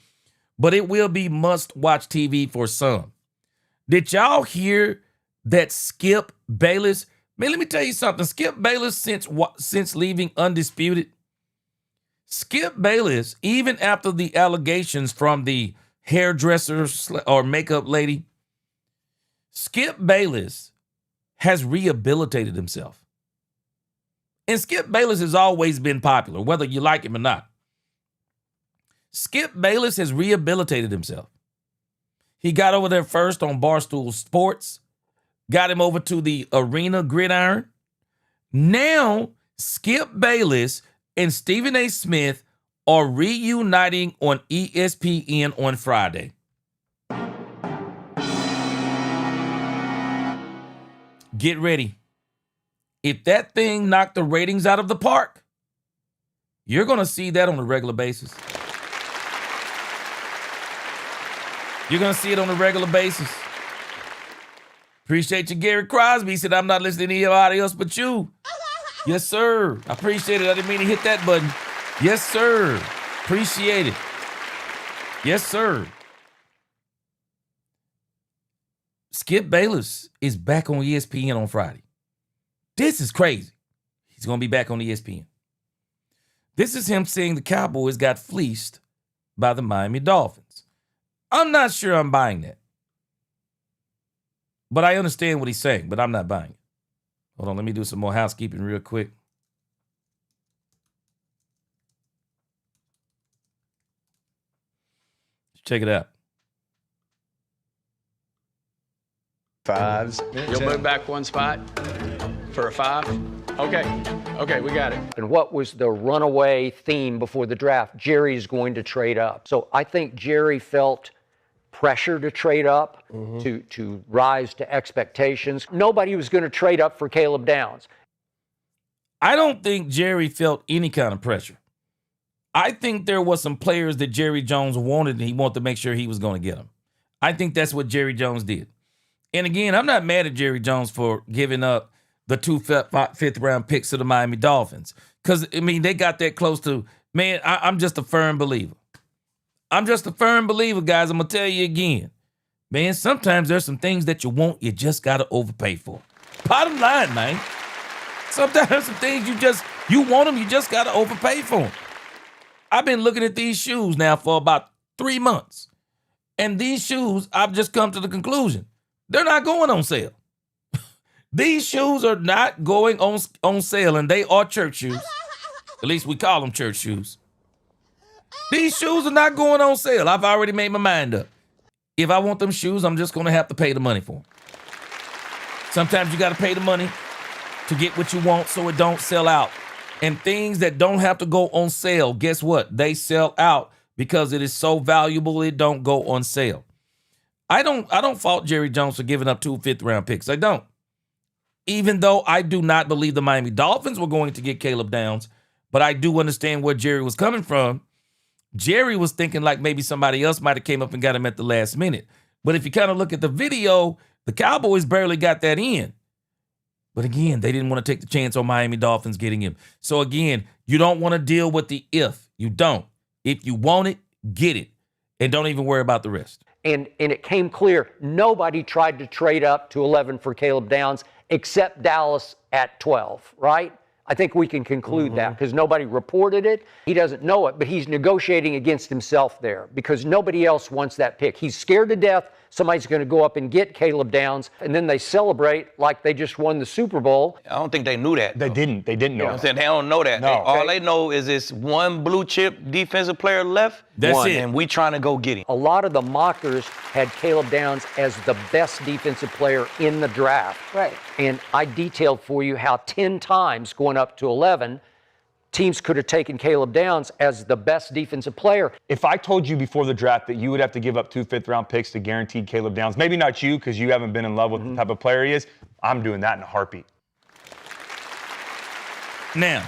But it will be must-watch TV for some. Did y'all hear that Skip Bayless? Man, let me tell you something. Skip Bayless, since leaving Undisputed, Skip Bayless, even after the allegations from the hairdresser or makeup lady, Skip Bayless has rehabilitated himself. And Skip Bayless has always been popular, whether you like him or not. Skip Bayless has rehabilitated himself. He got over there first on Barstool Sports, got him over to the Arena Gridiron. Now, Skip Bayless and Stephen A. Smith are reuniting on ESPN on Friday. Get ready. If that thing knocked the ratings out of the park, you're going to see that on a regular basis. You're going to see it on a regular basis. Appreciate you, Gary Crosby. He said, I'm not listening to anybody else but you. Yes, sir. I appreciate it. I didn't mean to hit that button. Yes, sir. Appreciate it. Yes, sir. Skip Bayless is back on ESPN on Friday. This is crazy. He's going to be back on ESPN. This is him saying the Cowboys got fleeced by the Miami Dolphins. I'm not sure I'm buying that. But I understand what he's saying, but I'm not buying it. Hold on, let me do some more housekeeping real quick. Check it out. Fives. You'll move back one spot for a 5? Okay, we got it. And what was the runaway theme before the draft? Jerry's going to trade up. So I think Jerry felt pressure to trade up, to rise to expectations. Nobody was going to trade up for Caleb Downs. I don't think Jerry felt any kind of pressure. I think there was some players that Jerry Jones wanted, and he wanted to make sure he was going to get them. I think that's what Jerry Jones did. And again, I'm not mad at Jerry Jones for giving up the 2 fifth-round picks to the Miami Dolphins. Because, I mean, they got that close to, man, I'm just a firm believer. I'm just a firm believer, guys. I'm going to tell you again. Man, sometimes there's some things that you want, you just got to overpay for. Bottom line, man. Sometimes some things you want them, you just got to overpay for them. I've been looking at these shoes now for about 3 months. And these shoes, I've just come to the conclusion, they're not going on sale. These shoes are not going on sale, and they are church shoes. At least we call them church shoes. These shoes are not going on sale. I've already made my mind up. If I want them shoes, I'm just going to have to pay the money for them. Sometimes you got to pay the money to get what you want so it don't sell out. And things that don't have to go on sale, guess what? They sell out because it is so valuable it don't go on sale. I don't fault Jerry Jones for giving up 2 fifth-round picks. I don't. Even though I do not believe the Miami Dolphins were going to get Caleb Downs, but I do understand where Jerry was coming from. Jerry was thinking like maybe somebody else might have came up and got him at the last minute. But if you kind of look at the video, the Cowboys barely got that in. But again, they didn't want to take the chance on Miami Dolphins getting him. So again, you don't want to deal with the if. You don't. If you want it, get it. And don't even worry about the rest. And it came clear, nobody tried to trade up to 11 for Caleb Downs except Dallas at 12, right? I think we can conclude that because nobody reported it. He doesn't know it, but he's negotiating against himself there because nobody else wants that pick. He's scared to death somebody's going to go up and get Caleb Downs, and then they celebrate like they just won the Super Bowl. I don't think they knew that. They didn't know. You know what I'm saying? They don't know that. No. All they know is this one blue chip defensive player left. That's it. And we trying to go get him. A lot of the mockers had Caleb Downs as the best defensive player in the draft. Right. And I detailed for you how 10 times going up to 11, teams could have taken Caleb Downs as the best defensive player. If I told you before the draft that you would have to give up 2 fifth-round picks to guarantee Caleb Downs, maybe not you because you haven't been in love with the type of player he is, I'm doing that in a heartbeat. Now,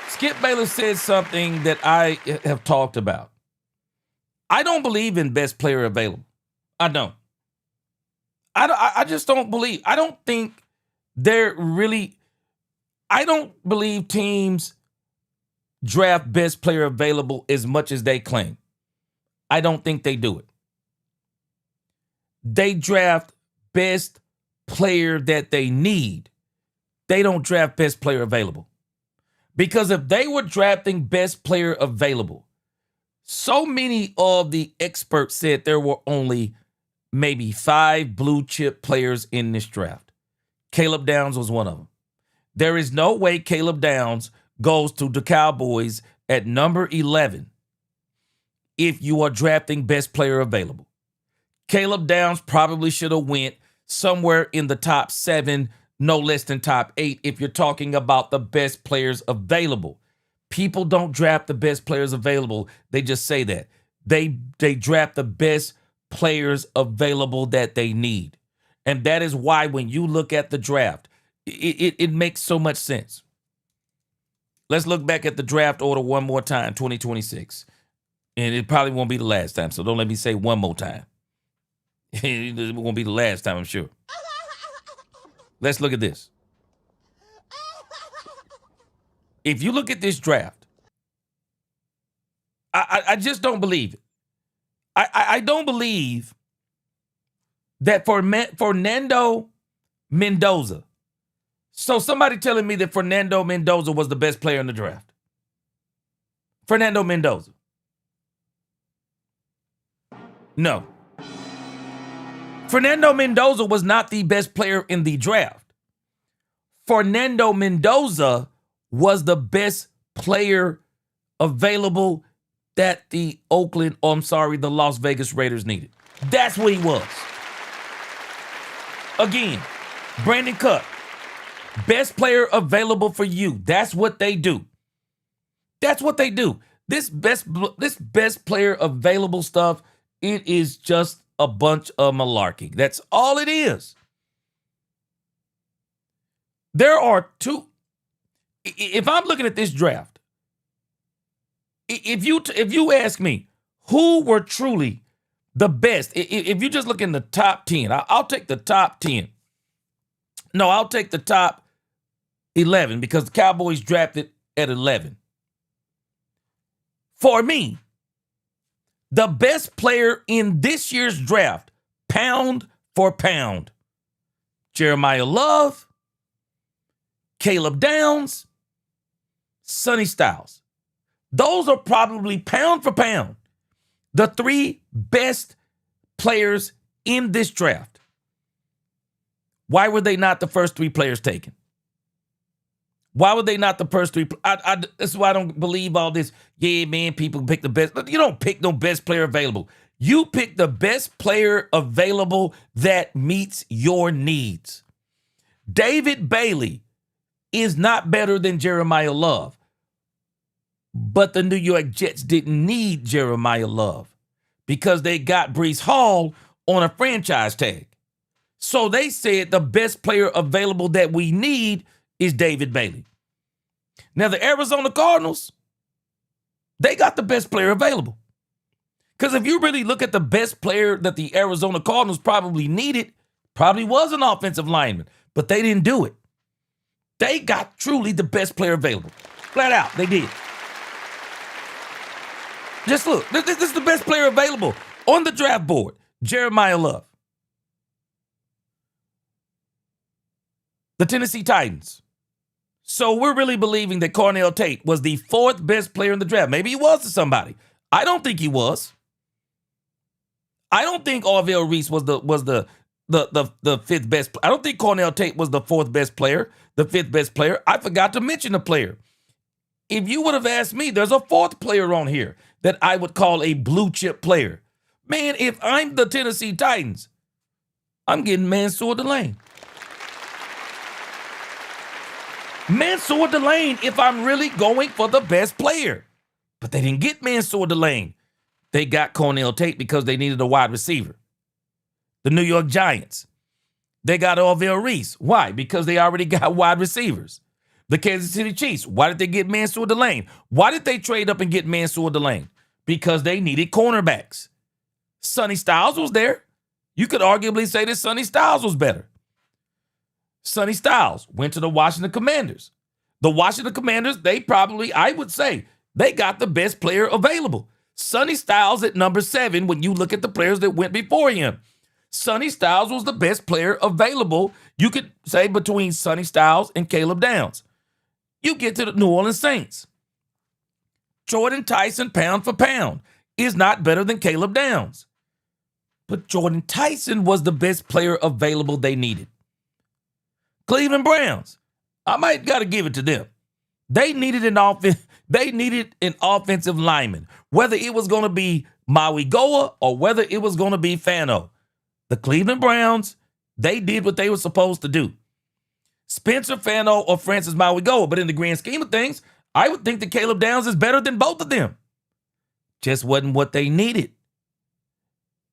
Skip Bayless said something that I have talked about. I don't believe in best player available. I don't. I just don't believe. I don't think they're really. I don't believe teams draft best player available as much as they claim. I don't think they do it. They draft best player that they need. They don't draft best player available. Because if they were drafting best player available, so many of the experts said there were only maybe 5 blue chip players in this draft. Caleb Downs was one of them. There is no way Caleb Downs goes to the Cowboys at number 11 if you are drafting best player available. Caleb Downs probably should have went somewhere in the top 7, no less than top 8 if you're talking about the best players available. People don't draft the best players available. They just say that. They draft the best players available that they need. And that is why when you look at the draft, it makes so much sense. Let's look back at the draft order one more time, 2026. And it probably won't be the last time, so don't let me say one more time. It won't be the last time, I'm sure. Let's look at this. If you look at this draft, I just don't believe it. I don't believe that for Fernando Mendoza. So somebody telling me that Fernando Mendoza was the best player in the draft. Fernando Mendoza. No. Fernando Mendoza was not the best player in the draft. Fernando Mendoza was the best player available that the the Las Vegas Raiders needed. That's what he was. Again, Brandon Cupp, best player available for you. That's what they do. That's what they do. This best player available stuff, it is just a bunch of malarkey. That's all it is. There are two. If I'm looking at this draft, if you ask me who were truly the best, if you just look in the top 10, I'll take the top 10. No, I'll take the top 11 because the Cowboys drafted at 11. For me, the best player in this year's draft, pound for pound, Jeremiah Love, Caleb Downs, Sonny Styles. Those are probably pound for pound the 3 best players in this draft. Why were they not the first 3 players taken? Why were they not the first 3? That's why I don't believe all this. Yeah, man, people pick the best. You don't pick no best player available. You pick the best player available that meets your needs. David Bailey is not better than Jeremiah Love. But the New York Jets didn't need Jeremiah Love because they got Breece Hall on a franchise tag. So they said the best player available that we need is David Bailey. Now, the Arizona Cardinals, they got the best player available. Because if you really look at the best player that the Arizona Cardinals probably needed, probably was an offensive lineman, but they didn't do it. They got truly the best player available. Flat out, they did. Just look, this is the best player available on the draft board, Jeremiah Love. The Tennessee Titans. So we're really believing that Cornell Tate was the 4th best player in the draft. Maybe he was to somebody. I don't think he was. I don't think Orville Reese was the 5th best. I don't think Cornell Tate was the 4th best player, the 5th best player. I forgot to mention a player. If you would have asked me, there's a 4th player on here that I would call a blue chip player. Man, if I'm the Tennessee Titans, I'm getting Mansour Delane. Mansour Delane if I'm really going for the best player. But they didn't get Mansour Delane. They got Cornell Tate because they needed a wide receiver. The New York Giants, they got Orville Reese. Why? Because they already got wide receivers. The Kansas City Chiefs, why did they get Mansour Delane? Why did they trade up and get Mansour Delane? because they needed cornerbacks. Sonny Styles was there. You could arguably say that Sonny Styles was better. Sonny Styles went to the Washington Commanders. The Washington Commanders, they probably, I would say, they got the best player available. Sonny Styles at number 7 when you look at the players that went before him. Sonny Styles was the best player available, you could say, between Sonny Styles and Caleb Downs. You get to the New Orleans Saints. Jordan Tyson, pound for pound, is not better than Caleb Downs. But Jordan Tyson was the best player available they needed. Cleveland Browns, I might got to give it to them. They needed an offensive lineman, whether it was going to be Maui Goa or whether it was going to be Fano. The Cleveland Browns, they did what they were supposed to do. Spencer Fano or Francis Maui Goa, but in the grand scheme of things, I would think that Caleb Downs is better than both of them. Just wasn't what they needed.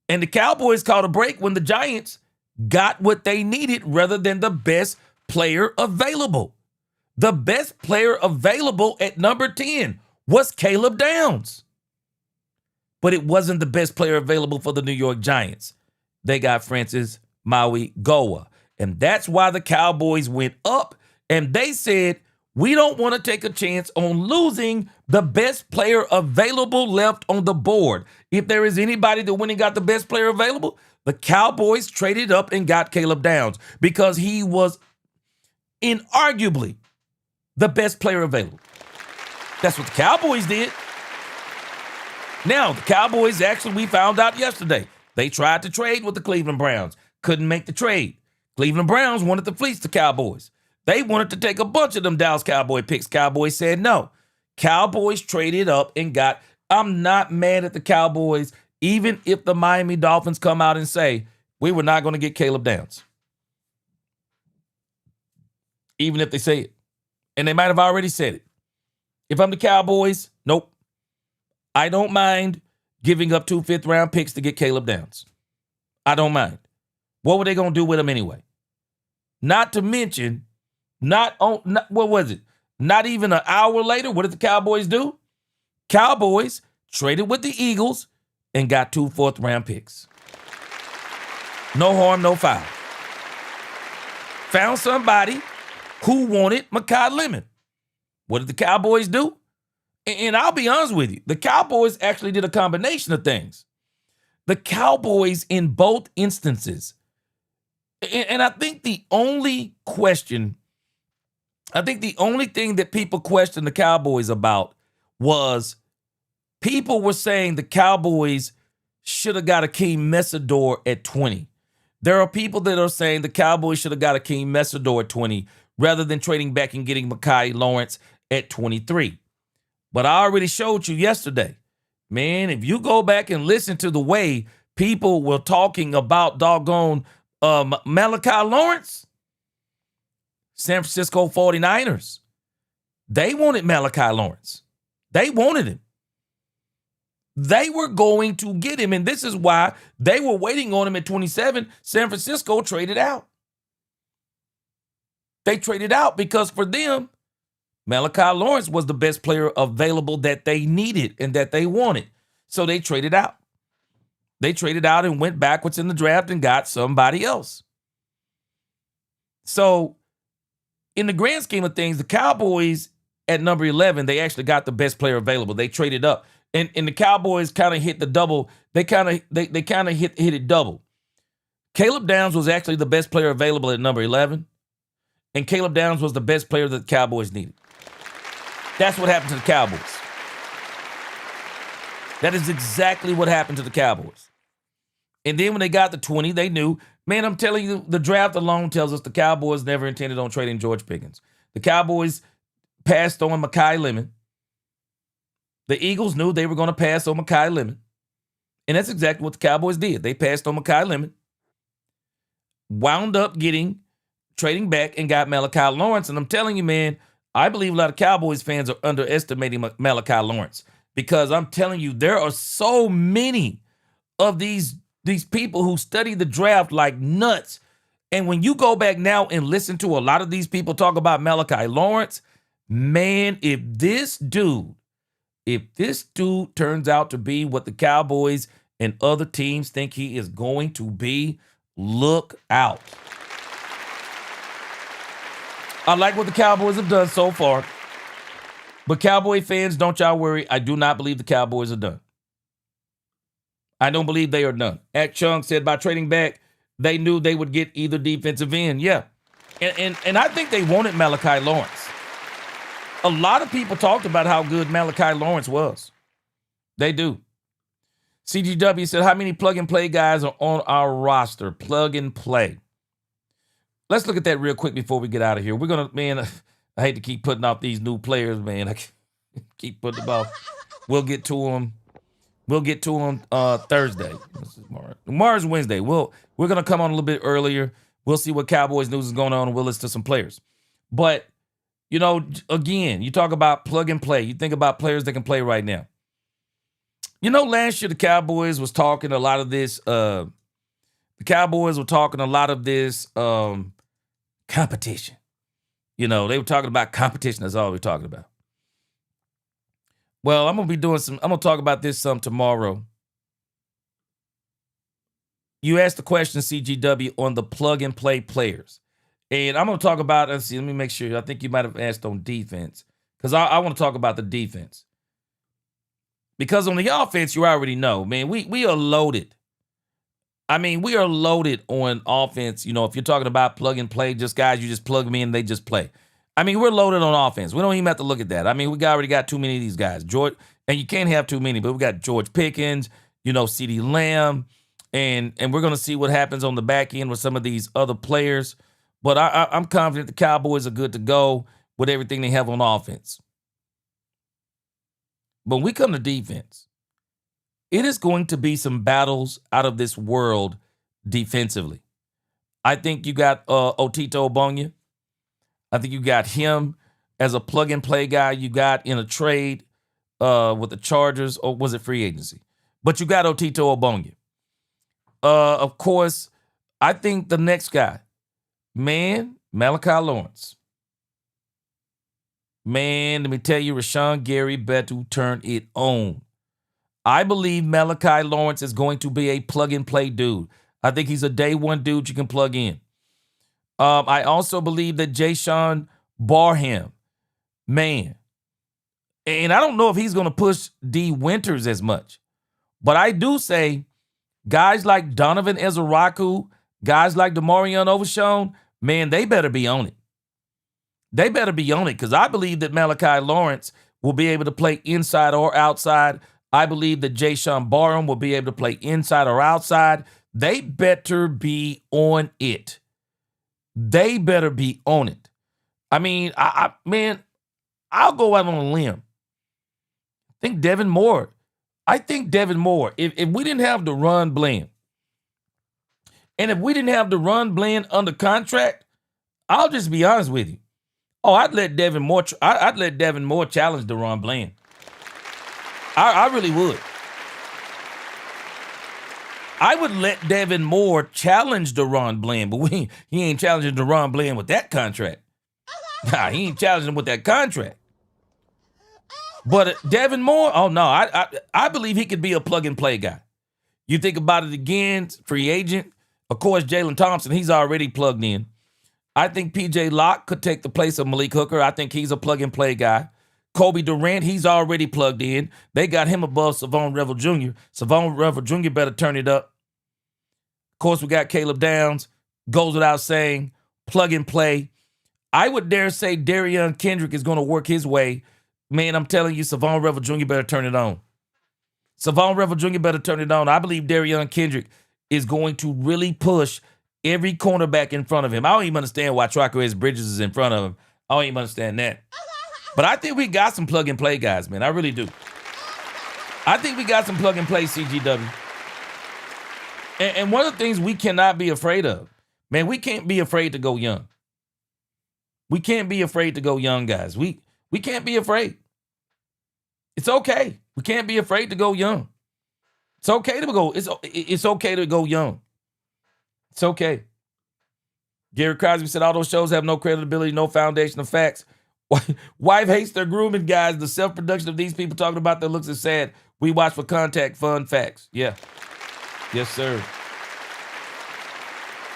And the Cowboys caught a break when the Giants got what they needed rather than the best player available. The best player available at number 10 was Caleb Downs. But it wasn't the best player available for the New York Giants. They got Francis Maui Goa. And that's why the Cowboys went up and they said, we don't want to take a chance on losing the best player available left on the board. If there is anybody that went and got the best player available, the Cowboys traded up and got Caleb Downs because he was inarguably the best player available. That's what the Cowboys did. Now, the Cowboys actually, we found out yesterday, they tried to trade with the Cleveland Browns. Couldn't make the trade. Cleveland Browns wanted to fleece the Cowboys. They wanted to take a bunch of them Dallas Cowboy picks. Cowboys said no. Cowboys traded up and got, I'm not mad at the Cowboys, even if the Miami Dolphins come out and say, we were not going to get Caleb Downs. Even if they say it. And they might have already said it. If I'm the Cowboys, nope. I don't mind giving up 2 fifth-round picks to get Caleb Downs. I don't mind. What were they going to do with him anyway? Not to mention, what was it? Not even an hour later, what did the Cowboys do? Cowboys traded with the Eagles and got 2 fourth-round picks. No harm, no foul. Found somebody who wanted Micah Lemon. What did the Cowboys do? And I'll be honest with you, the Cowboys actually did a combination of things. The Cowboys in both instances, and I think the only thing that people questioned the Cowboys about was people were saying the Cowboys should have got Akeem Messidor at 20. There are people that are saying the Cowboys should have got Akeem Messidor at 20 rather than trading back and getting Mekhi Lawrence at 23. But I already showed you yesterday, man, if you go back and listen to the way people were talking about doggone Malachi Lawrence, San Francisco 49ers, they wanted Malachi Lawrence. They wanted him. They were going to get him, and this is why they were waiting on him at 27. San Francisco traded out. They traded out because for them, Malachi Lawrence was the best player available that they needed and that they wanted. So they traded out. They traded out and went backwards in the draft and got somebody else. So in the grand scheme of things, the Cowboys at number 11, they actually got the best player available. They traded up. And the Cowboys kind of hit the double. They kind of hit it double. Caleb Downs was actually the best player available at number 11. And Caleb Downs was the best player that the Cowboys needed. That's what happened to the Cowboys. That is exactly what happened to the Cowboys. And then when they got the 20, they knew, man, I'm telling you, the draft alone tells us the Cowboys never intended on trading George Pickens. The Cowboys passed on Mekhi Lemon. The Eagles knew they were going to pass on Mekhi Lemon. And that's exactly what the Cowboys did. They passed on Mekhi Lemon, wound up trading back and got Malachi Lawrence. And I'm telling you, man, I believe a lot of Cowboys fans are underestimating Malachi Lawrence because I'm telling you, there are so many of these people who study the draft like nuts. And when you go back now and listen to a lot of these people talk about Malachi Lawrence, man, if this dude if this dude turns out to be what the Cowboys and other teams think he is going to be, look out. I like what the Cowboys have done so far. But Cowboy fans, don't y'all worry. I do not believe the Cowboys are done. I don't believe they are done. At Chung said by trading back, they knew they would get either defensive end. Yeah. And I think they wanted Malachi Lawrence. A lot of people talked about how good Malachi Lawrence was. They do. CGW said, how many plug-and-play guys are on our roster? Plug and play. Let's look at that real quick before we get out of here. We're going to, man, I hate to keep putting off these new players, man. I keep putting them off. We'll get to them. We'll get to them Thursday. Tomorrow's Wednesday. We're going to come on a little bit earlier. We'll see what Cowboys news is going on, and we'll listen to some players. But, you know, again, you talk about plug and play. You think about players that can play right now. You know, last year the Cowboys was talking a lot of this. The Cowboys were talking a lot of this competition. You know, they were talking about competition. That's all we're talking about. Well, I'm going to talk about this some tomorrow. You asked the question, CGW, on the plug and play players. And I'm going to talk about, let's see, let me make sure. I think you might have asked on defense. Because I want to talk about the defense. Because on the offense, you already know, man, we are loaded. I mean, we are loaded on offense. You know, if you're talking about plug and play, just guys, you just plug them in, they just play. I mean, we're loaded on offense. We don't even have to look at that. I mean, we already got too many of these guys. George, and you can't have too many, but we got George Pickens, you know, CeeDee Lamb, and we're going to see what happens on the back end with some of these other players. But I'm confident the Cowboys are good to go with everything they have on offense. But when we come to defense, it is going to be some battles out of this world defensively. I think you got Otito Ogbonnia. I think you got him as a plug-and-play guy you got in a trade with the Chargers, or was it free agency? But you got Otito Ogbonnia. Of course, I think the next guy, man, Malachi Lawrence. Man, let me tell you, Rashawn Gary better turn it on. I believe Malachi Lawrence is going to be a plug-and-play dude. I think he's a day one dude you can plug in. I also believe that Jayshon Barham, man, and I don't know if he's going to push D. Winters as much, but I do say guys like Donovan Ezeraku, guys like DeMarion Overshown, man, they better be on it. They better be on it because I believe that Malachi Lawrence will be able to play inside or outside. I believe that Jayshon Barham will be able to play inside or outside. They better be on it. They better be on it. I mean, man, I'll go out on a limb. I think Devin Moore, if we didn't have the run blend, and if we didn't have the run blend under contract, I'll just be honest with you. Oh, I'd let Devin Moore challenge the run blend. I really would. I would let Devin Moore challenge the Ron Bland, but he ain't challenging the Ron Bland with that contract. Nah, he ain't challenging him with that contract. But Devin Moore, oh no, I believe he could be a plug-and-play guy. You think about it again, free agent. Of course, Jalen Thompson, he's already plugged in. I think P.J. Locke could take the place of Malik Hooker. I think he's a plug-and-play guy. Kobe Durant, he's already plugged in. They got him above Savon Revel Jr. Savon Revel Jr. better turn it up. Of course, we got Caleb Downs. Goes without saying, plug and play. I would dare say Darian Kendrick is going to work his way. Man, I'm telling you, Savon Revel Jr. better turn it on. Savon Revel Jr. better turn it on. I believe Darian Kendrick is going to really push every cornerback in front of him. I don't even understand why Traquez Bridges is in front of him. I don't even understand that. But I think we got some plug-and-play guys, man. I really do. I think we got some plug-and-play CGW. And one of the things we cannot be afraid of, man, we can't be afraid to go young. We can't be afraid to go young, guys. We can't be afraid. It's okay. We can't be afraid to go young. It's okay to go. It's okay to go young. It's okay. Gary Crosby said all those shows have no credibility, no foundation of facts. Wife hates their grooming guys. The self-production of these people talking about their looks is sad. We watch for contact, fun facts. Yeah. Yes, sir.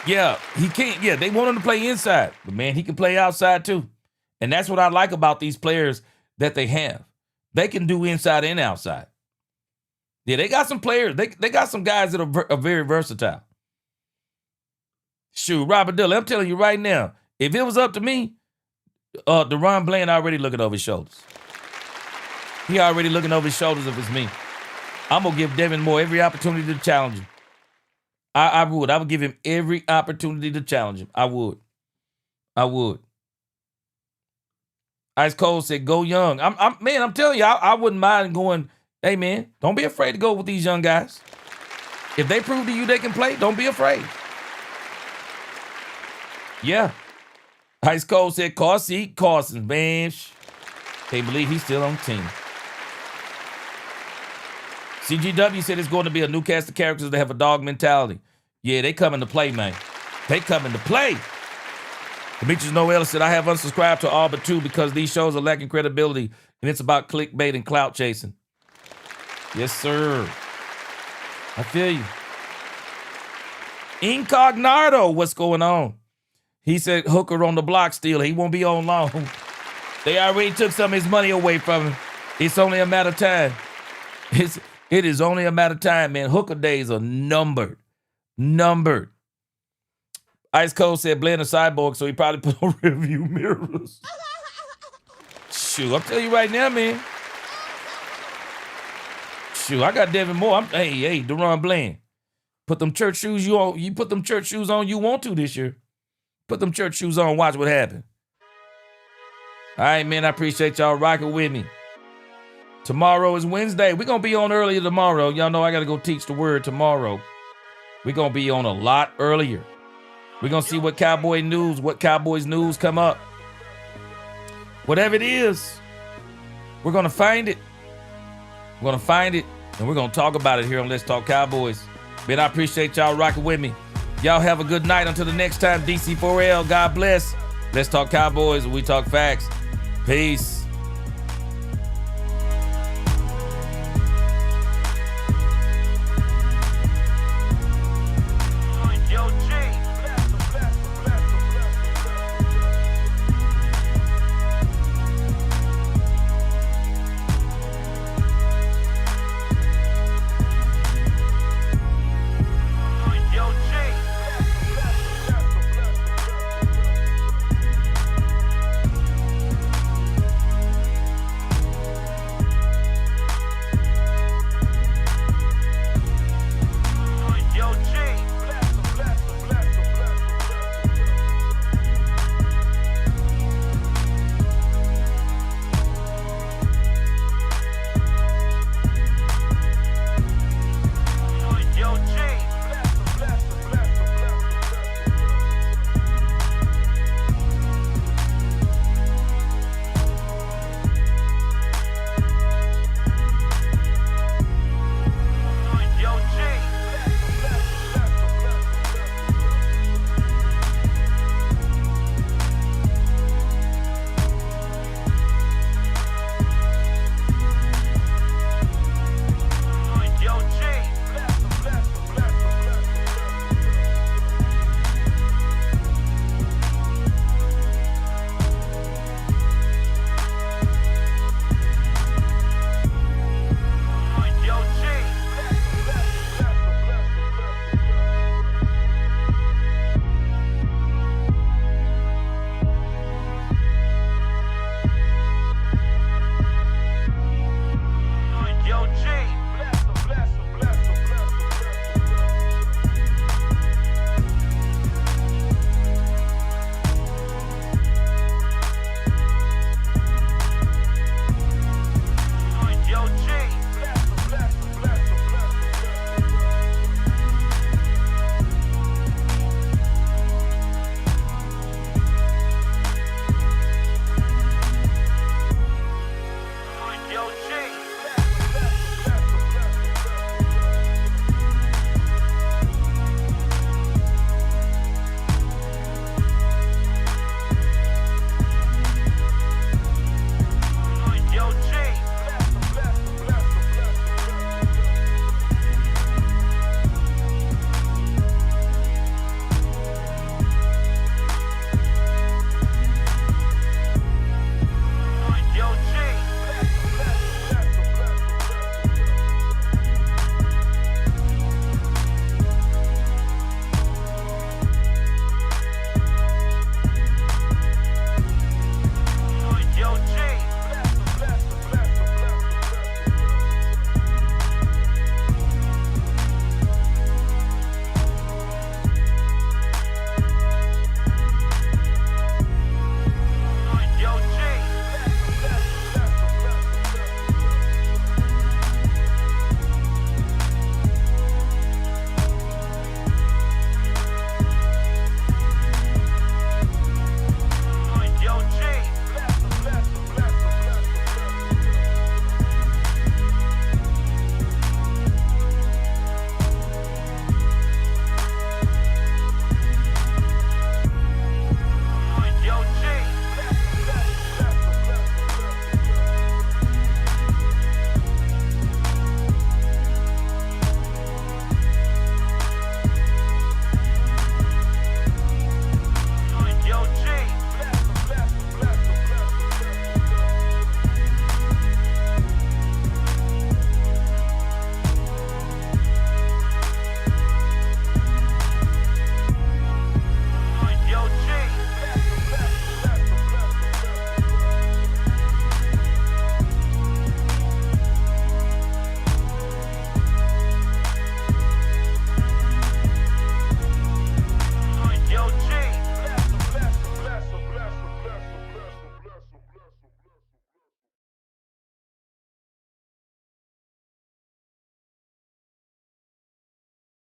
Yeah, he can't. Yeah, they want him to play inside. But, man, he can play outside, too. And that's what I like about these players that they have. They can do inside and outside. Yeah, they got some players. They got some guys that are very versatile. Shoot, Robert Dillon, I'm telling you right now, if it was up to me, DeRon Bland already looking over his shoulders. He already looking over his shoulders if it's me. I'm going to give Devin Moore every opportunity to challenge him. I would. I would give him every opportunity to challenge him. I would. Ice Cold said, go young. I'm telling you, I wouldn't mind going, hey, man, don't be afraid to go with these young guys. If they prove to you they can play, don't be afraid. Yeah. Ice Cold said, Carson, man. Can't believe he's still on the team. CGW said it's going to be a new cast of characters that have a dog mentality. Yeah, they coming to play, man. They coming to play. Demetrius Noel said, I have unsubscribed to all but two because these shows are lacking credibility and it's about clickbait and clout chasing. Yes, sir. I feel you. Incognito, what's going on? He said Hooker on the block still. He won't be on long. They already took some of his money away from him. It's only a matter of time. It is only a matter of time, man. Hooker days are numbered. Ice Cold said blend a cyborg, so he probably put on review mirrors. Shoot, I'm telling you right now, man. Shoot, I got Devin Moore. Hey, DeRon Bland. Put them church shoes you put them church shoes on you want to this year. Put them church shoes on, watch what happens. All right, man, I appreciate y'all rocking with me. Tomorrow is Wednesday. We're going to be on earlier tomorrow. Y'all know I got to go teach the word tomorrow. We're going to be on a lot earlier. We're going to see what Cowboys news come up. Whatever it is, we're going to find it. We're going to find it, and we're going to talk about it here on Let's Talk Cowboys. Man, I appreciate y'all rocking with me. Y'all have a good night. Until the next time, DC4L, God bless. Let's Talk Cowboys, we talk facts. Peace.